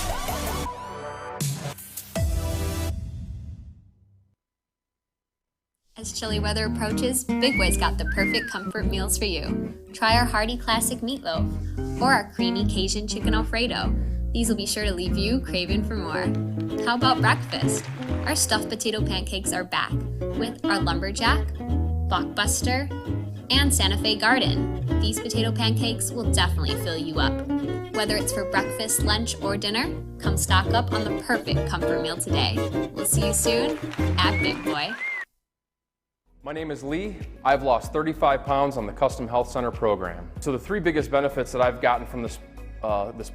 As chilly weather approaches, Big Boy's got the perfect comfort meals for you. Try our hearty classic meatloaf or our creamy Cajun chicken Alfredo. These will be sure to leave you craving for more. How about breakfast? Our stuffed potato pancakes are back with our Lumberjack, Blockbuster, and Santa Fe Garden. These potato pancakes will definitely fill you up. Whether it's for breakfast, lunch, or dinner, come stock up on the perfect comfort meal today. We'll see you soon at Big Boy. My name is Lee. I've lost 35 pounds on the Custom Health Center program. So the three biggest benefits that I've gotten from this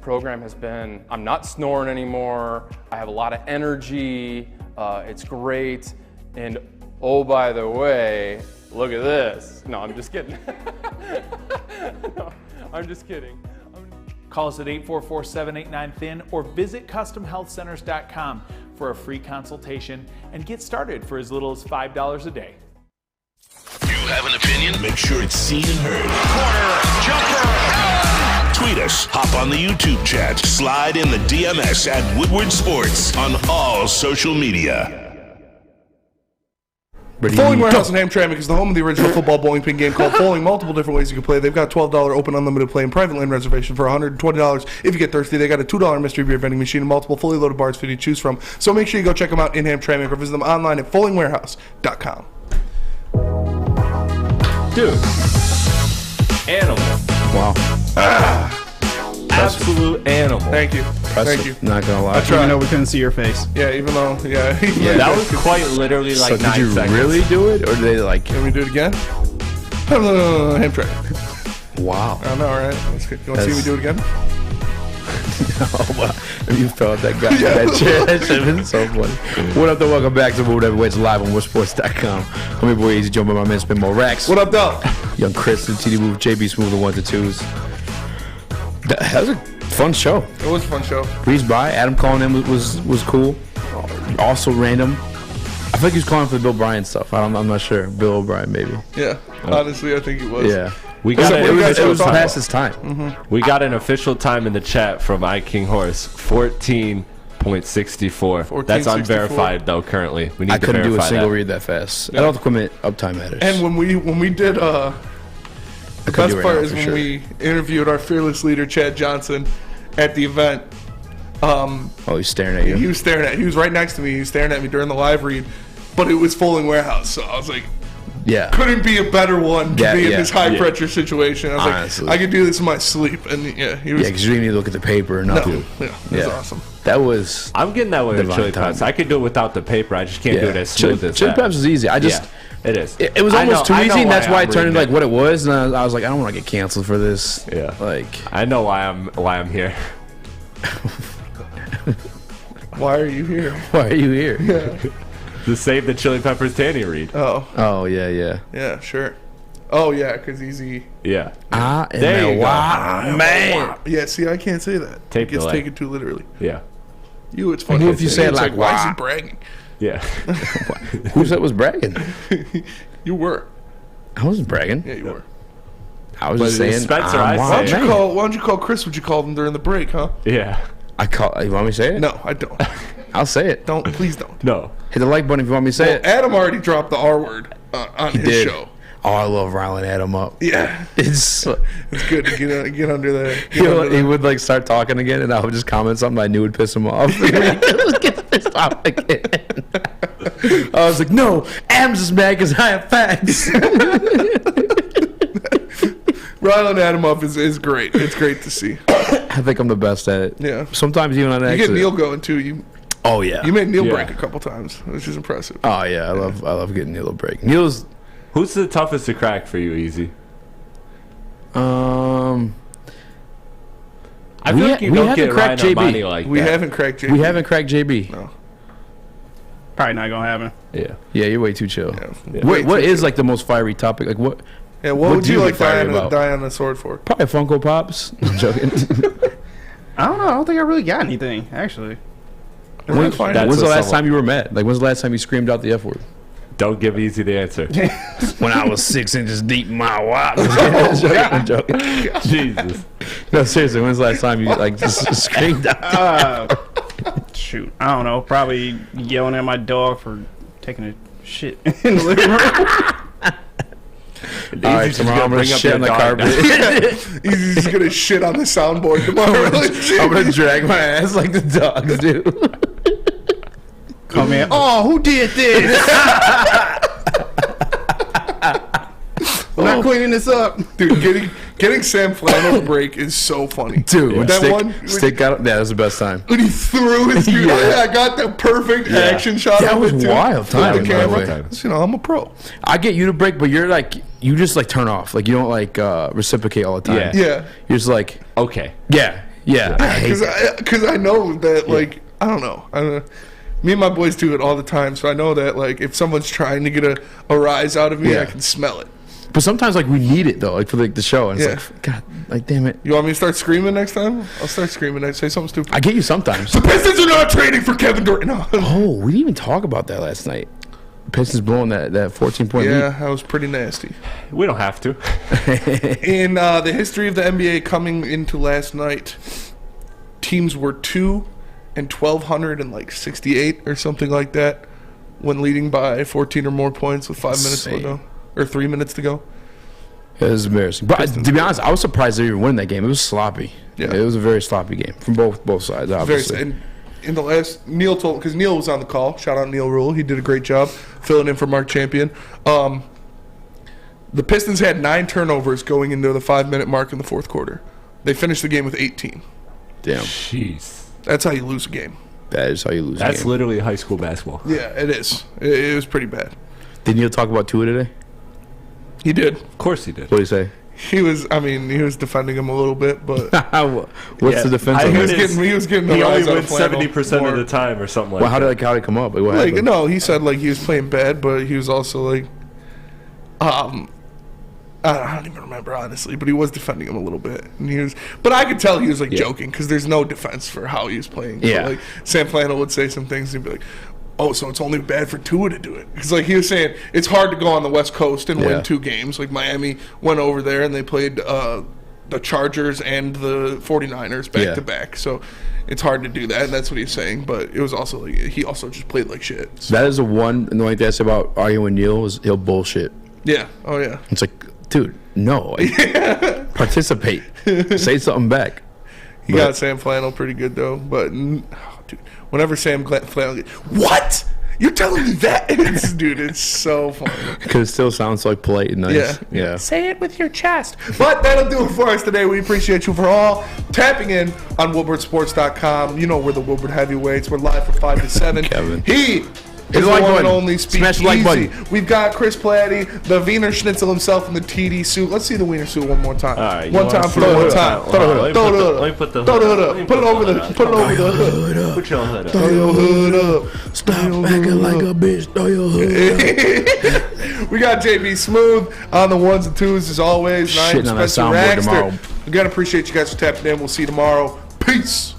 program has been I'm not snoring anymore, I have a lot of energy, it's great, and oh, by the way, look at this. No, I'm just kidding. No, I'm just kidding. Call us at 844-789-THIN or visit CustomHealthCenters.com for a free consultation and get started for as little as $5 a day. You have an opinion? Make sure it's seen and heard. Corner, jumper, Tweet us, hop on the YouTube chat, slide in the DMS at Woodward Sports on all social media. Folling Warehouse in Hamtramck is the home of the original football bowling pin game called Folling. Multiple different ways you can play. They've got $12 open unlimited play and private land reservation for $120. If you get thirsty, they got a $2 mystery beer vending machine and multiple fully loaded bars for you to choose from. So make sure you go check them out in Hamtramck or visit them online at follingwarehouse.com. Dude. Animal. Wow. Absolute animal. Thank you. impressive. Thank you. Not gonna lie. I tried. Even though we couldn't see your face. Yeah, even though, yeah. That was quite literally like So 9 did you seconds. really do it, or did they like? Can we do it again? No, hand try. Wow. I know, right? Let's get, you want to see me do it again? Oh, wow. You felt that guy in that chair. That should have been so funny. What up, though? Welcome back to Woodward Heavyweights live on WoodSports.com. I'm your boy Easy, joined by my man Spin Mo Rax. What up, though? Young Chris, the TD Move, JB Smooth, the 1 to 2s. That was a fun show. It was a fun show. Breeze by. Adam calling in was cool. Also random. I think he was calling for the Bill Bryan stuff. I'm not sure. Bill O'Brien, maybe. Yeah, honestly, I think it was. Yeah. We got it was past his time. Mm-hmm. We got an official time in the chat from iKing Horse, 14.64. That's unverified though. Currently, we need I to couldn't do a verify single that. read that fast. Yeah. I don't have equipment uptime matters. And when we did the best part is when sure. we interviewed our fearless leader Chad Johnson at the event. Oh, he's staring at you. He was staring at. He was right next to me. He was staring at me during the live read, but it was Fulling Warehouse. So I was like, yeah, couldn't be a better one to be in this high pressure situation. I was Honestly. like, I could do this in my sleep, and yeah, he was. Yeah, because you didn't need to look at the paper or nothing. No, yeah, it was awesome. That was. I'm getting that way with divine chili timing. peppers. I could do it without the paper. I just can't do it as smooth as Chili that. peppers is easy. I just. It is. It was almost too easy, and that's why it turned into reading like what it was. And I was like, I don't want to get canceled for this. Yeah. Like, I know why I'm here. Why are you here? Why are you here? Yeah. To save the chili peppers Tanny read. Oh. Oh yeah. Yeah, sure. Oh yeah, because Easy. Yeah. There you go. Man. Yeah, see, I can't say that. Tape it gets delay. taken too literally. Yeah. You, it's funny. What if you say it it's like, why is wah? he bragging? Yeah. Who said was bragging? You were. I wasn't bragging. Yeah, you were. I was just saying. Spencer, I'm I wild say- man. Why don't you call Chris what you called him during the break, huh? Yeah. You want me to say it? No, I don't. I'll say it. Please don't. No. Hit the like button if you want me to say it. Adam already dropped the R word on his did. show. Oh, I love riling Adam up. Yeah. It's good to get under there. he would like start talking again, and I would just comment something I knew would piss him off. Get pissed off again. I was like, no, Adam's just mad because I have facts. Riling Adam up is great. It's great to see. I think I'm the best at it. Yeah. Sometimes even on You accident. get Neil going too. Oh yeah. You made Neil Yeah. break a couple times, which is impressive. Oh yeah, I love getting Neil a break. Neil's Who's the toughest to crack for you, Easy? I I feel like you don't get cracked Ryan JB. Armani like We that. haven't cracked JB. We haven't cracked JB. No. Probably not gonna happen. Yeah. Yeah, you're way too chill. Yeah. What is like the most fiery topic? Like what? Yeah, what would do you get like fiery die on the sword for? Probably Funko Pops. I'm joking. I don't know. I don't think I really got anything actually. When's fine. the That's what last someone- time you were mad? Like when's the last time you screamed out the F word? Don't give Easy the answer. When I was 6 inches deep in my wop. I'm joking. Jesus. No, seriously, when's the last time you like just screamed out? Shoot, I don't know. Probably yelling at my dog for taking a shit in the living room. All right, tomorrow I'm gonna shit on the carpet. He's just gonna shit on the soundboard tomorrow. I'm gonna drag my ass like the dogs do. Come in. Oh, who did this? I'm not cleaning this up. Dude, getting Sam Flannel to break is so funny. Dude, when that stick out. Yeah, that was the best time. when he threw his dude, Yeah. I got the perfect action shot. That of was it, too. wild Flip timing, the by the camera. way. You know, I'm a pro. I get you to break, but you're like you just like turn off. Like you don't like reciprocate all the time. Yeah. Yeah, You're just like Okay. yeah. I hate that. because I know that like I don't know. Me and my boys do it all the time, so I know that like if someone's trying to get a rise out of me, Yeah. I can smell it. But sometimes like we need it though, like for the show, and it's Yeah. like God, like damn it. You want me to start screaming next time? I'll start screaming. I say something stupid. I get you sometimes. The Pistons are not trading for Kevin Durant. No. Oh, we didn't even talk about that last night. Pistons blowing that 14-point Yeah, lead. that was pretty nasty. We don't have to. In the history of the NBA coming into last night, teams were 2 and 1,268 or something like that when leading by 14 or more points with 5 minutes to Insane. go. Or 3 minutes to go. It was embarrassing. But to be honest, I was surprised they even won that game. It was sloppy. Yeah. It was a very sloppy game from both sides, Very, obviously. and in the last, Neil told, because Neil was on the call. Shout out Neil Rule. He did a great job filling in for Mark Champion. The Pistons had 9 turnovers going into the 5-minute mark in the fourth quarter. They finished the game with 18. Damn. Jeez. That's how you lose a game. That is how you lose a game. That's literally high school basketball. Yeah, it is. It was pretty bad. Didn't you talk about Tua today? He did. Of course he did. What did he say? He was defending him a little bit, but what's the defense? He was getting. He only wins 70% of the time, or something like well, that. How did it come up? Like, what happened? No, he said like he was playing bad, but he was also like, I don't even remember honestly, but he was defending him a little bit, and but I could tell he was like joking because there's no defense for how he was playing. Yeah, but, like Sam Flannel would say some things and he'd be like, "Oh, so it's only bad for Tua to do it?" Because like he was saying, it's hard to go on the West Coast and win 2 games. Like Miami went over there and they played the Chargers and the 49ers back to back, so it's hard to do that. And that's what he's saying. But it was also like he also just played like shit. So. That is the one annoying thing I say about Arya and Neal is he'll bullshit. Yeah. Oh yeah. It's like, dude, no, participate, say something back. He got Sam Flannel pretty good though, but dude, whenever Sam Flannel, what? You're telling me that? It's so funny. Because it still sounds like polite and nice. Yeah. Say it with your chest. But that'll do it for us today. We appreciate you for all tapping in on WoodwardSports.com. You know we're the Woodward Heavyweights. We're live from 5 to 7. Kevin. He is the one and only Speakeasy. We've got Chris Platty, the Wiener Schnitzel himself in the TD suit. Let's see the Wiener suit one more time. All right, one time for the one time. Throw the hood up. Put it over the hood. Put your hood up. Throw your hood up. Stop acting like a bitch. Throw your hood up. We got JB Smooth on the ones and twos as always. Shitting on that Spencer soundboard Raxter. tomorrow. Again, appreciate you guys for tapping in. We'll see you tomorrow. Peace.